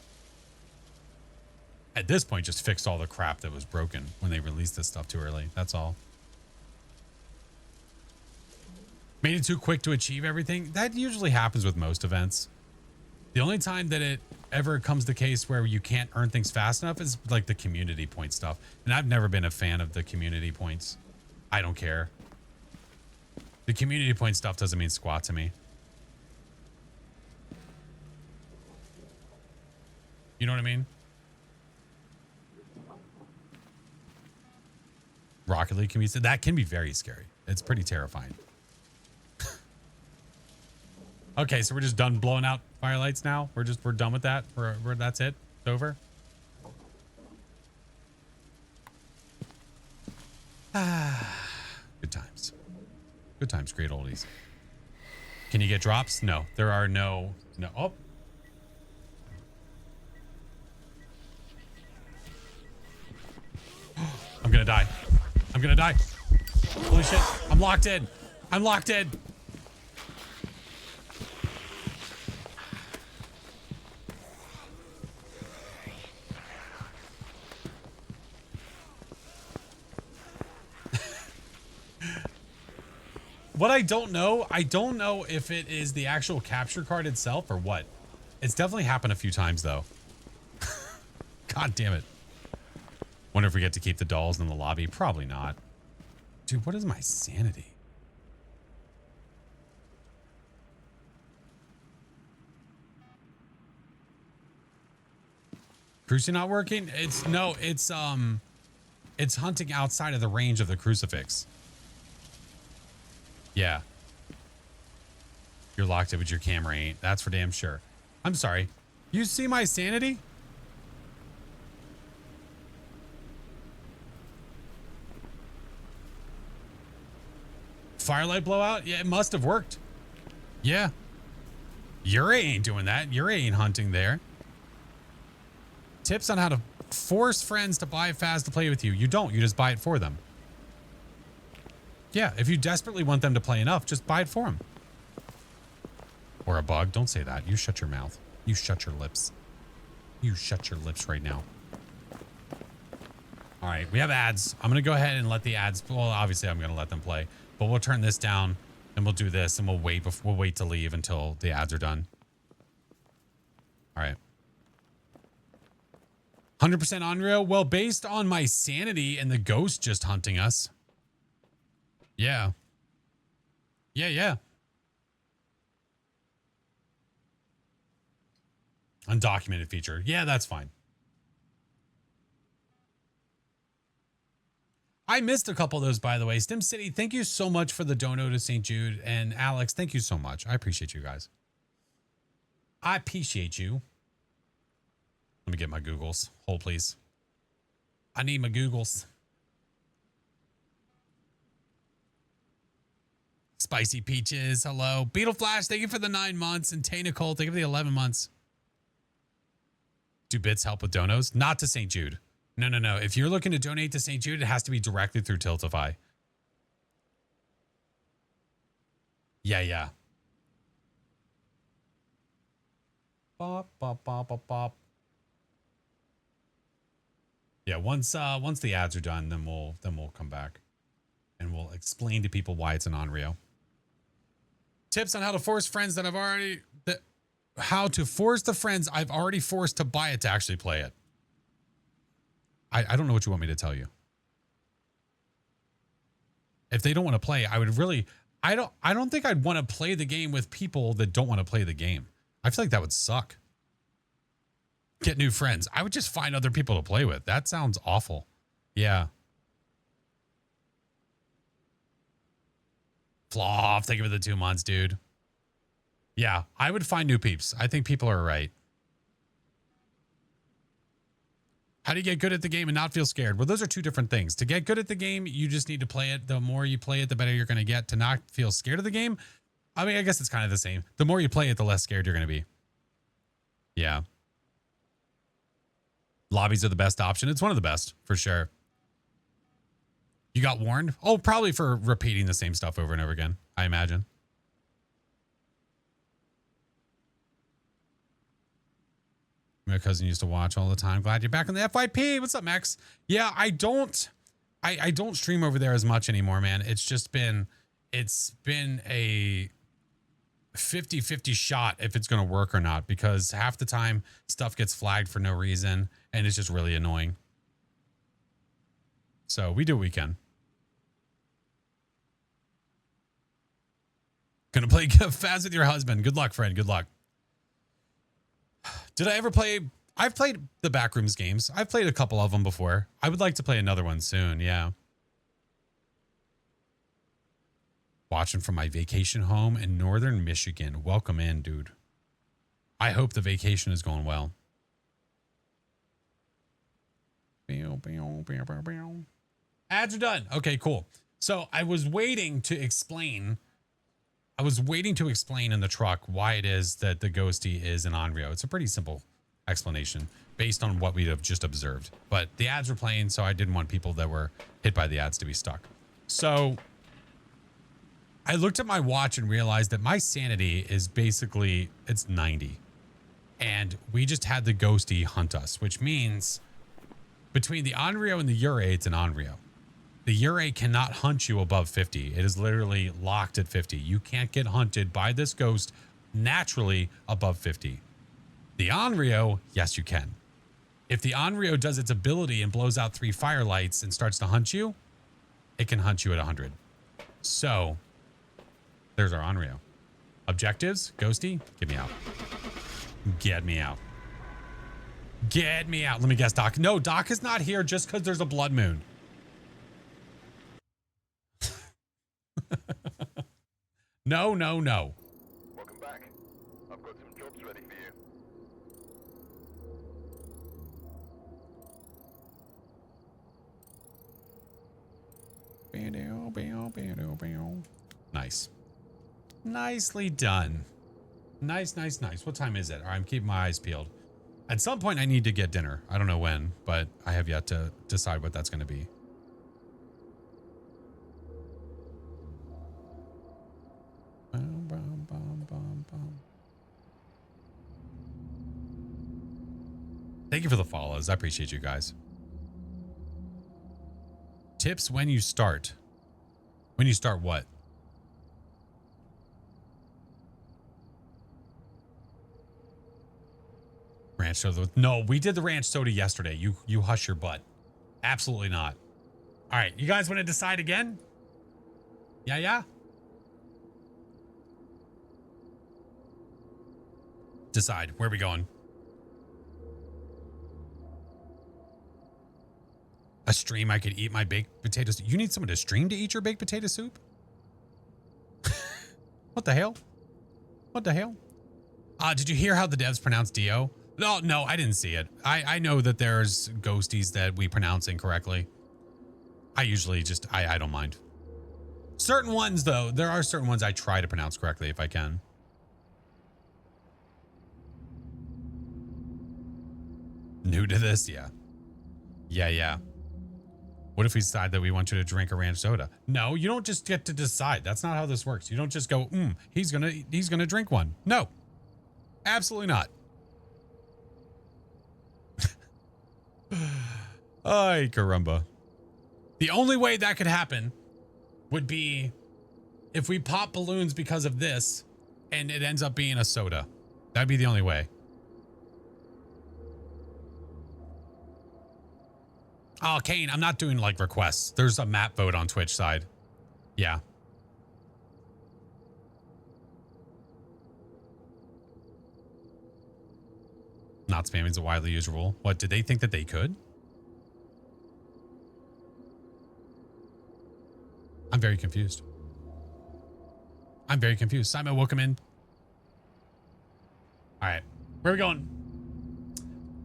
at this point, just fix all the crap that was broken when they released this stuff too early. That's all. Made it too quick to achieve everything. That usually happens with most events. The only time that it ever comes the case where you can't earn things fast enough is like the community point stuff. And I've never been a fan of the community points. I don't care. The community point stuff doesn't mean squat to me. You know what I mean? Rocket League can be, that can be very scary. It's pretty terrifying. Okay, so we're just done blowing out firelights now. We're done with that. We're that's it. It's over. Good times. Good times, great oldies. Can you get drops? No, there are no. Oh. I'm gonna die. I'm gonna die. Holy shit. I'm locked in. I'm locked in. What I don't know if it is the actual capture card itself or what. It's definitely happened a few times though. God damn it. Wonder if we get to keep the dolls in the lobby. Probably not. Dude, what is my sanity? Crucifix not working? It's hunting outside of the range of the crucifix. Yeah. You're locked in, but your camera ain't. That's for damn sure. I'm sorry. You see my sanity? Firelight blowout? Yeah, it must have worked. Yeah. Yuri ain't doing that. Yuri ain't hunting there. Tips on how to force friends to buy Phas to play with you. You don't. You just buy it for them. Yeah, if you desperately want them to play enough, just buy it for them. Or a bug. Don't say that. You shut your mouth. You shut your lips. You shut your lips right now. All right, we have ads. I'm going to go ahead and let the ads... Well, obviously, I'm going to let them play. But we'll turn this down, and we'll do this, and we'll wait to leave until the ads are done. All right. 100% unreal. Well, based on my sanity and the ghost just hunting us... Yeah. Yeah. Undocumented feature. Yeah, that's fine. I missed a couple of those, by the way. Stim City, thank you so much for the dono to St. Jude. And Alex, thank you so much. I appreciate you guys. I appreciate you. Let me get my Googles. Hold, please. I need my Googles. Spicy Peaches, hello. Beetle Flash, thank you for the 9 months. And Tay Nicole, thank you for the 11 months. Do bits help with donos? Not to St. Jude. No. If you're looking to donate to St. Jude, it has to be directly through Tiltify. Yeah. Bop, bop, bop, bop, bop. Yeah, once the ads are done, then we'll come back and we'll explain to people why it's an Onryo. Tips on how to force friends that how to force the friends I've already forced to buy it to actually play it. I don't know what you want me to tell you. If they don't want to play, I would really, I don't think I'd want to play the game with people that don't want to play the game. I feel like that would suck. Get new friends. I would just find other people to play with. That sounds awful. Yeah. Floff, thank you for the 2 months, dude. Yeah, I would find new peeps. I think people are right. How do you get good at the game and not feel scared? Well, those are two different things. To get good at the game, you just need to play it. The more you play it, the better you're going to get. To not feel scared of the game, I mean, I guess it's kind of the same. The more you play it, the less scared you're going to be. Yeah. Lobbies are the best option. It's one of the best, for sure. You got warned? Oh, probably for repeating the same stuff over and over again, I imagine. My cousin used to watch all the time. Glad you're back on the FYP. What's up, Max? Yeah, I don't stream over there as much anymore, man. It's been a 50-50 shot if it's going to work or not, because half the time stuff gets flagged for no reason and it's just really annoying. So we do what we can. Gonna play Faz with your husband. Good luck, friend. Good luck. Did I ever play? I've played the Backrooms games. I've played a couple of them before. I would like to play another one soon. Yeah. Watching from my vacation home in northern Michigan. Welcome in, dude. I hope the vacation is going well. Ads are done. Okay, cool. So I was waiting to explain in the truck why it is that the Ghosty is an Onryo. It's a pretty simple explanation based on what we have just observed. But the ads were playing, so I didn't want people that were hit by the ads to be stuck. So I looked at my watch and realized that my sanity is basically, it's 90. And we just had the Ghosty hunt us, which means between the Onryo and the Urei, it's an Onryo. The Urei cannot hunt you above 50. It is literally locked at 50. You can't get hunted by this ghost naturally above 50. The Onryo, yes, you can. If the Onryo does its ability and blows out 3 firelights and starts to hunt you, it can hunt you at 100. So there's our Onryo. Objectives, Ghosty, get me out. Get me out. Get me out. Let me guess, Doc. No, Doc is not here just because there's a blood moon. No, no, no. Welcome back. I've got some jobs ready for you. Nice. Nicely done. Nice, nice, nice. What time is it? All right, I'm keeping my eyes peeled. At some point, I need to get dinner. I don't know when, but I have yet to decide what that's going to be. Thank you for the follows. I appreciate you guys. Tips when you start. When you start what? Ranch soda. No, we did the ranch soda yesterday. You hush your butt. Absolutely not. All right, you guys want to decide again? Yeah, yeah. Decide. Where are we going? A stream I could eat my baked potatoes. You need someone to stream to eat your baked potato soup? What the hell? What the hell? Did you hear how the devs pronounce Dio? No, I didn't see it. I know that there's ghosties that we pronounce incorrectly. I usually just, I don't mind. Certain ones, though, there are certain ones I try to pronounce correctly if I can. New to this? Yeah. Yeah. What if we decide that we want you to drink a ranch soda? No, you don't just get to decide. That's not how this works. You don't just go, he's gonna drink one. No, absolutely not. Ay, caramba. The only way that could happen would be if we pop balloons because of this and it ends up being a soda. That'd be the only way. Oh, Kane, I'm not doing like requests. There's a map vote on Twitch side. Yeah. Not spamming is a widely used rule. What, did they think that they could? I'm very confused. I'm very confused. Simon, welcome in. All right. Where are we going?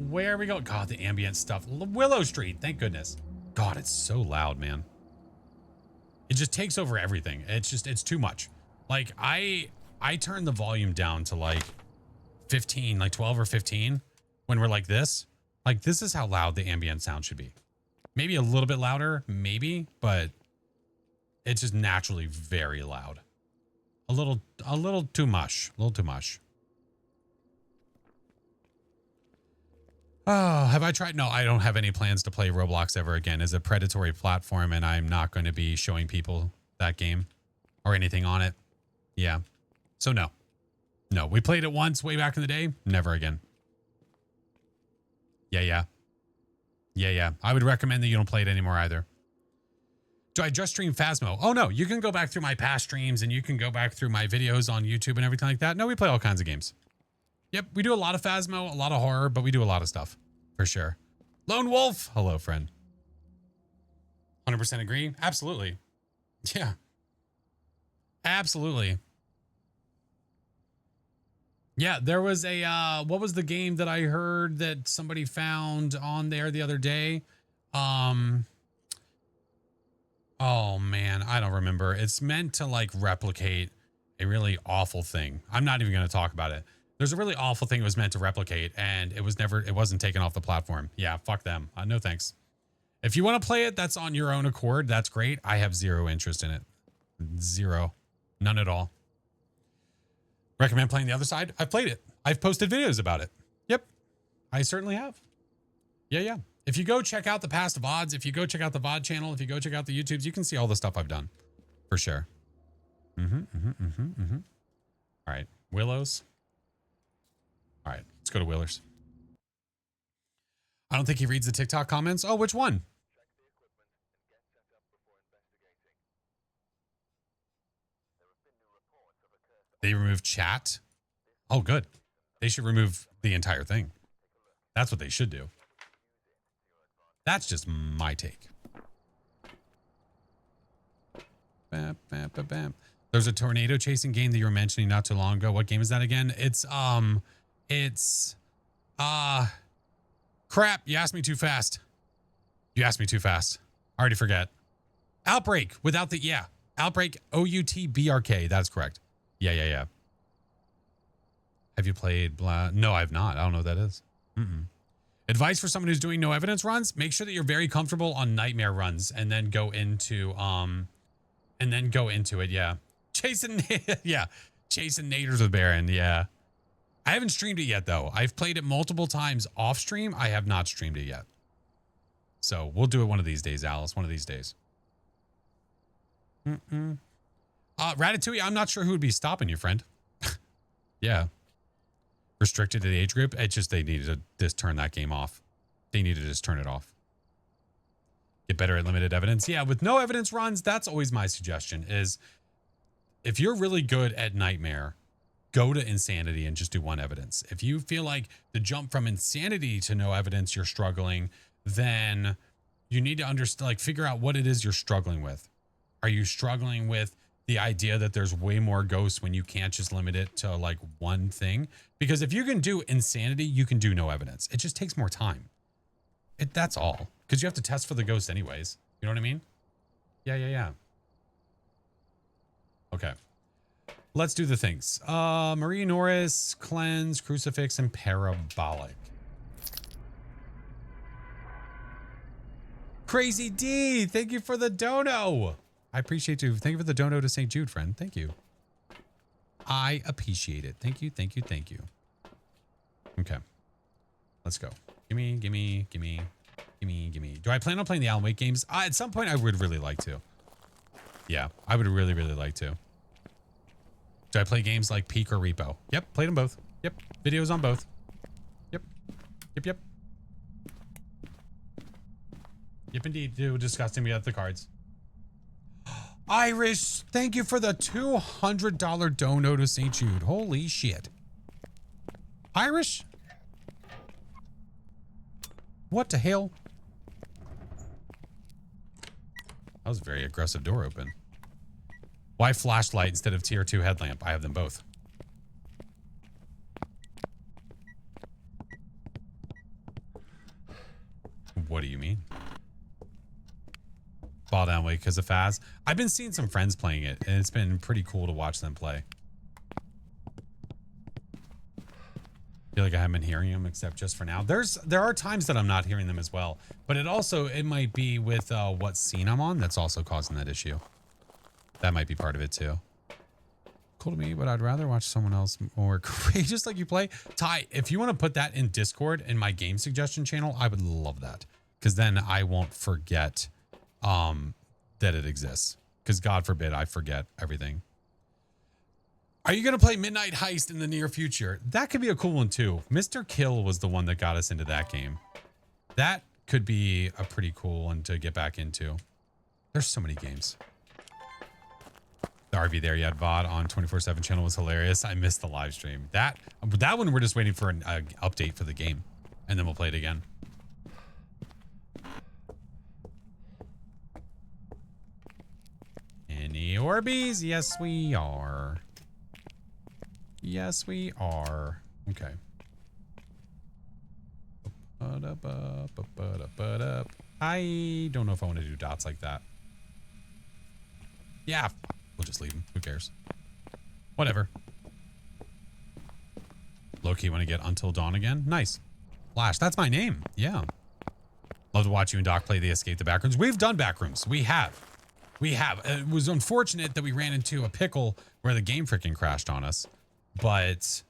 Where are we going? God, the ambient stuff. Willow Street. Thank goodness. God, it's so loud, man. It just takes over everything. It's too much. Like I turn the volume down to like 15, like 12 or 15 when we're like this. Like this is how loud the ambient sound should be. Maybe a little bit louder, maybe, but it's just naturally very loud. A little too much. A little too much. Oh, have I tried? No, I don't have any plans to play Roblox ever again. It's a predatory platform and I'm not going to be showing people that game or anything on it. Yeah. So no. No, we played it once way back in the day. Never again. Yeah. I would recommend that you don't play it anymore either. Do I just stream Phasmo? Oh no, you can go back through my past streams and you can go back through my videos on YouTube and everything like that. No, we play all kinds of games. Yep, we do a lot of Phasmo, a lot of horror, but we do a lot of stuff for sure. Lone Wolf. Hello, friend. 100% agree. Absolutely. Yeah. Absolutely. Yeah, there was a, what was the game that I heard that somebody found on there the other day? Oh man, I don't remember. It's meant to like replicate a really awful thing. I'm not even going to talk about it. There's a really awful thing it was meant to replicate and it wasn't taken off the platform. Yeah, fuck them. No thanks. If you want to play it, that's on your own accord. That's great. I have zero interest in it. Zero. None at all. Recommend playing the other side? I've played it. I've posted videos about it. Yep. I certainly have. Yeah. If you go check out the past VODs, if you go check out the VOD channel, if you go check out the YouTubes, you can see all the stuff I've done. For sure. All right. Willows. All right. Let's go to Willers. I don't think he reads the TikTok comments. Oh, which one? They removed chat. Oh, good. They should remove the entire thing. That's what they should do. That's just my take. Bam, bam, bam, bam. There's a tornado chasing game that you were mentioning not too long ago. What game is that again? It's crap. You asked me too fast. I already forget. Outbreak without the, yeah. Outbreak, OUTBRK. That's correct. Yeah. Have you played blah? No, I've not. I don't know what that is. Advice for someone who's doing no evidence runs: make sure that you're very comfortable on nightmare runs, and then go into it. Yeah, chasing naders with Baron. Yeah, I haven't streamed it yet though. I've played it multiple times off stream. I have not streamed it yet. So we'll do it one of these days, Alice. One of these days. Ratatouille, I'm not sure who would be stopping you, friend. Yeah. Restricted to the age group. It's just they needed to just turn that game off. They needed to just turn it off. Get better at limited evidence. Yeah, with no evidence runs, that's always my suggestion is if you're really good at Nightmare, go to Insanity and just do one evidence. If you feel like the jump from Insanity to no evidence, you're struggling, then you need to understand, like figure out what it is you're struggling with. Are you struggling with the idea that there's way more ghosts when you can't just limit it to like one thing? Because if you can do Insanity, you can do no evidence. It just takes more time. That's all. Because you have to test for the ghost anyways. You know what I mean? Yeah. Okay. Let's do the things. Marie Norris, Cleanse, Crucifix, and Parabolic. Crazy D, thank you for the dono. I appreciate you. Thank you for the dono to St. Jude, friend. Thank you. I appreciate it. Thank you. Okay. Let's go. Gimme. Do I plan on playing the Alan Wake games? At some point, I would really like to. Yeah, I would really like to. Do I play games like Peak or Repo? Yep, played them both. Yep, videos on both. Yep, indeed. Do disgusting. We got the cards. Irish, thank you for the $200 dono to St. Jude. Holy shit. Irish? What the hell? That was a very aggressive door open. Why flashlight instead of tier 2 headlamp? I have them both. fall down way because of Phas. I've been seeing some friends playing it, and it's been pretty cool to watch them play. Feel like I haven't been hearing them except just for now. There are times that I'm not hearing them as well, but it might be with what scene I'm on that's also causing that issue. That might be part of it too. Cool to me, but I'd rather watch someone else more courageous like you play. Ty, if you want to put that in Discord in my game suggestion channel, I would love that, because then I won't forget that it exists, because God forbid I forget everything. Are you going to play Midnight Heist in the near future? That could be a cool one too. Mr. Kill was the one that got us into that game. That could be a pretty cool one to get back into. There's so many games. The RV There Yet VOD on 24/7 channel was hilarious. I missed the live stream. That one we're just waiting for an update for the game, and then we'll play it again. Any Orbeez? Yes, we are. Yes, we are. Okay. I don't know if I want to do dots like that. Yeah, we'll just leave them. Who cares? Whatever. Loki, want to get Until Dawn again? Nice. Flash, that's my name. Yeah. Love to watch you and Doc play the Escape the Backrooms. We've done Backrooms. We have. We have. It was unfortunate that we ran into a pickle where the game freaking crashed on us. But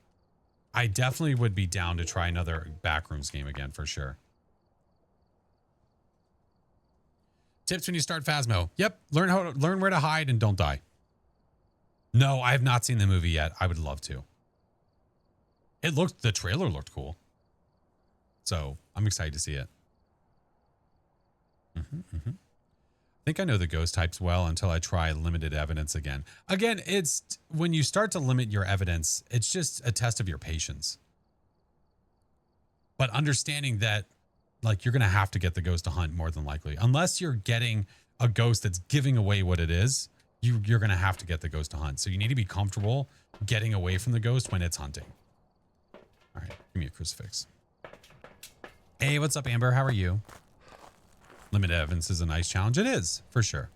I definitely would be down to try another Backrooms game again for sure. Tips when you start Phasmo. Yep. Learn where to hide and don't die. No, I have not seen the movie yet. I would love to. The trailer looked cool. So I'm excited to see it. I think I know the ghost types well until I try limited evidence again. Again, it's when you start to limit your evidence, it's just a test of your patience. But understanding that, like, you're going to have to get the ghost to hunt more than likely. Unless you're getting a ghost that's giving away what it is, you're going to have to get the ghost to hunt. So you need to be comfortable getting away from the ghost when it's hunting. All right, give me a crucifix. Hey, what's up, Amber? How are you? Limited evidence is a nice challenge. It is, for sure.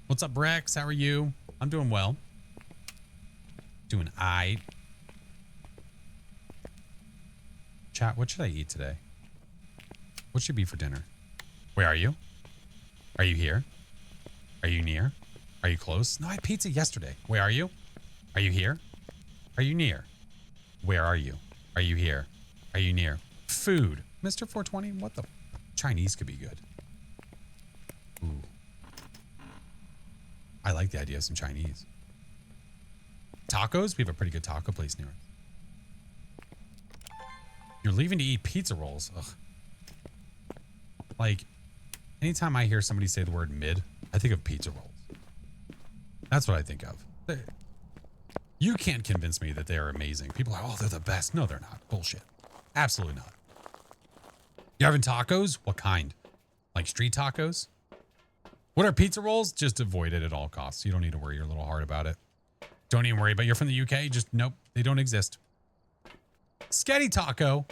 What's up, Brex? How are you? I'm doing well. Doing aight. Chat, what should I eat today? What should be for dinner? Where are you? Are you here? Are you near? Are you close? No, I had pizza yesterday. Where are you? Are you here? Are you near? Where are you? Are you here? Are you near? Food. Mr. 420, what the? Chinese could be good. Ooh. I like the idea of some Chinese. Tacos? We have a pretty good taco place near us. You're leaving to eat pizza rolls. Ugh. Like, anytime I hear somebody say the word mid, I think of pizza rolls. That's what I think of. You can't convince me that they are amazing. People are, oh, they're the best. No, they're not. Bullshit. Absolutely not. You having tacos? What kind? Like street tacos? What are pizza rolls? Just avoid it at all costs. You don't need to worry your little heart about it. Don't even worry, but you're from the UK? Just, nope, they don't exist. Sketty taco.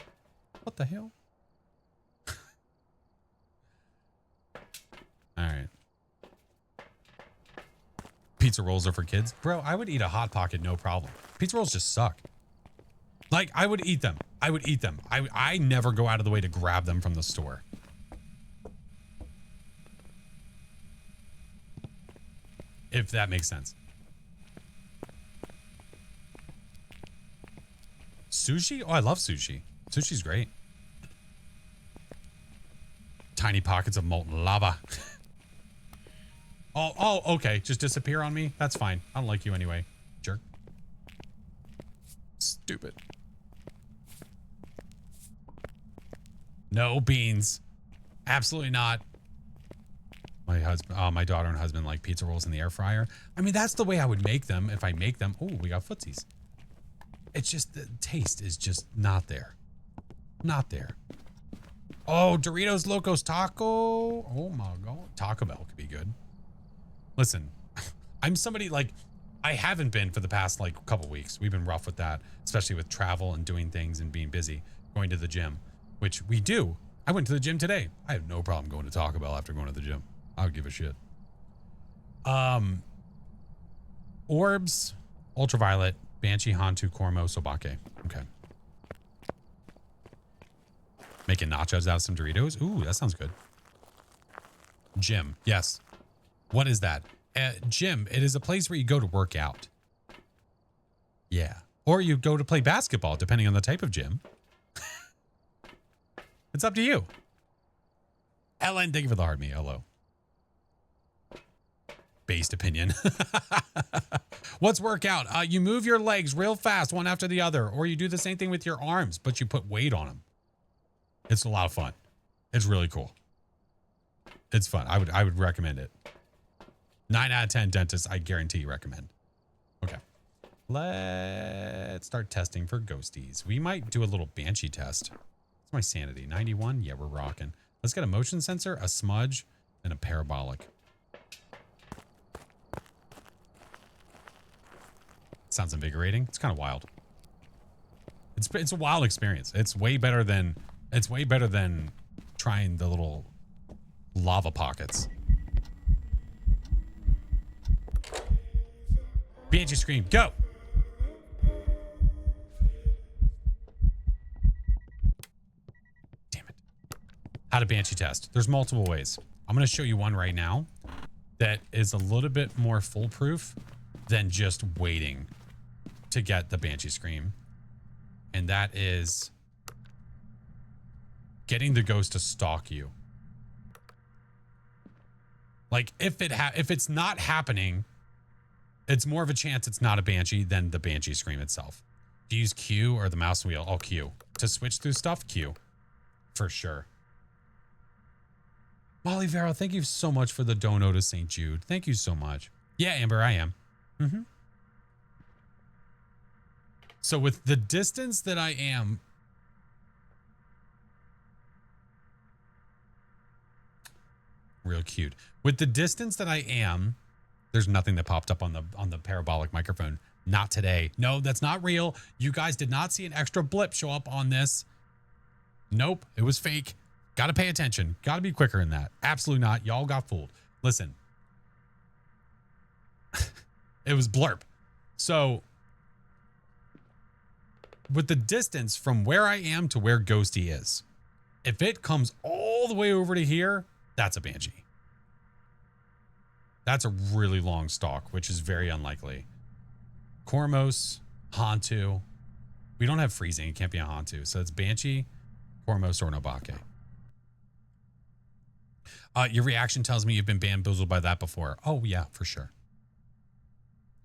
What the hell? All right. Pizza rolls are for kids. Bro, I would eat a Hot Pocket, no problem. Pizza rolls just suck. Like, I would eat them. I would eat them. I never go out of the way to grab them from the store. If that makes sense. Sushi? Oh, I love sushi. Sushi's great. Tiny pockets of molten lava. Oh, okay. Just disappear on me? That's fine. I don't like you anyway. Jerk. Stupid. No beans. Absolutely not. My daughter and husband like pizza rolls in the air fryer. I mean, that's the way I would make them if I make them. Oh, we got footsies. It's just the taste is just not there. Not there. Oh, Doritos Locos Taco. Oh my God. Taco Bell could be good. Listen, I'm somebody like, I haven't been for the past like couple weeks. We've been rough with that, especially with travel and doing things and being busy, going to the gym. which we do. I went to the gym today. I have no problem going to Taco Bell after going to the gym. I don't give a shit. Orbs, Ultraviolet, Banshee, Hantu, Cormo, Sobake. Okay. Making nachos out of some Doritos. Ooh, that sounds good. Gym. Yes. What is that? Gym. It is a place where you go to work out. Yeah. Or you go to play basketball, depending on the type of gym. It's up to you. Ellen, thank you for the hard me. Hello. Based opinion. What's workout? You move your legs real fast, one after the other, or you do the same thing with your arms, but you put weight on them. It's a lot of fun. It's really cool. It's fun. I would recommend it. 9 out of 10 dentists, I guarantee you recommend. Okay. Let's start testing for ghosties. We might do a little Banshee test. What's my sanity? 91? Yeah, we're rocking. Let's get a motion sensor, a smudge, and a parabolic. Sounds invigorating. It's kind of wild. It's a wild experience. It's way better than trying the little lava pockets. Banshee scream, go! Damn it. How to Banshee test. There's multiple ways. I'm going to show you one right now that is a little bit more foolproof than just waiting to get the Banshee scream. And that is getting the ghost to stalk you. Like if it's not happening, it's more of a chance it's not a Banshee than the Banshee scream itself. Do you use Q or the mouse wheel? Oh, Q. To switch through stuff, Q. For sure. Molly Vero, thank you so much for the dono to St. Jude. Thank you so much. Yeah, Amber, I am. Mm-hmm. So with the distance that I am, real cute. With the distance that I am, there's nothing that popped up on the parabolic microphone. Not today. No, that's not real. You guys did not see an extra blip show up on this. Nope, it was fake. Got to pay attention. Got to be quicker than that. Absolutely not. Y'all got fooled. Listen. It was blurp. So with the distance from where I am to where Ghosty is, if it comes all the way over to here, that's a Banshee. That's a really long stalk, which is very unlikely. Cormos, Hantu. We don't have freezing. It can't be a Hantu. So it's Banshee, Cormos, or Nobake. Your reaction tells me you've been bamboozled by that before. Oh, yeah, for sure.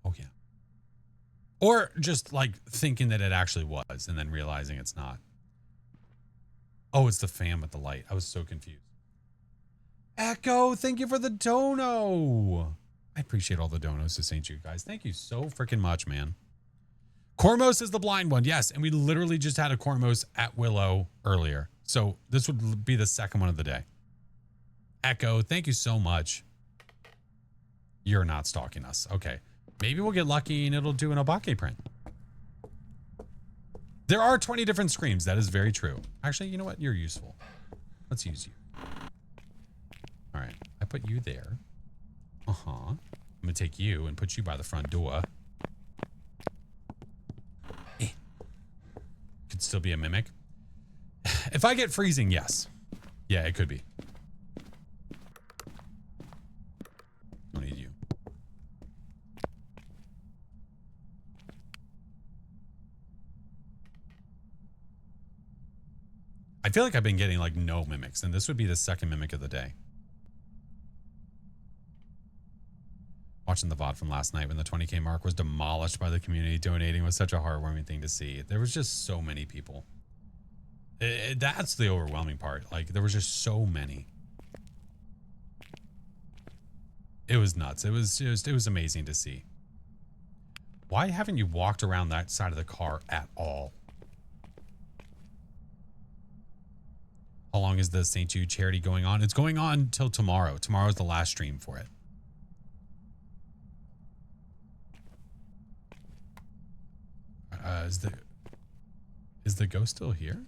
Oh, yeah. Or just like thinking that it actually was and then realizing it's not. Oh, it's the fan with the light. I was so confused. Echo, thank you for the dono. I appreciate all the donos to St. Jude, guys. Thank you so freaking much, man. Cormos is the blind one. Yes, and we literally just had a Cormos at Willow earlier. So this would be the second one of the day. Echo, thank you so much. You're not stalking us. Okay. Maybe we'll get lucky and it'll do an Obake print. There are 20 different screams. That is very true. Actually, you know what? You're useful. Let's use you. All right. I put you there. Uh-huh. I'm going to take you and put you by the front door. Could still be a mimic. If I get freezing, yes. Yeah, it could be. Don't need you. I feel like I've been getting like no mimics, and this would be the second mimic of the day. Watching the VOD from last night when the 20K mark was demolished by the community, donating was such a heartwarming thing to see. There was just so many people. That's the overwhelming part. Like, there was just so many. It was nuts. It was amazing to see. Why haven't you walked around that side of the car at all? How long is the St. Jude charity going on? It's going on till tomorrow. Tomorrow's the last stream for it. Is the ghost still here?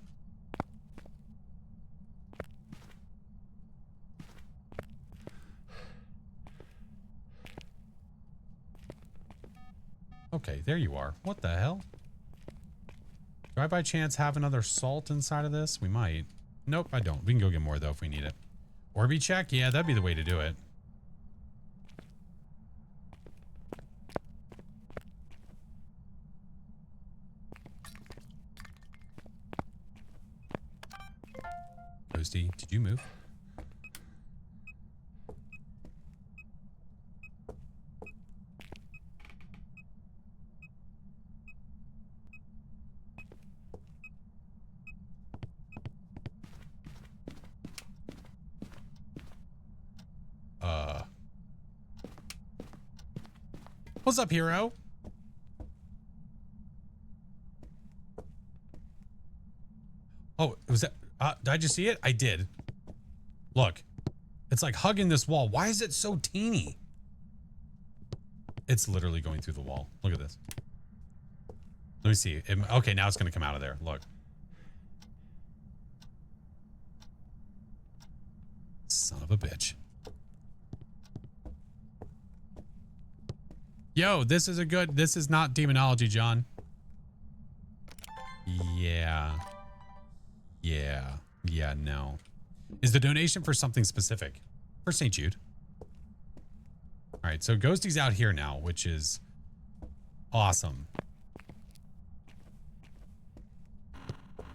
Okay, there you are. What the hell? Do I by chance have another salt inside of this? We might. Nope, I don't. We can go get more though if we need it. Orby check? Yeah, that'd be the way to do it. Toasty, did you move? What's up, hero? Oh, was that... did I just see it? I did. Look. It's like hugging this wall. Why is it so teeny? It's literally going through the wall. Look at this. Let me see. Okay, now it's going to come out of there. Look. Son of a bitch. Yo, this is a good... This is not demonology, John. Yeah. Yeah, no. Is the donation for something specific? For St. Jude. All right, so Ghosty's out here now, which is awesome.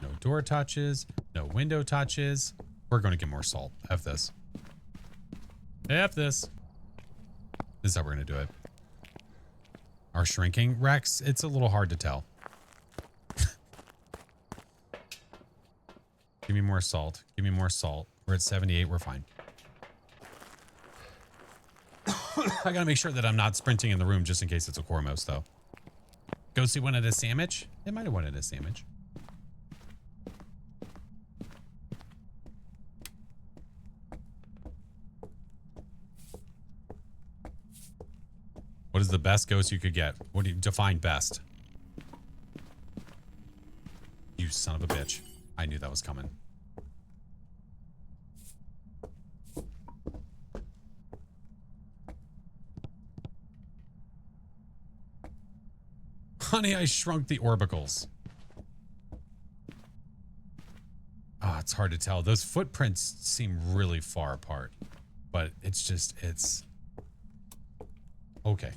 No door touches, no window touches. We're going to get more salt. F this. F this. This is how we're going to do it. Our shrinking. Rex, it's a little hard to tell. Give me more salt. Give me more salt. We're at 78. We're fine. I gotta make sure that I'm not sprinting in the room just in case it's a Cormos, though. Ghosty wanted a sandwich? It might have wanted a sandwich. What is the best ghost you could get? What do you define best? You son of a bitch. I knew that was coming. Honey, I shrunk the orbicals. Ah, it's hard to tell. Those footprints seem really far apart, but it's just, it's okay.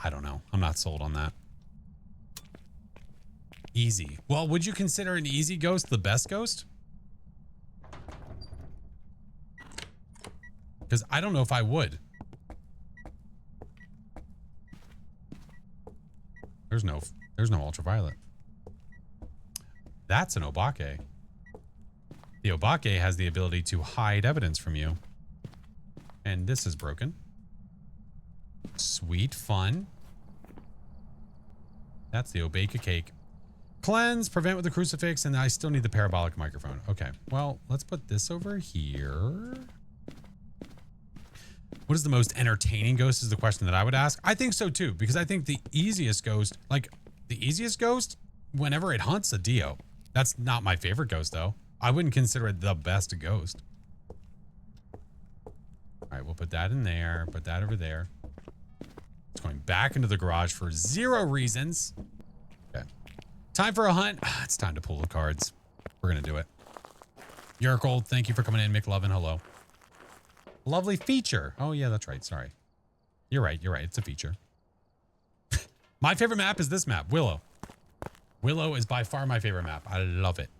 I don't know. I'm not sold on that. Easy. Well, would you consider an easy ghost the best ghost? Because I don't know if I would. There's no ultraviolet. That's an Obake. The Obake has the ability to hide evidence from you. And this is broken. Sweet fun. That's the Obake cake. Cleanse, prevent with the crucifix, and I still need the parabolic microphone. Okay, well, let's put this over here. What is the most entertaining ghost is the question that I would ask. I think so too, because I think the easiest ghost, whenever it hunts a Dio. That's not my favorite ghost though. I wouldn't consider it the best ghost. All right, we'll put that in there, put that over there. It's going back into the garage for 0 reasons. Okay. Time for a hunt. It's time to pull the cards. We're going to do it. Yerkold, thank you for coming in. McLovin, hello. Lovely feature. Oh, yeah, that's right. Sorry. You're right. You're right. It's a feature. My favorite map is this map, Willow. Willow is by far my favorite map. I love it.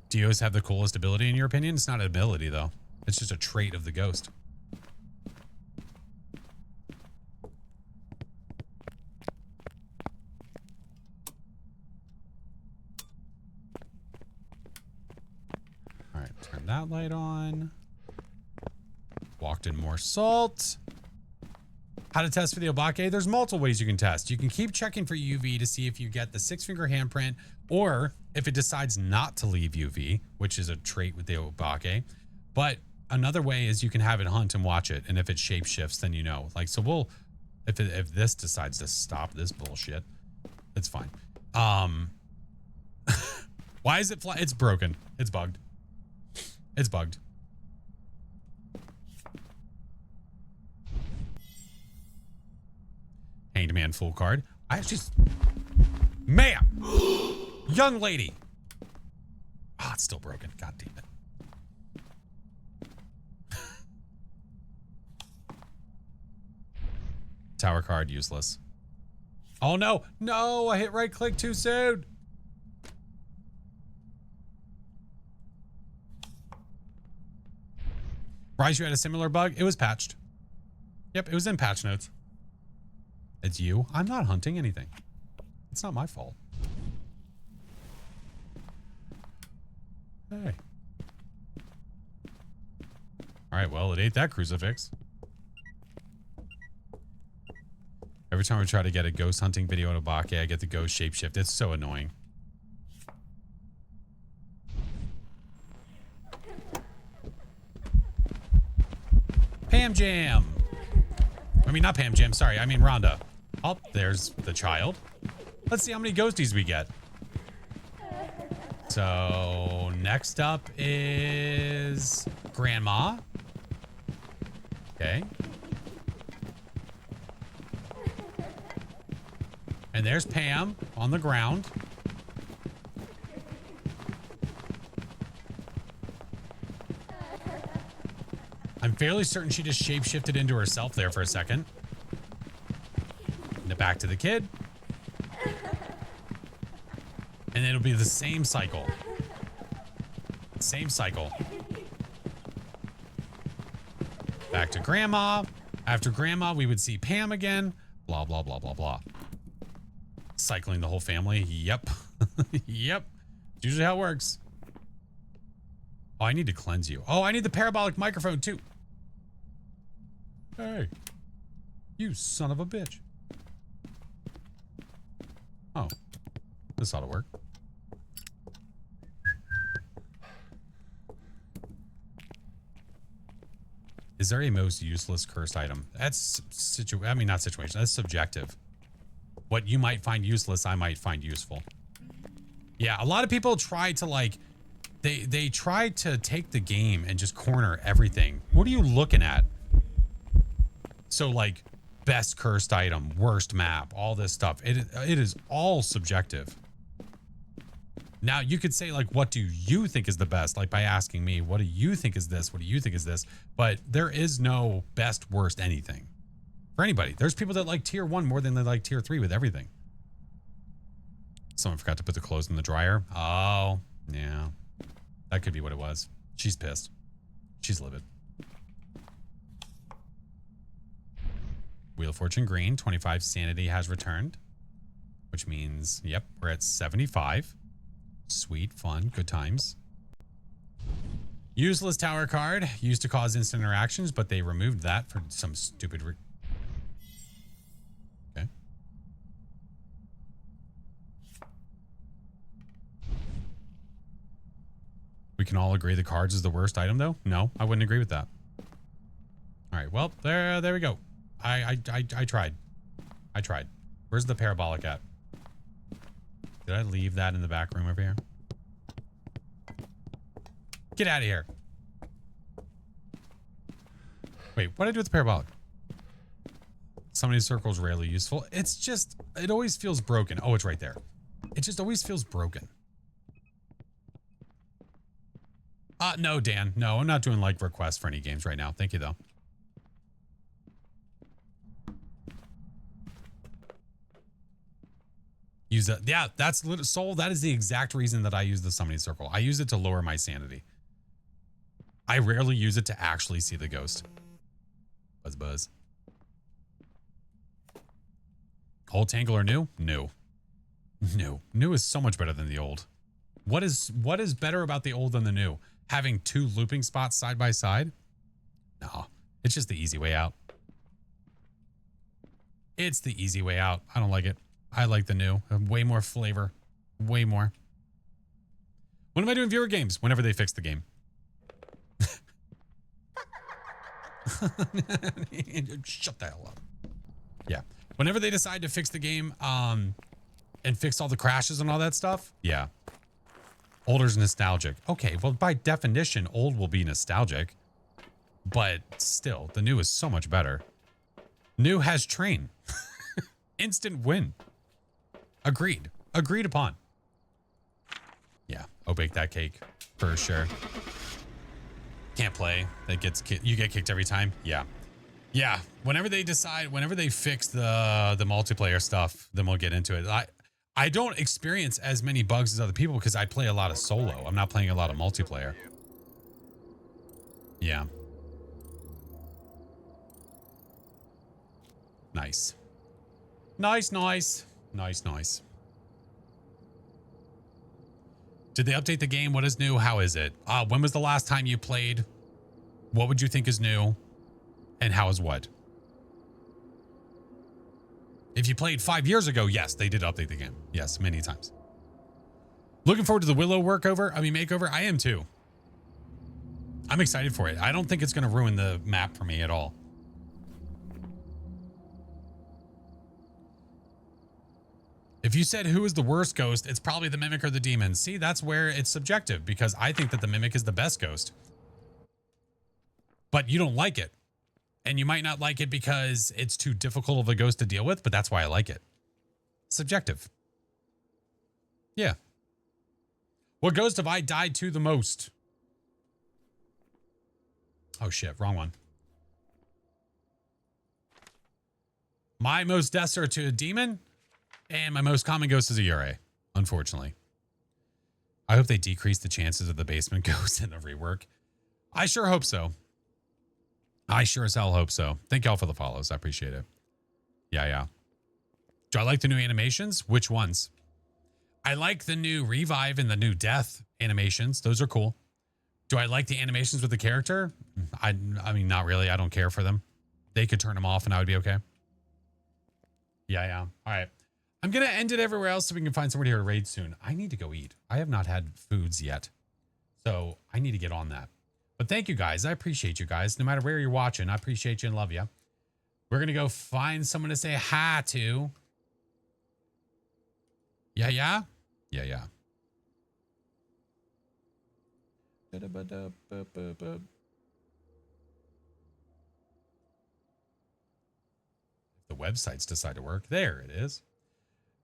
Dios have the coolest ability in your opinion? It's not an ability, though. It's just a trait of the ghost. All right, turn that light on. Walked in more salt. How to test for the Obake? There's multiple ways you can test. You can keep checking for UV to see if you get the 6-finger handprint, or if it decides not to leave UV, which is a trait with the Obake. But another way is you can have it hunt and watch it, and if it shape shifts, then you know. Like, so we'll, if this decides to stop this bullshit, it's fine. Why is it flat? It's broken. It's bugged. It's bugged. hanged man fool card. I actually, ma'am, young lady. Oh, it's still broken. God damn it. Tower card useless. Oh no, no, I hit right click too soon. Rise, you had a similar bug? It was patched. Yep, it was in patch notes. It's you? I'm not hunting anything. It's not my fault. Hey. Alright, well, it ate that crucifix. Every time I try to get a ghost hunting video in Obake, I get the ghost shapeshift. It's so annoying. Pam Jam. I mean, not Pam Jam. Sorry, I mean Rhonda. Oh, there's the child. Let's see how many ghosties we get. So next up is Grandma. Okay. And there's Pam on the ground. I'm fairly certain she just shapeshifted into herself there for a second. And then back to the kid. And it'll be the same cycle. Same cycle. Back to Grandma. After Grandma, we would see Pam again. Blah, blah, blah, blah, blah. Cycling the whole family. Yep. Yep. It's usually how it works. Oh, I need to cleanse you. Oh, I need the parabolic microphone too. Hey. You son of a bitch. Oh. This ought to work. Is there a most useless cursed item? That's not situation. That's subjective. What you might find useless, I might find useful. Yeah, a lot of people try to like, they try to take the game and just corner everything. What are you looking at? So like, best cursed item, worst map, all this stuff. It is all subjective. Now you could say like, what do you think is the best? Like by asking me, what do you think is this? What do you think is this? But there is no best, worst, anything. For anybody. There's people that like tier 1 more than they like tier 3 with everything. Someone forgot to put the clothes in the dryer. Oh, yeah. That could be what it was. She's pissed. She's livid. Wheel of Fortune green. 25 sanity has returned. Which means, yep, we're at 75. Sweet, fun, good times. Useless tower card. Used to cause instant interactions, but they removed that for some stupid... Okay. We can all agree the cards is the worst item, though? No, I wouldn't agree with that. All right, well, there we go. I tried. I tried. Where's the parabolic at? Did I leave that in the back room over here? Get out of here. Wait, what did I do with the parabolic? Summoning circle is rarely useful. It's just, it always feels broken. Oh, it's right there. It just always feels broken. No, Dan. No, I'm not doing like requests for any games right now. Thank you, though. Use it. Yeah, that's Soul. That is the exact reason that I use the summoning circle. I use it to lower my sanity. I rarely use it to actually see the ghost. Buzz, buzz. Old Tangle or new? New. New. New is so much better than the old. What is better about the old than the new? Having two looping spots side by side? No, it's just the easy way out. It's the easy way out. I don't like it. I like the new. Way more flavor. Way more. When am I doing viewer games? Whenever they fix the game. Shut the hell up. Yeah. Whenever they decide to fix the game and fix all the crashes and all that stuff. Yeah. Older's nostalgic. Okay, well, by definition, old will be nostalgic. But still, the new is so much better. New has train. Instant win. Agreed. Agreed upon. Yeah, I'll bake that cake for sure. Can't play. That gets you get kicked every time. Yeah. Yeah. Whenever they fix the multiplayer stuff, then we'll get into it. I don't experience as many bugs as other people because I play a lot of solo. I'm not playing a lot of multiplayer. Yeah. Nice. Nice, nice. Nice, nice. Did they update the game? What is new? How is it? When was the last time you played? What would you think is new? And how is what? If you played 5 years ago, yes, they did update the game. Yes, many times. Looking forward to the Willow makeover. I am too. I'm excited for it. I don't think it's going to ruin the map for me at all. If you said who is the worst ghost, it's probably the Mimic or the Demon. See, that's where it's subjective because I think that the Mimic is the best ghost. But you don't like it. And you might not like it because it's too difficult of a ghost to deal with, but that's why I like it. Subjective. Yeah. What ghost have I died to the most? Oh shit, wrong one. My most deaths are to a demon, and my most common ghost is a Yurei, unfortunately. I hope they decrease the chances of the basement ghost in the rework. I sure hope so. I sure as hell hope so. Thank y'all for the follows. I appreciate it. Yeah. Do I like the new animations? Which ones? I like the new revive and the new death animations. Those are cool. Do I like the animations with the character? I mean, not really. I don't care for them. They could turn them off and I would be okay. Yeah. All right. I'm going to end it everywhere else so we can find somebody here to raid soon. I need to go eat. I have not had foods yet. So I need to get on that. But thank you guys. I appreciate you guys. No matter where you're watching, I appreciate you and love you. We're going to go find someone to say hi to. Yeah. The websites decide to work. There it is.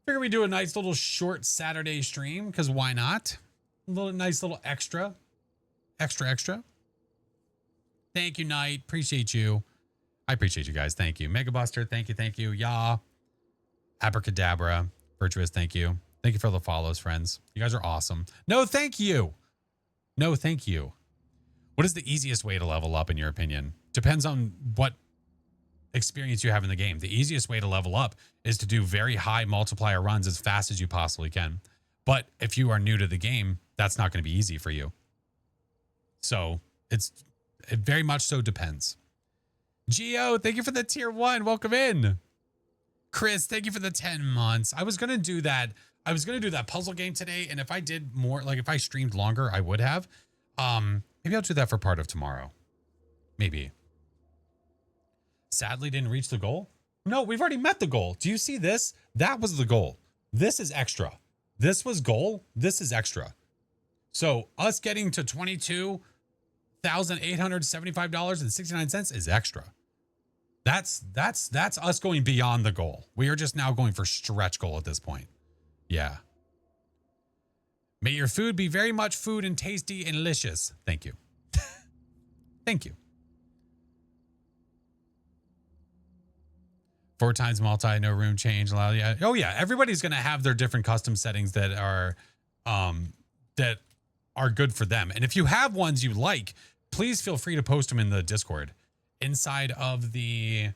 Figure we do a nice little short Saturday stream because why not? Nice little extra. Extra. Thank you, Knight. Appreciate you. I appreciate you guys. Thank you. Mega Buster. Thank you. Yeah. Abracadabra. Virtuous. Thank you. Thank you for the follows, friends. You guys are awesome. No, thank you. What is the easiest way to level up in your opinion? Depends on what experience you have in the game. The easiest way to level up is to do very high multiplier runs as fast as you possibly can. But if you are new to the game, that's not going to be easy for you. So it very much so depends. Gio, thank you for the tier 1. Welcome in. Chris, thank you for the 10 months. I was going to do that puzzle game today. And if I did more, like if I streamed longer, I would have. Maybe I'll do that for part of tomorrow. Maybe. Sadly didn't reach the goal. No, we've already met the goal. Do you see this? That was the goal. This is extra. This was goal. This is extra. So us getting to $22,875.69 is extra. That's us going beyond the goal. We are just now going for stretch goal at this point. Yeah. May your food be very much food and tasty and delicious. Thank you. Thank you. 4 times multi, no room change. Yeah. Oh yeah. Everybody's going to have their different custom settings that are good for them. And if you have ones you like, please feel free to post them in the Discord inside of the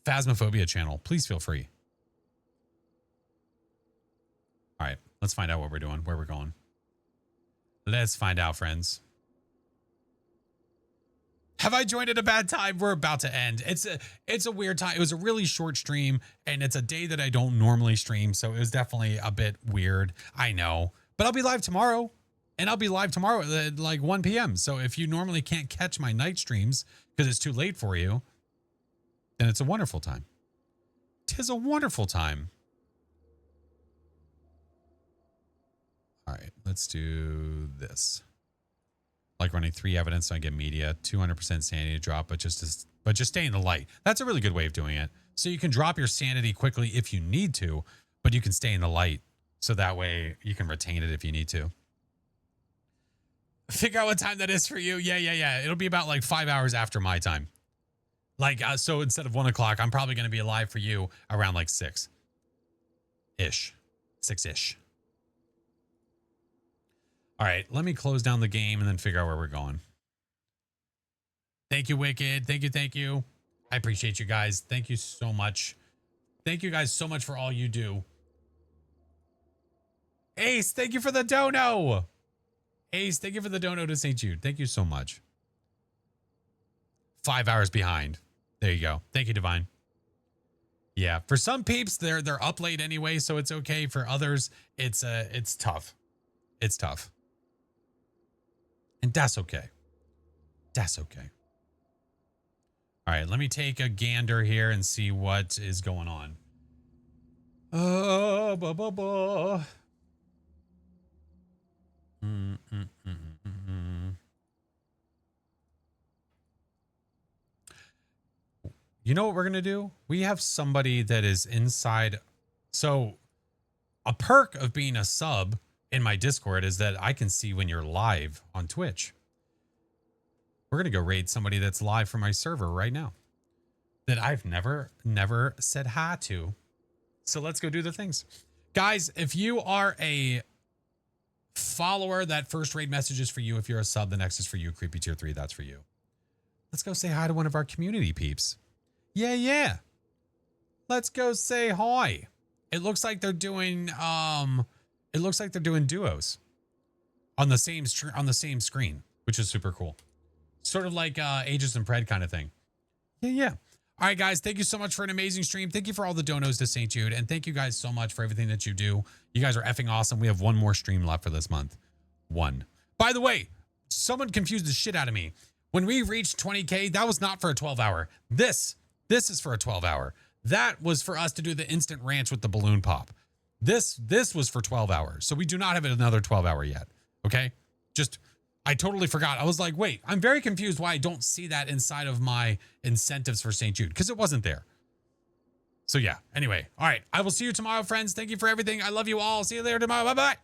Phasmophobia channel. Please feel free. All right, let's find out what we're doing, where we're going. Let's find out, friends. Have I joined at a bad time? We're about to end. It's a weird time. It was a really short stream, and it's a day that I don't normally stream, so it was definitely a bit weird. I know, but I'll be live tomorrow. And I'll be live tomorrow at like 1 p.m. So if you normally can't catch my night streams because it's too late for you, then it's a wonderful time. 'Tis a wonderful time. All right, let's do this. Like running 3 evidence, so I get media, 200% sanity drop, but just but just stay in the light. That's a really good way of doing it. So you can drop your sanity quickly if you need to, but you can stay in the light. So that way you can retain it if you need to. Figure out what time that is for you. Yeah. It'll be about like 5 hours after my time. Like, so instead of 1 o'clock, I'm probably going to be alive for you around like 6-ish. 6-ish. All right, let me close down the game and then figure out where we're going. Thank you, Wicked. Thank you. I appreciate you guys. Thank you so much. Thank you guys so much for all you do. Ace, thank you for the dono. Ace, thank you for the dono to St. Jude. Thank you so much. 5 hours behind. There you go. Thank you, Divine. Yeah, for some peeps, they're up late anyway, so it's okay. For others, it's tough. It's tough. And that's okay. That's okay. All right, let me take a gander here and see what is going on. You know what we're going to do? We have somebody that is inside. So a perk of being a sub in my Discord is that I can see when you're live on Twitch. We're going to go raid somebody that's live from my server right now that I've never said hi to. So let's go do the things. Guys, if you are a follower, that first raid message is for you. If you're a sub, the next is for you. Creepy tier 3, that's for you. Let's go say hi to one of our community peeps. Yeah. Let's go say hi. It looks like they're doing duos on the same screen, which is super cool. Sort of like Aegis and Pred kind of thing. Yeah. All right, guys. Thank you so much for an amazing stream. Thank you for all the donos to St. Jude. And thank you guys so much for everything that you do. You guys are effing awesome. We have one more stream left for this month. One. By the way, someone confused the shit out of me. When we reached 20K, that was not for a 12-hour. This is for a 12-hour. That was for us to do the instant ranch with the balloon pop. This was for 12 hours. So we do not have another 12-hour yet. Okay? I totally forgot. I was like, wait, I'm very confused why I don't see that inside of my incentives for St. Jude, because it wasn't there. So yeah, anyway. All right. I will see you tomorrow, friends. Thank you for everything. I love you all. See you later tomorrow. Bye-bye.